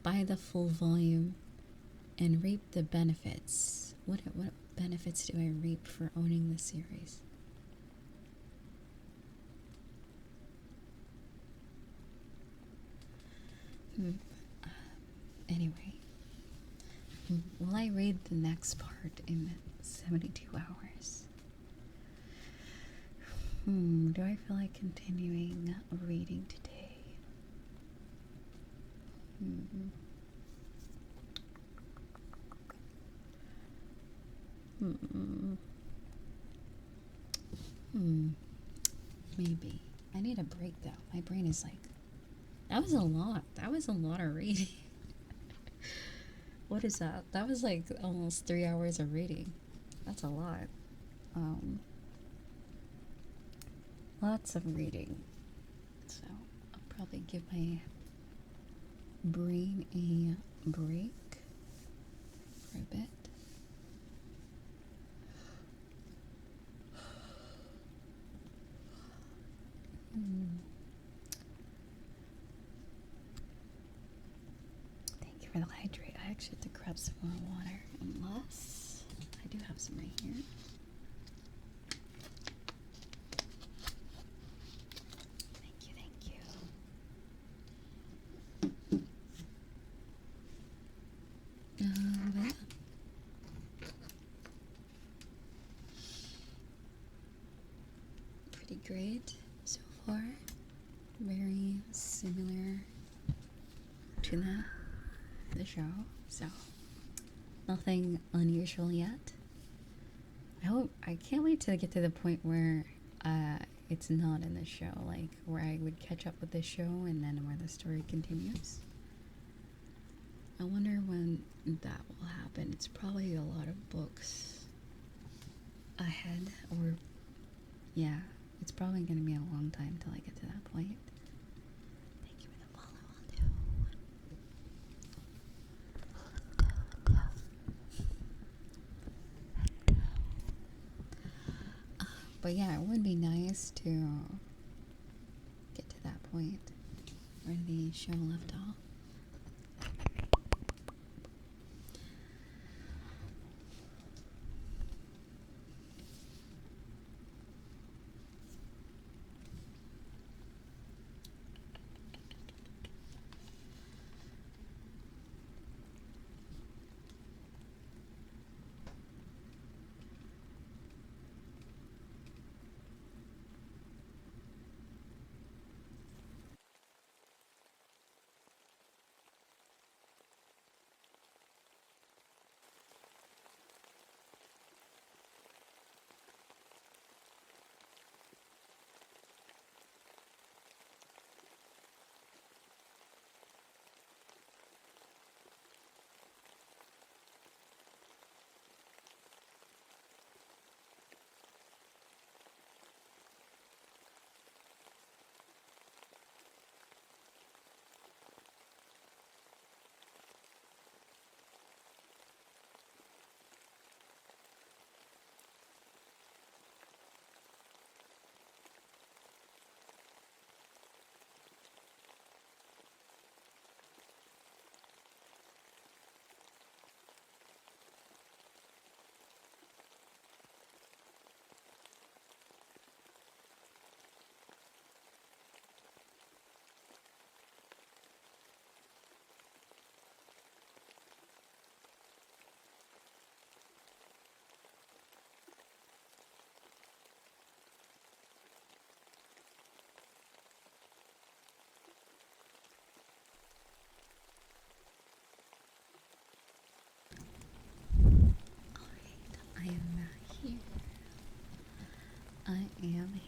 buy the full volume and reap the benefits. What benefits do I reap for owning the series? Anyway, will I read the next part in 72 hours? Do I feel like continuing reading today? Maybe. I need a break though. My brain is like, that was a lot. That was a lot of reading. What is that? That was like almost 3 hours of reading. That's a lot. Lots of reading. So I'll probably give my brain a break for a bit. Thank you for the hydrate. I actually have to grab some more water, unless I do have some right here. Pretty great so far. Very similar to the show, so nothing unusual yet. I can't wait to get to the point where it's not in the show, like where I would catch up with the show and then where the story continues. I wonder when that will happen. It's probably a lot of books ahead, or yeah, it's probably going to be a long time till I get to that point. Thank you for the follow. But yeah, it would be nice to get to that point where the show left off.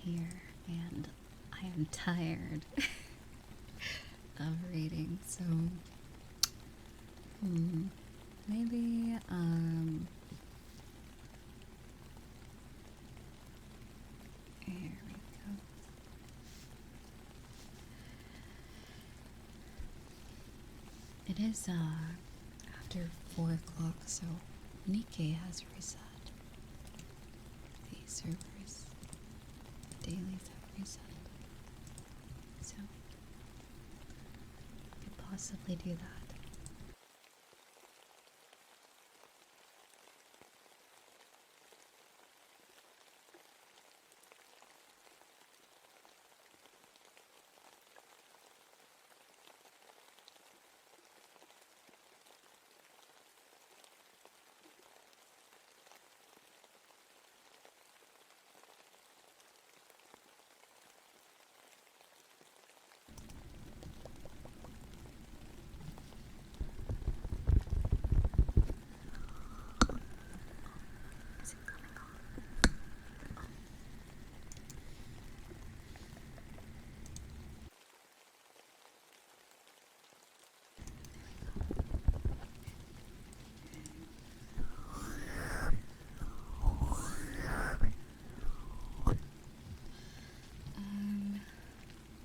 here, and I am tired of reading, so maybe here we go. It is after 4 o'clock, so NIKKE has reset. The servers, the dailies have reset. So I could possibly do that.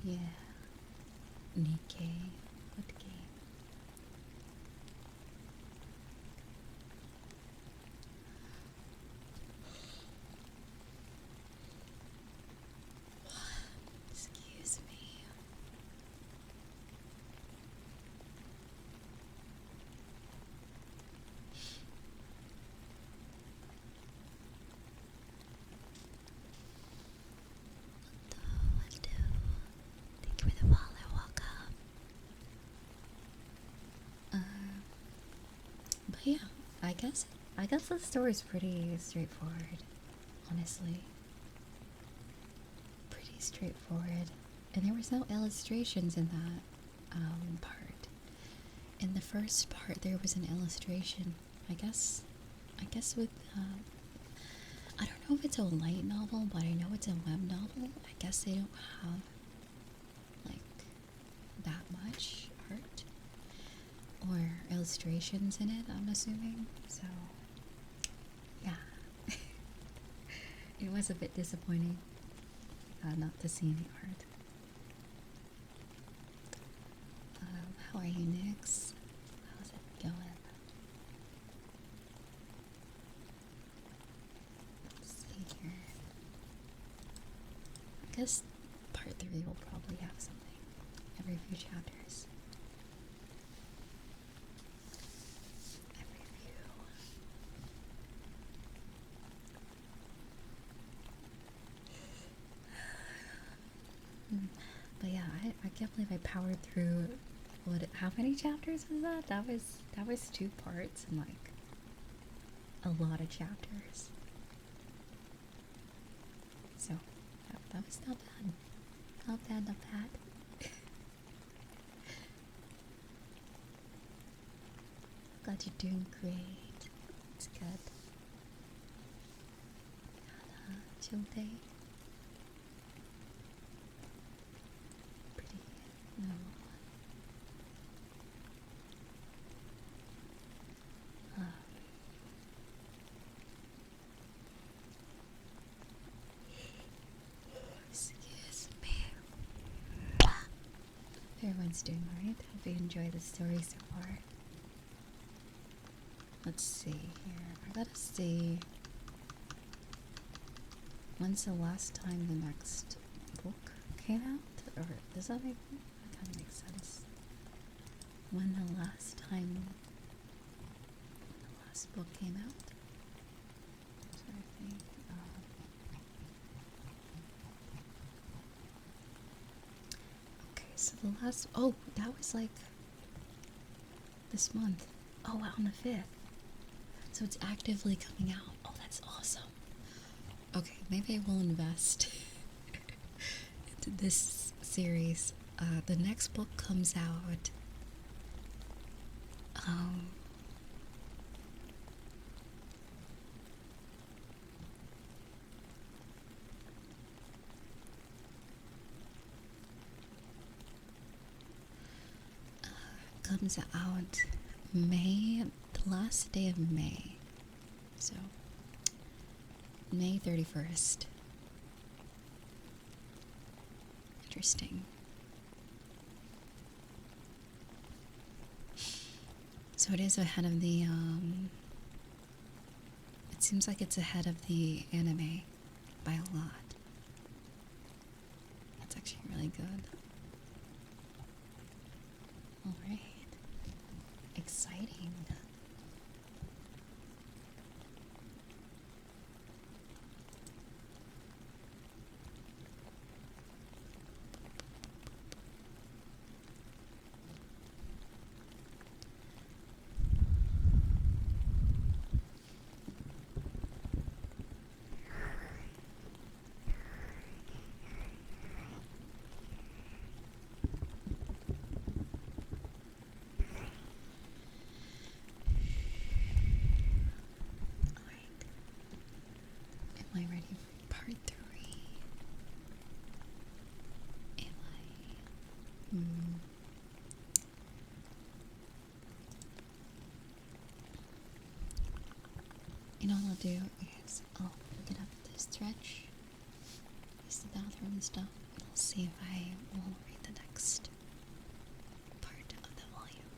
Yeah, NIKKE, good game. Excuse me. Hello. Thank you for the follow. Welcome. But yeah, I guess the story's pretty straightforward. Honestly, pretty straightforward, and there was no illustrations in that part. In the first part, there was an illustration. I guess with I don't know if it's a light novel, but I know it's a web novel. I guess they don't have like that much art or illustrations in it, I'm assuming. So yeah. It was a bit disappointing not to see any art. How are you, Nix? How's it going? Let's see here. I guess part 3 will probably have something every few chapters. Every few. But yeah, I can't believe I powered through. How many chapters was that? That was 2 parts and like a lot of chapters. So that was not bad. Not bad, not bad. Glad you're doing great. It's good. Had a chill day. Pretty normal. Excuse me. Everyone's doing alright. Hope you enjoy the story so far. Let's see here. I gotta see. When's the last time the next book came out? Or does that make that kind of makes sense? When the last time the last book came out? That's what I think. Okay, so the last. Oh, that was like this month. Oh, wow, on the 5th. So it's actively coming out. Oh, that's awesome. Okay, maybe I will invest into this series. The next book comes out comes out May, the last day of May. So, May 31st. Interesting. So it is ahead of the, it seems like it's ahead of the anime by a lot. That's actually really good. Alright. Exciting. Am I ready for part 3? Am I? You know what I'll do is I'll get up to stretch, use the bathroom and stuff, and I'll see if I will read the next part of the volume.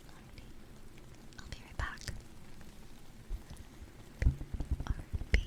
Alrighty. I'll be right back. B-R-B.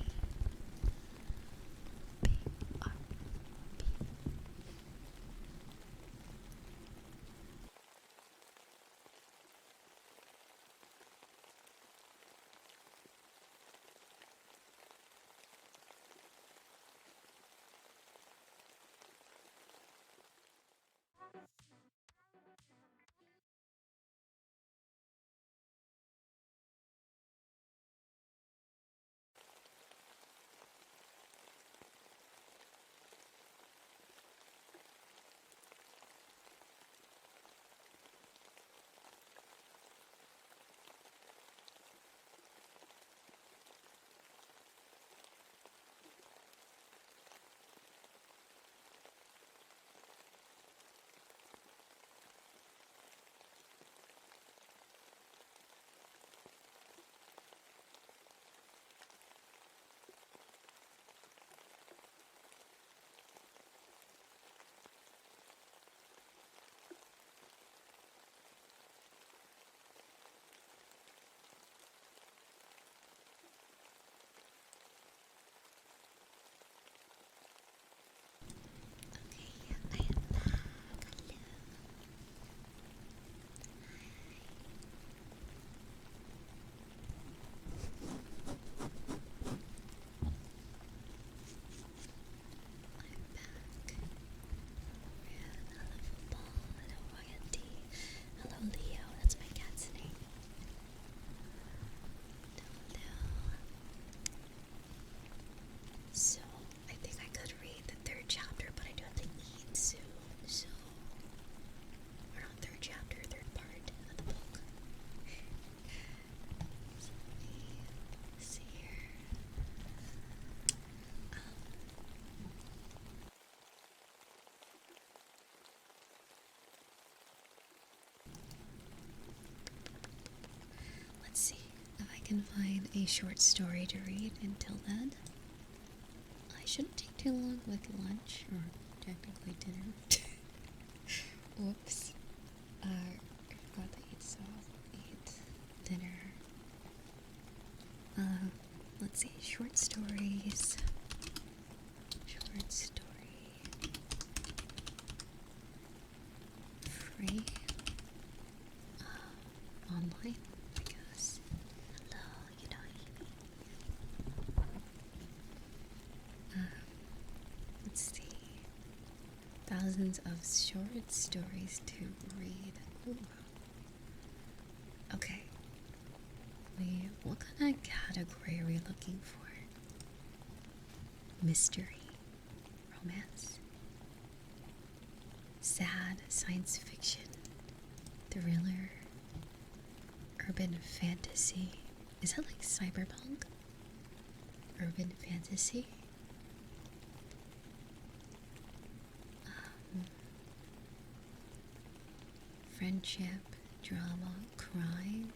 So, I think I could read the 3rd chapter, but I do have to eat soon. So, we're on 3rd chapter, 3rd part of the book. So, let me see here. Let's see if I can find a short story to read until then. I shouldn't take too long with lunch, or technically dinner. Whoops. I forgot to eat, so I'll eat dinner. Let's see, short stories. Short story. Free. Online, I guess. Hello, you don't eat me. Let's see. Thousands of short stories to read. Ooh. Okay. What kind of category are we looking for? Mystery, romance, sad science fiction, thriller, urban fantasy. Is that like cyberpunk? Urban fantasy? friendship, drama, crime,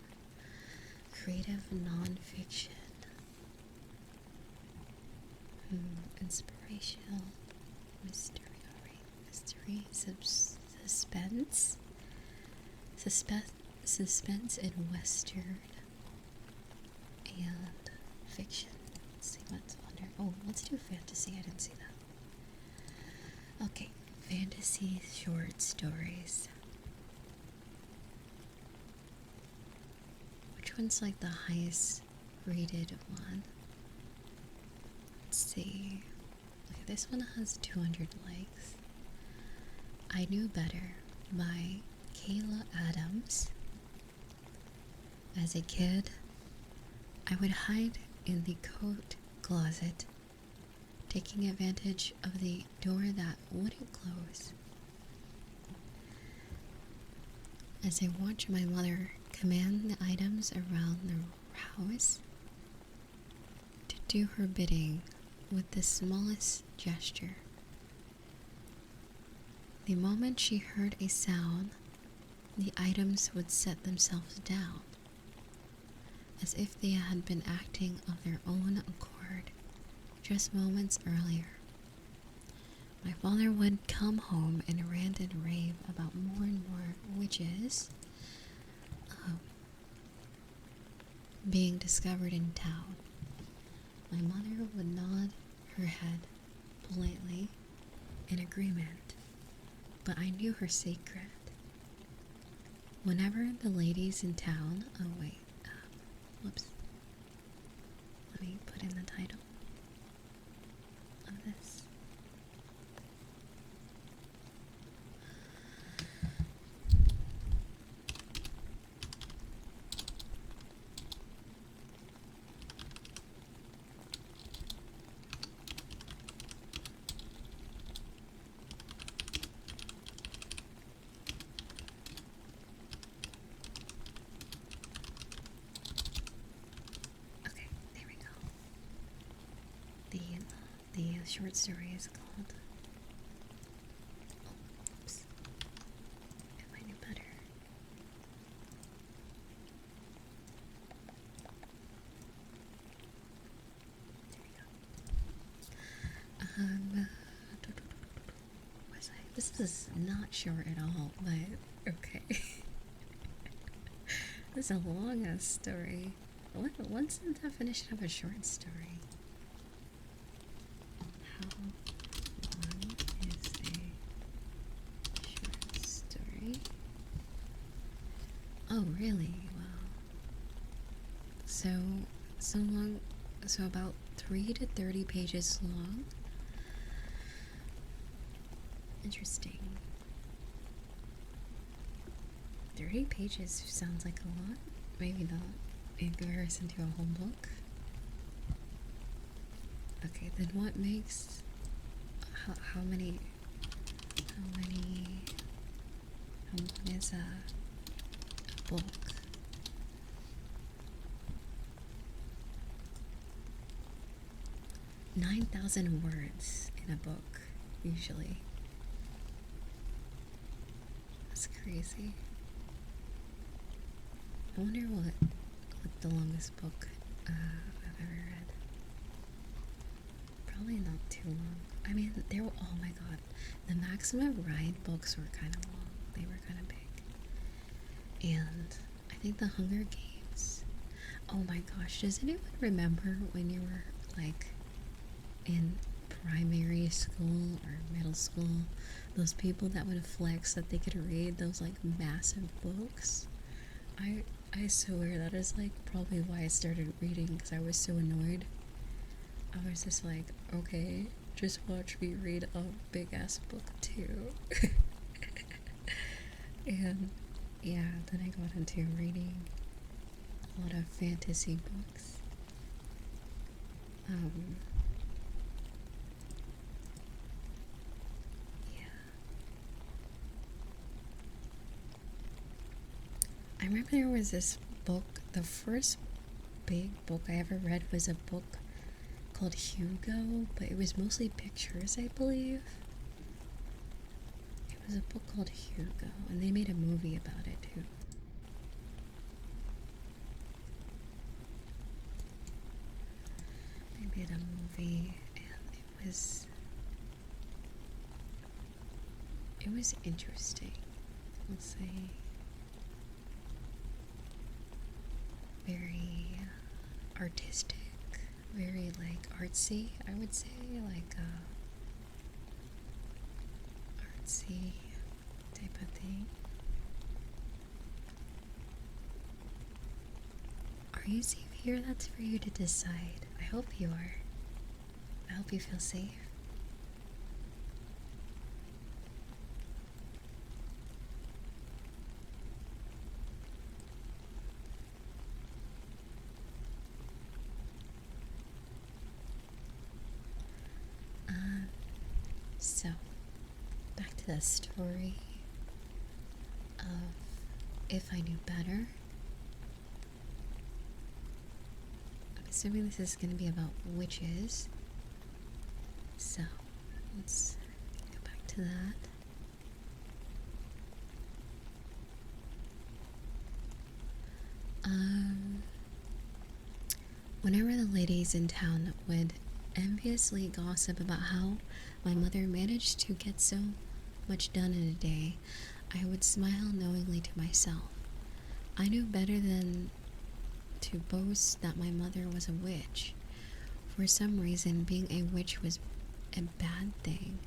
creative non-fiction, inspirational, mystery, suspense, suspense in western, and fiction. Let's see what's under. Oh, let's do fantasy. I didn't see that. Okay, fantasy short stories. Which one's like the highest rated one? Let's see. Okay, this one has 200 likes. I Knew Better by Kayla Adams. As a kid, I would hide in the coat closet, taking advantage of the door that wouldn't close. As I watched my mother command the items around the house to do her bidding with the smallest gesture. The moment she heard a sound, the items would set themselves down, as if they had been acting of their own accord just moments earlier. My father would come home and rant and rave about more and more witches being discovered in town. My mother would nod her head politely in agreement, but I knew her secret. Whenever the ladies in town, whoops, let me put in the title of this. The short story is called If I Knew Better. There we go. Was I? This is not short at all, but okay. This is a long ass story. What's the definition of a short story? How long is a short story? Oh, really? Wow. So long. So about 3 to 30 pages long. Interesting. 30 pages sounds like a lot. Maybe not in comparison to a whole book. Okay, then what makes how long is a book? $9,000 words in a book, usually. That's crazy. I wonder what the longest book I've ever read. Probably not too long. I mean, they were, oh my god, the Maximum Ride books were kind of long. They were kind of big. And I think the Hunger Games. Oh my gosh, does anyone remember when you were like in primary school or middle school, those people that would flex that they could read those like massive books? I swear that is like probably why I started reading, because I was so annoyed. I was just like, okay, just watch me read a big ass book too. And yeah, then I got into reading a lot of fantasy books. I remember there was this book, the first big book I ever read was a book called Hugo, but it was mostly pictures, I believe. It was a book called Hugo, and they made a movie about it too. They made a movie, and it was interesting. Let's say very artistic, very like artsy. I would say like artsy type of thing. Are you safe here? That's for you to decide. I hope you are. I hope you feel safe. So, back to the story of If I Knew Better. I'm assuming this is going to be about witches. So, let's go back to that. Whenever the ladies in town would enviously gossip about how my mother managed to get so much done in a day, I would smile knowingly to myself. I knew better than to boast that my mother was a witch. For some reason, being a witch was a bad thing.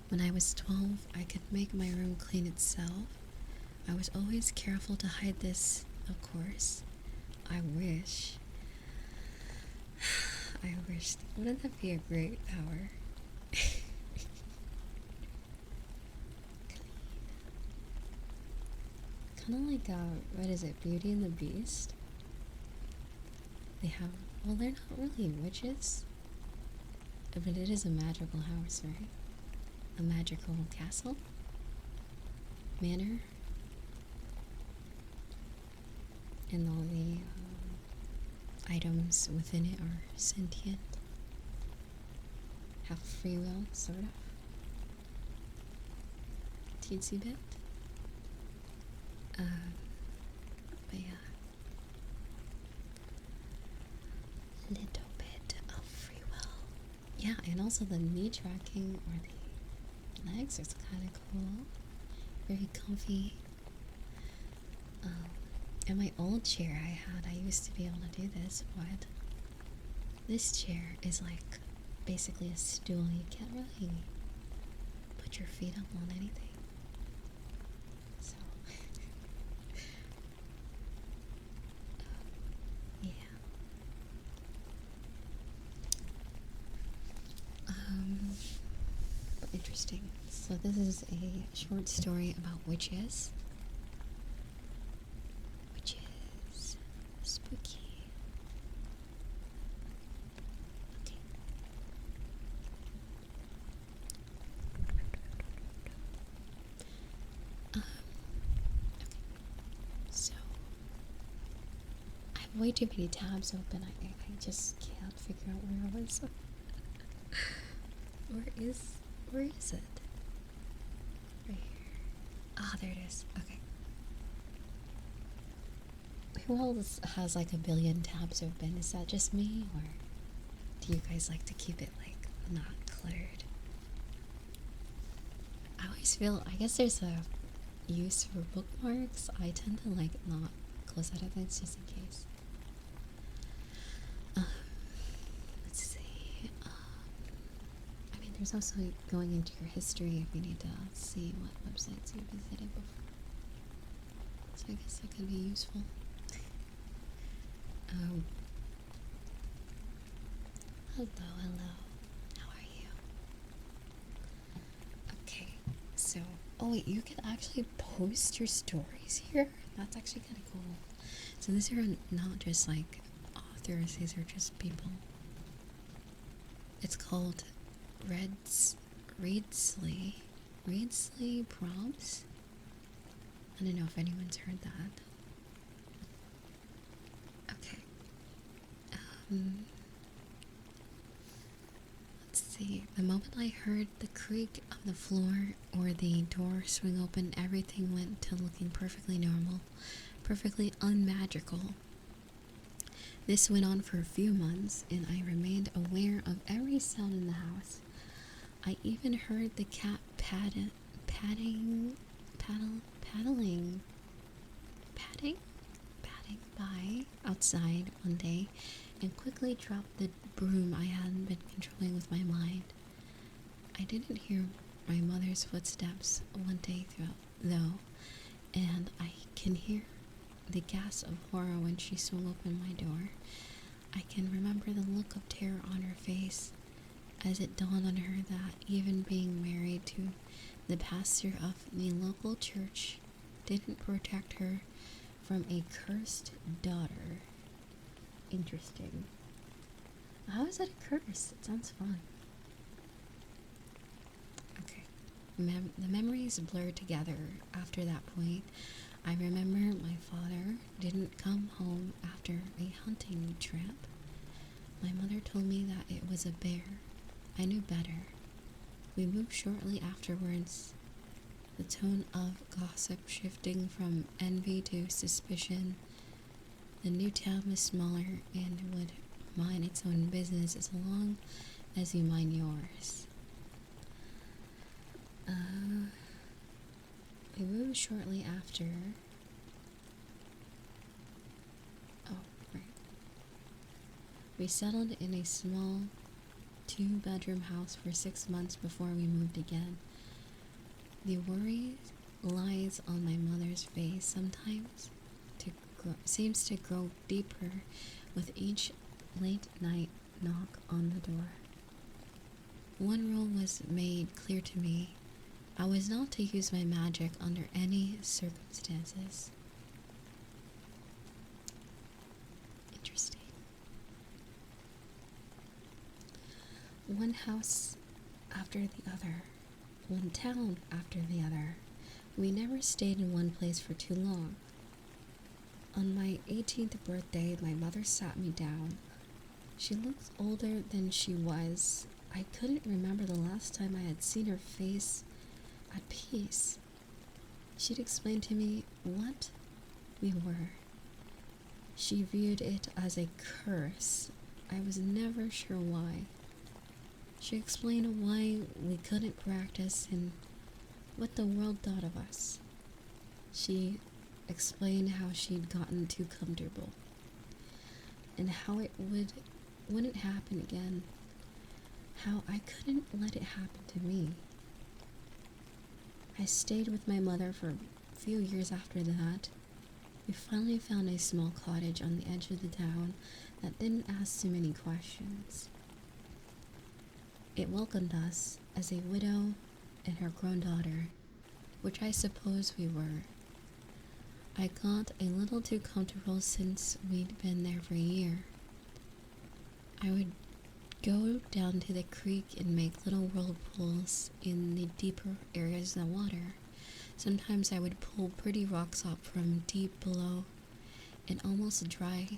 When I was 12, I could make my room clean itself. I was always careful to hide this, of course. I wish. I wish. Wouldn't that be a great power? Kind of like, what is it, Beauty and the Beast? They have, well, they're not really witches, but it is a magical house, right? A magical castle? Manor? And all the items within it are sentient, have free will, sort of. Teensy bit. But yeah, little bit of free will. Yeah, and also the knee tracking or the legs is kind of cool. Very comfy. In my old chair I used to be able to do this, but this chair is like basically a stool. You can't really put your feet up on anything. So, yeah. But interesting. So this is a short story about witches. Spooky. Okay. Okay. So I have way too many tabs open. I just can't figure out where I was. Where is it? Right here. Ah, there it is. Okay. Who else has like a billion tabs open? Is that just me, or do you guys like to keep it like not cluttered? I always feel, I guess there's a use for bookmarks. I tend to like not close out of things just in case. Let's see. I mean, there's also going into your history if you need to see what websites you visited before. So I guess that could be useful. Hello. How are you? Okay, so, oh wait, you can actually post your stories here? That's actually kind of cool. So these are not just like authors, these are just people. It's called Readsley Prompts. I don't know if anyone's heard that. Okay. Let's see. The moment I heard the creak of the floor or the door swing open, everything went to looking perfectly normal, perfectly unmagical. This went on for a few months, and I remained aware of every sound in the house. I even heard the cat paddling by outside one day, and quickly dropped the broom I hadn't been controlling with my mind. I didn't hear my mother's footsteps one day though, and I can hear the gasp of horror when she swung open my door. I can remember the look of terror on her face as it dawned on her that even being married to the pastor of the local church didn't protect her from a cursed daughter. Interesting. How is that a curse? It sounds fun. Okay. The memories blurred together after that point. I remember my father didn't come home after a hunting trip. My mother told me that it was a bear. I knew better. We moved shortly afterwards, the tone of gossip shifting from envy to suspicion. The new town was smaller and would mind its own business as long as you mind yours. We moved shortly after. Oh, right. We settled in a small 2-bedroom house for 6 months before we moved again. The worry lies on my mother's face sometimes seems to grow deeper with each late night knock on the door. One rule was made clear to me. I was not to use my magic under any circumstances. Interesting. One house after the other, one town after the other. We never stayed in one place for too long. On my 18th birthday, my mother sat me down. She looked older than she was. I couldn't remember the last time I had seen her face at peace. She'd explained to me what we were. She viewed it as a curse. I was never sure why. She explained why we couldn't practice and what the world thought of us. She explained how she'd gotten too comfortable and how it wouldn't happen again. How I couldn't let it happen to me. I stayed with my mother for a few years after that. We finally found a small cottage on the edge of the town that didn't ask too many questions. It welcomed us as a widow and her grown daughter, which I suppose we were. I got a little too comfortable since we'd been there for a year. I would go down to the creek and make little whirlpools in the deeper areas of the water. Sometimes I would pull pretty rocks up from deep below an almost dry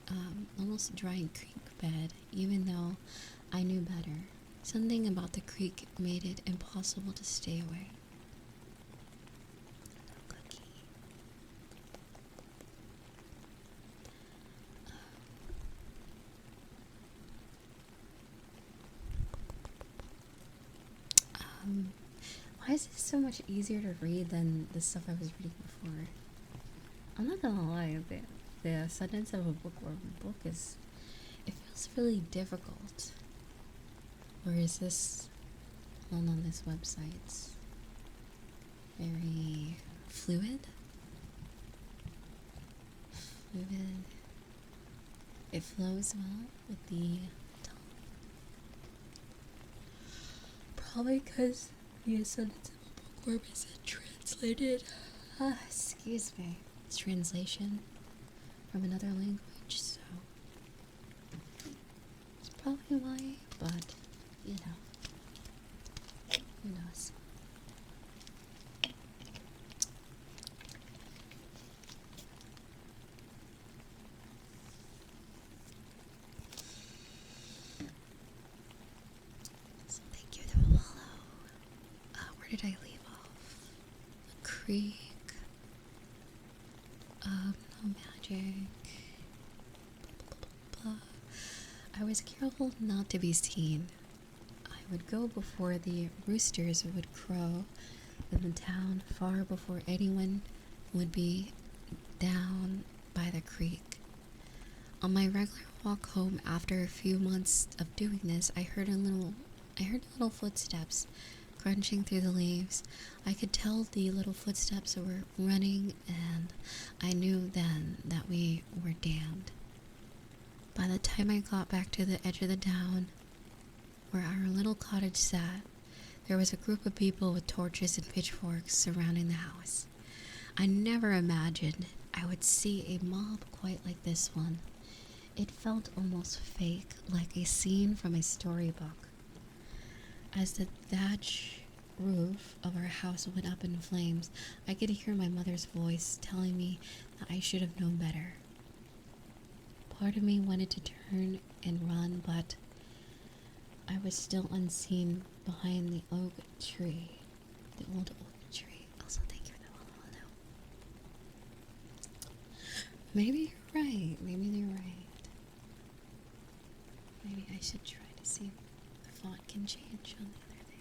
creek bed, even though I knew better. Something about the creek made it impossible to stay away. Cookie. Why is this so much easier to read than the stuff I was reading before? I'm not gonna lie, the ascendance of a bookworm book it feels really difficult. Or is this one on this website very fluid? It flows well with the tongue. Probably because the ascendance of a bookworm isn't translated. Excuse me. It's translation from another language, so it's probably why, but you know, who knows. creek. No magic. Blah. I was careful not to be seen. I would go before the roosters would crow in the town, far before anyone would be down by the creek. On my regular walk home after a few months of doing this, I heard little footsteps crunching through the leaves. I could tell the little footsteps were running, and I knew then that we were damned. By the time I got back to the edge of the town, where our little cottage sat, there was a group of people with torches and pitchforks surrounding the house. I never imagined I would see a mob quite like this one. It felt almost fake, like a scene from a storybook. As the thatch roof of our house went up in flames, I could hear my mother's voice telling me that I should have known better. Part of me wanted to turn and run, but I was still unseen behind the oak tree. The old oak tree. Also, thank you for the follow. Maybe you're right. Maybe they're right. Maybe I should try to see if the font can change on the other thing.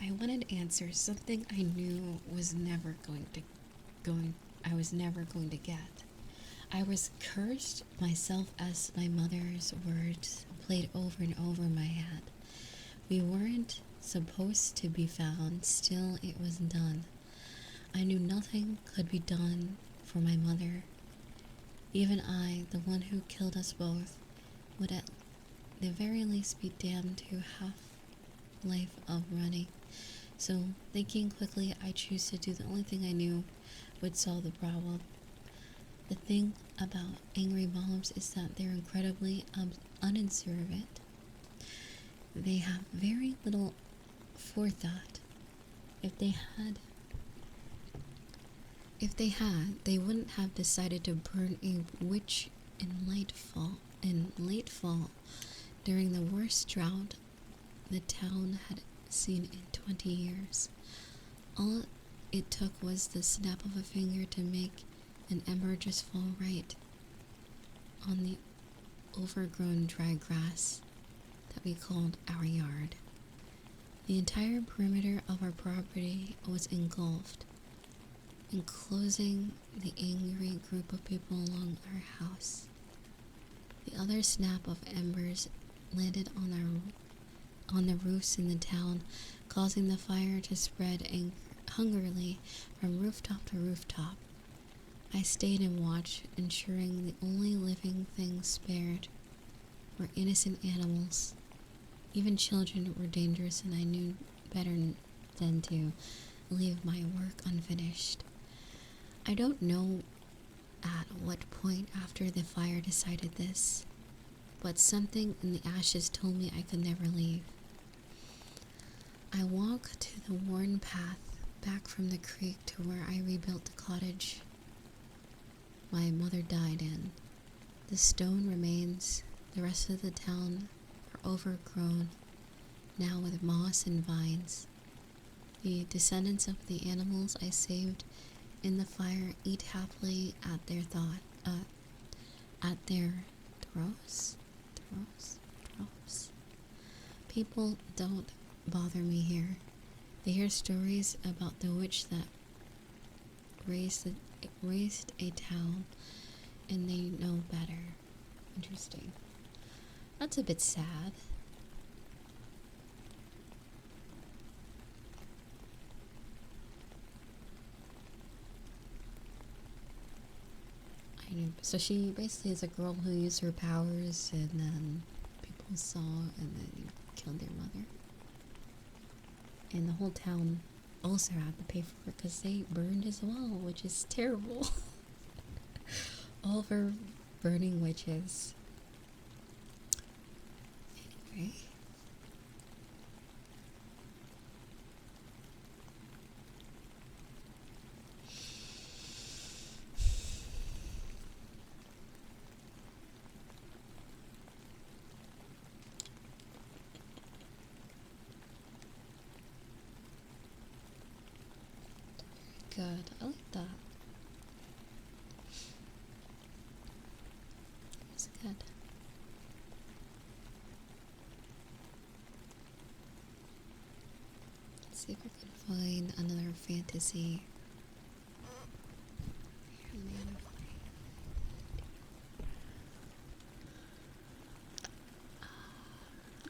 I wanted answers, something I knew was never I was never going to get. I was cursed myself as my mother's words played over and over in my head. We weren't supposed to be found, still it was done. I knew nothing could be done for my mother. Even I, the one who killed us both, would at the very least be damned to half life of running. So, thinking quickly, I chose to do the only thing I knew would solve the problem. The thing about angry mobs is that they're incredibly unobservant. They have very little forethought. If they had, they wouldn't have decided to burn a witch in late fall during the worst drought the town had seen in 20 years. All it took was the snap of a finger to make an ember just fall right on the overgrown dry grass that we called our yard. The entire perimeter of our property was engulfed, enclosing the angry group of people along our house. The other snap of embers landed on the roofs in the town, causing the fire to spread hungrily from rooftop to rooftop. I stayed and watched, ensuring the only living things spared were innocent animals. Even children were dangerous, and I knew better than to leave my work unfinished. I don't know at what point after the fire decided this, but something in the ashes told me I could never leave. I walked to the worn path back from the creek to where I rebuilt the cottage my mother died in. The stone remains. The rest of the town are overgrown, now with moss and vines. The descendants of the animals I saved in the fire eat happily at their throats. People don't bother me here. They hear stories about the witch that raised a town, and they know better. Interesting. That's a bit sad. I knew. So she basically is a girl who used her powers, and then people saw, and then killed their mother. And the whole town also had to pay for it because they burned as well, which is terrible. All for burning witches. Anyway. good. I like that. It's good. Let's see if we can find another fantasy.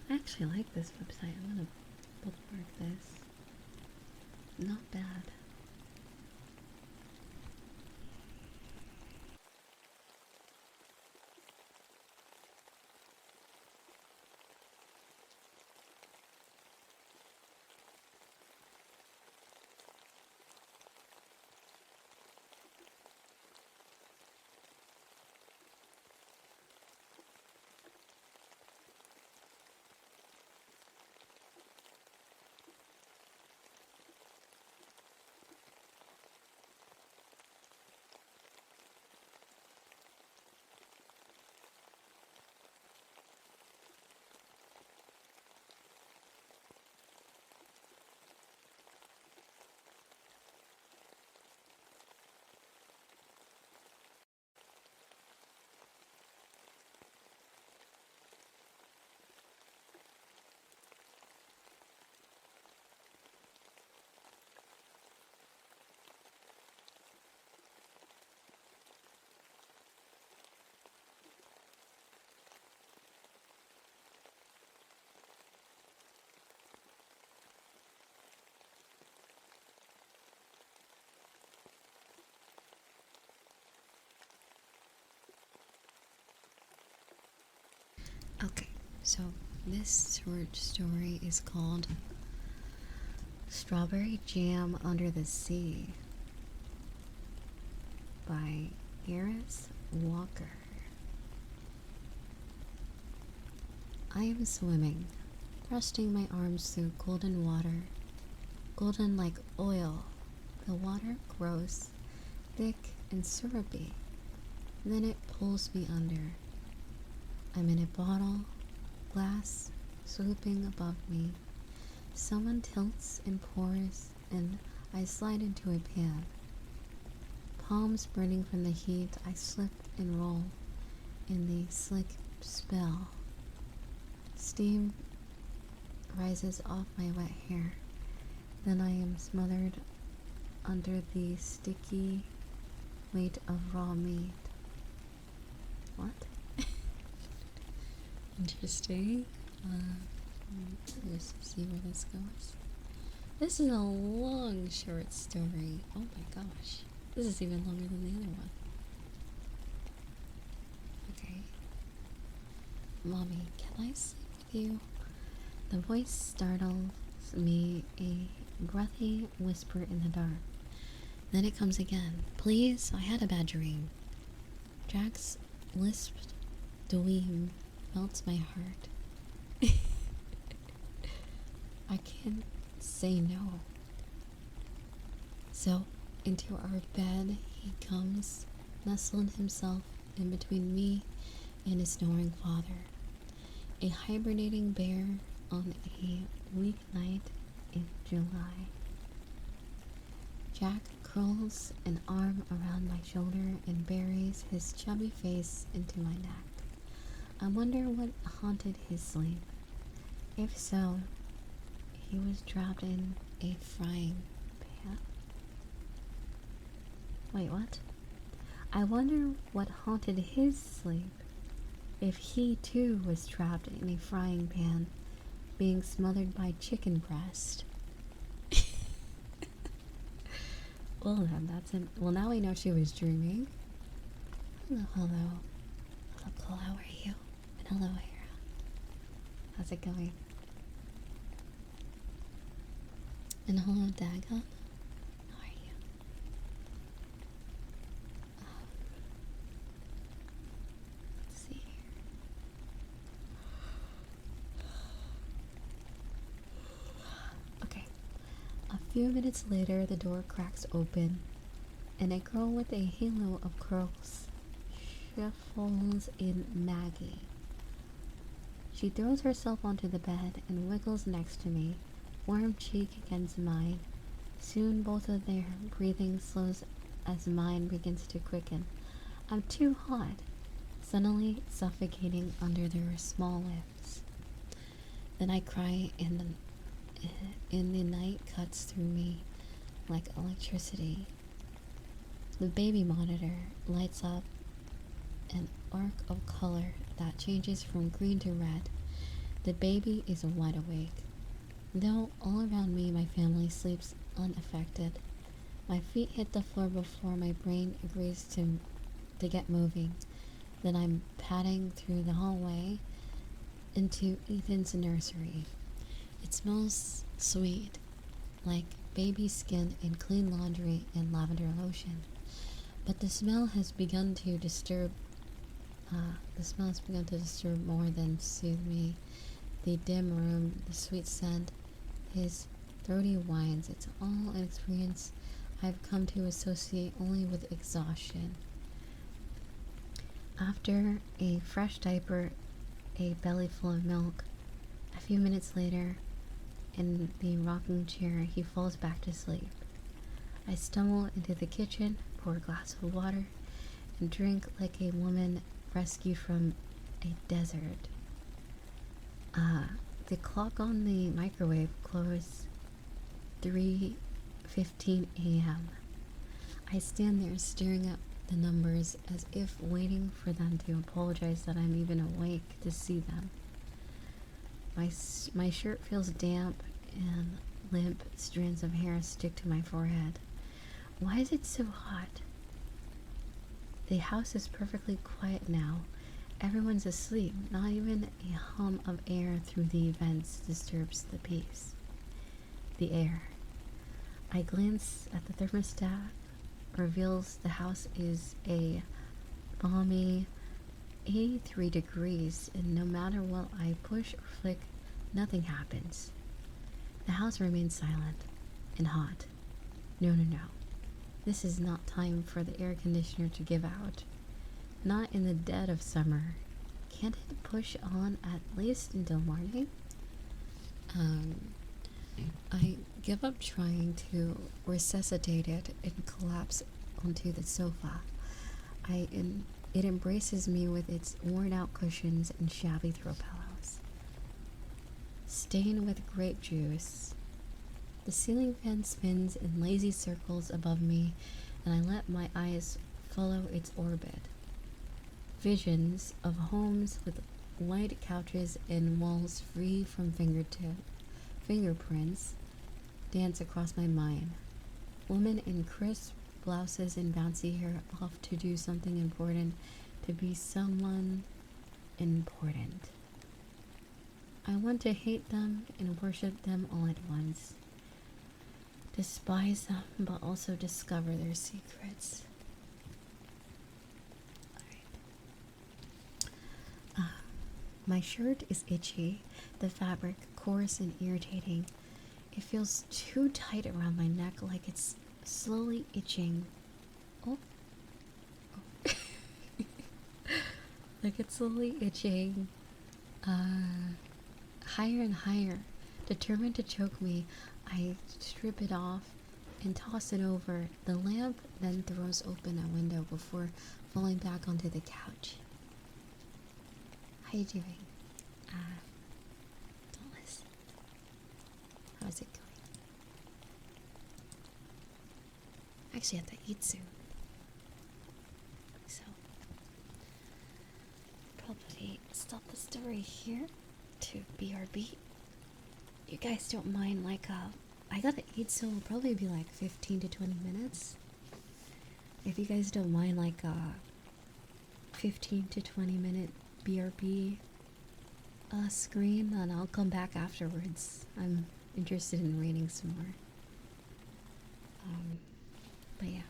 I actually like this website. I'm gonna bookmark this. Not bad. Okay, so this short story is called Strawberry Jam Under the Sea by Eris Walker. I am swimming, thrusting my arms through golden water, golden like oil. The water grows thick and syrupy. Then it pulls me under. I'm in a bottle, glass swooping above me. Someone tilts and pours, and I slide into a pan. Palms burning from the heat, I slip and roll in the slick spell. Steam rises off my wet hair. Then I am smothered under the sticky weight of raw meat. What? Interesting. Let's see where this goes. This is a long short story. Oh my gosh. This is even longer than the other one. Okay. Mommy, can I sleep with you? The voice startles me, a breathy whisper in the dark. Then it comes again. Please, I had a bad dream. Jack's lisped dweem melts my heart. I can't say no. So, into our bed he comes, nestling himself in between me and his snoring father. A hibernating bear on a weeknight in July. Jack curls an arm around my shoulder and buries his chubby face into my neck. I wonder what haunted his sleep. If so, he was trapped in a frying pan. Wait, what? I wonder what haunted his sleep. If he too was trapped in a frying pan, being smothered by chicken breast. Well then, that's him. Well, now we know she was dreaming. Hello, hello. Hello, Cole, how are you? And hello, Hera. How's it going? And hello, Dagon. How are you? Let's see here. Okay. A few minutes later, the door cracks open, and a girl with a halo of curls shuffles in Maggie. She throws herself onto the bed and wiggles next to me, warm cheek against mine, Soon both of their breathing slows as mine begins to quicken. I'm too hot, suddenly suffocating under their small lips. Then I cry and the night cuts through me like electricity. The baby monitor lights up an arc of color that changes from green to red. The baby is wide awake. Though all around me my family sleeps unaffected. My feet hit the floor before my brain agrees to get moving. Then I'm padding through the hallway into Ethan's nursery. It smells sweet, like baby skin and clean laundry and lavender lotion. But the smell has begun to disturb more than soothe me. The dim room, the sweet scent, his throaty whines, it's all an experience I've come to associate only with exhaustion. After a fresh diaper, a belly full of milk, a few minutes later, in the rocking chair, he falls back to sleep. I stumble into the kitchen, pour a glass of water, and drink like a woman rescued from a desert. The clock on the microwave closed 3:15 a.m. I stand there staring at the numbers as if waiting for them to apologize that I'm even awake to see them. My shirt feels damp and limp strands of hair stick to my forehead. Why is it so hot? The house is perfectly quiet now. Everyone's asleep. Not even a hum of air through the vents disturbs the peace. The air. I glance at the thermostat. Reveals the house is a balmy 83 degrees, and no matter what I push or flick, nothing happens. The house remains silent and hot. No. This is not time for the air conditioner to give out. Not in the dead of summer. Can't it push on at least until morning? I give up trying to resuscitate it and collapse onto the sofa. It embraces me with its worn-out cushions and shabby throw pillows. Stained with grape juice. The ceiling fan spins in lazy circles above me, and I let my eyes follow its orbit. Visions of homes with white couches and walls free from fingerprints dance across my mind. Women in crisp blouses and bouncy hair off to do something important, to be someone important. I want to hate them and worship them all at once. Despise them, but also discover their secrets. My shirt is itchy, the fabric coarse and irritating. It feels too tight around my neck, like it's slowly itching. Oh. Like it's slowly itching. Higher and higher. Determined to choke me, I strip it off and toss it over. The lamp then throws open a window before falling back onto the couch. How you doing? Don't listen. How's it going? Actually, I have to eat soon. So, probably stop the story here to BRB. You guys don't mind, like, I gotta eat, so it'll probably be like 15 to 20 minutes. If you guys don't mind, like, 15 to 20 minute BRB screen, then I'll come back afterwards. I'm interested in reading some more. But yeah.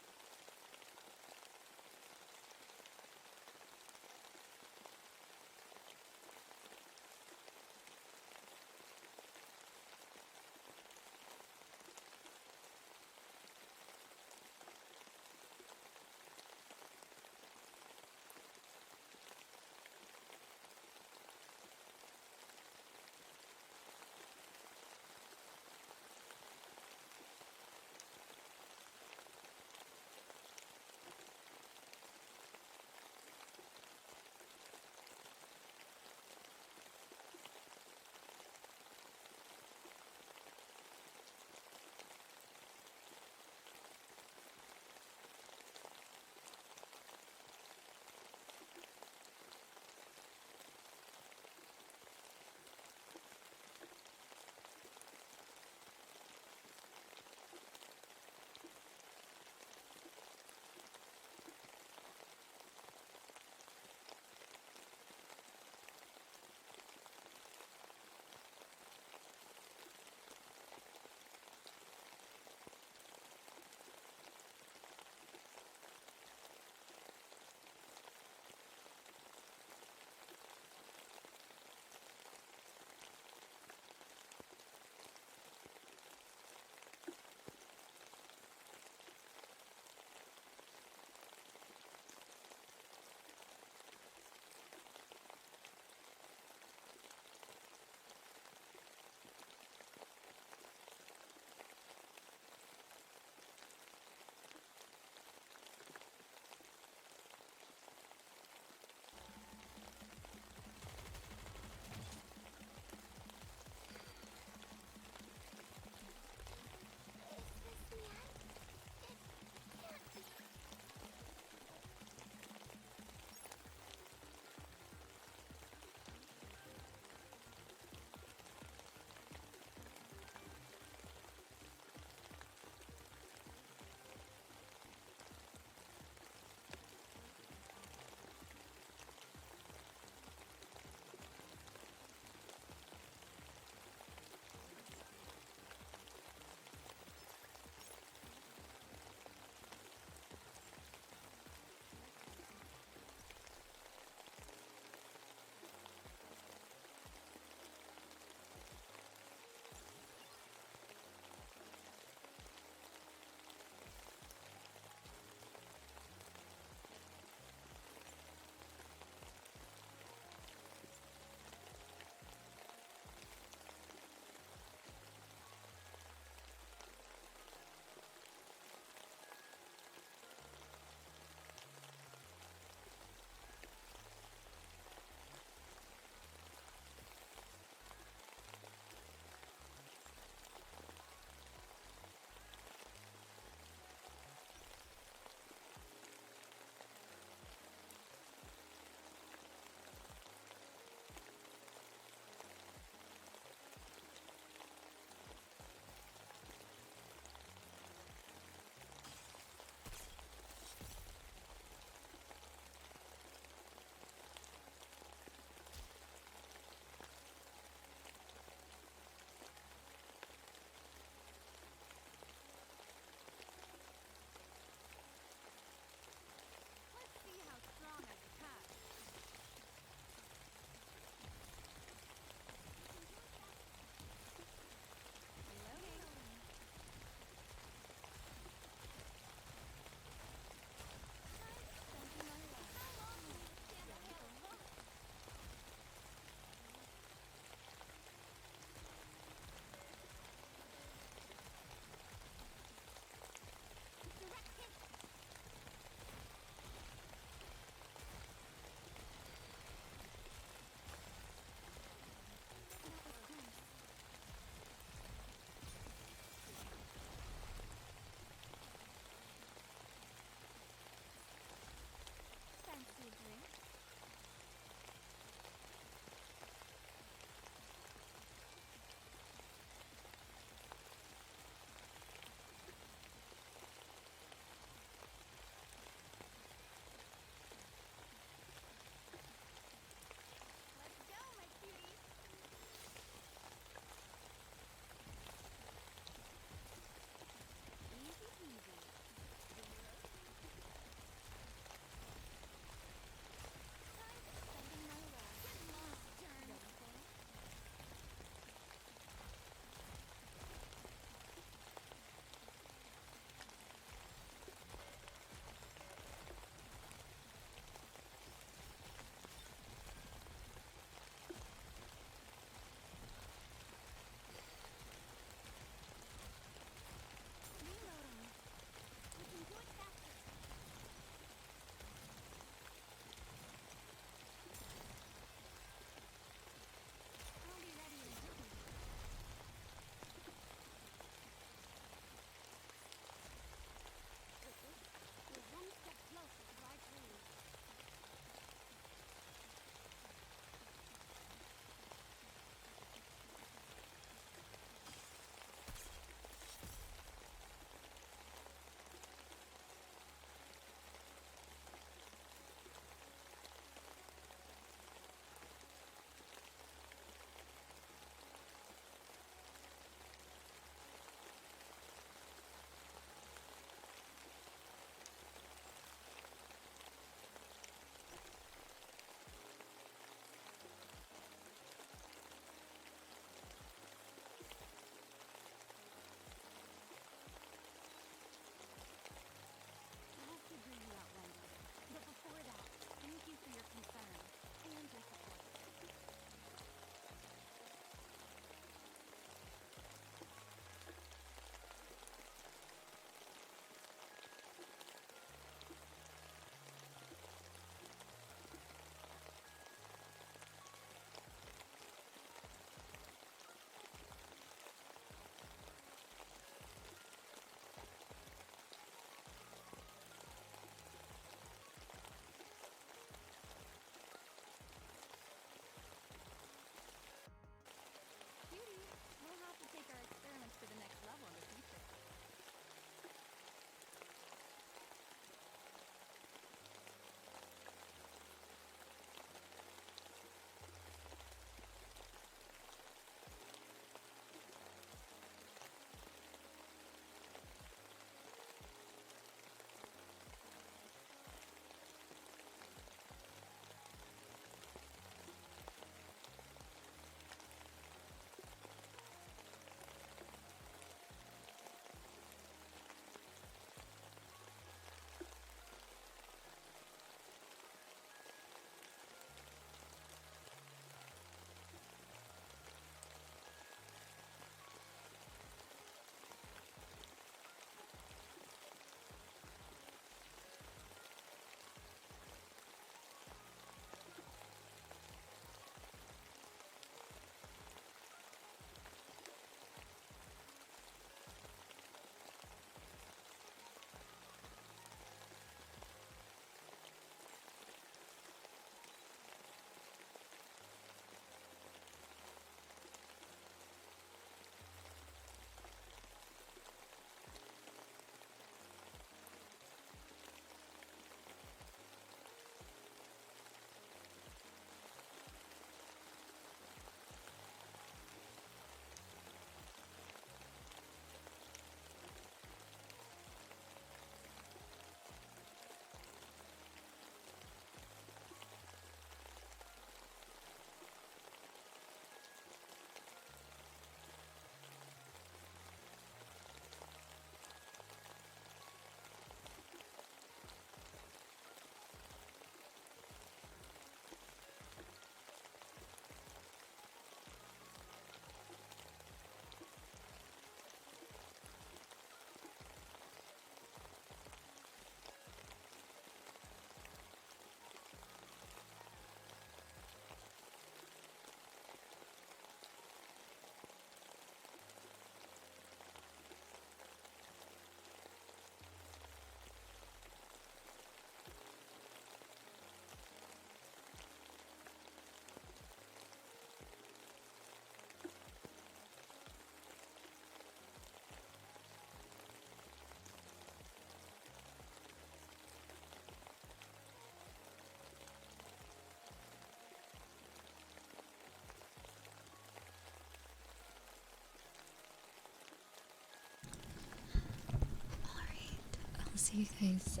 I'll see you guys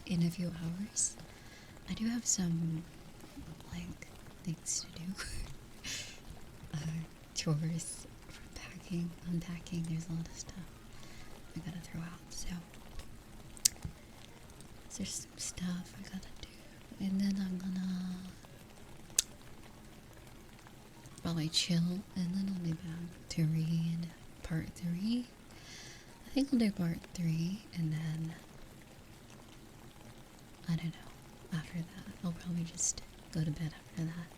in a few hours. I do have some like things to do. Chores for packing, unpacking. There's a lot of stuff I gotta throw out. So there's some stuff I gotta do, and then I'm gonna probably chill, and then I'll be back to read part 3. I think I'll do part 3, and then I don't know. After that, I'll probably just go to bed after that.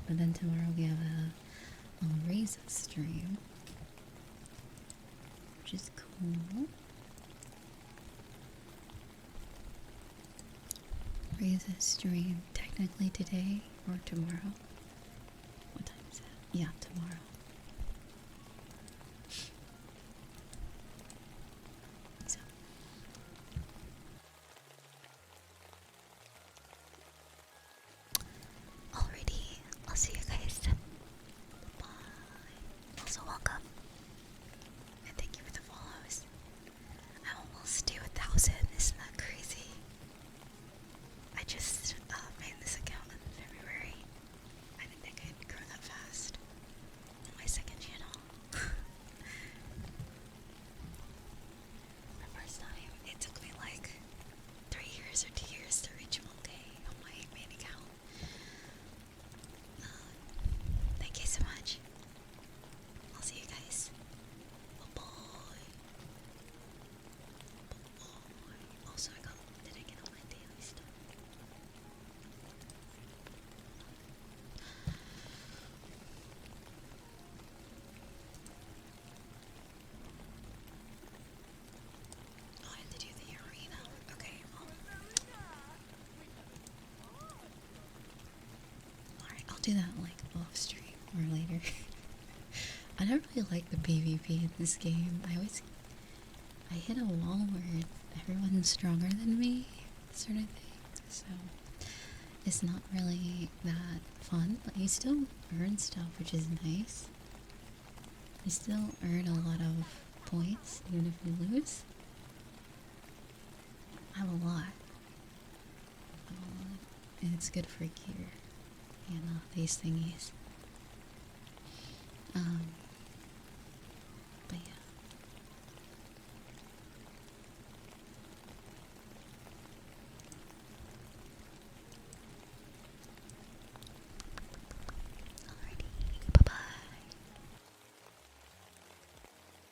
But then tomorrow we have a Arloriza stream, which is cool. Riza stream technically today or tomorrow. What time is it? Yeah, tomorrow. So already, I'll see you guys. Bye. Also welcome. And thank you for the follows. I'm almost to 1,000, isn't that crazy? I just made this account in February. I didn't think I'd grow that fast on my second channel. The first time, it took me like 3 years or 2 years to reach 1K on my main account. Thank you so much. I'll see you guys. Bye-bye. Bye-bye. Also, did I get all my daily stuff? Oh, I had to do the arena. Okay, alright, I'll do that like off stream or later. I don't really like the PvP in this game. I hit a wall where everyone's stronger than me, sort of thing. So it's not really that fun, but you still earn stuff, which is nice. You still earn a lot of points, even if you lose. I have a lot. And it's good for gear, you know, these thingies.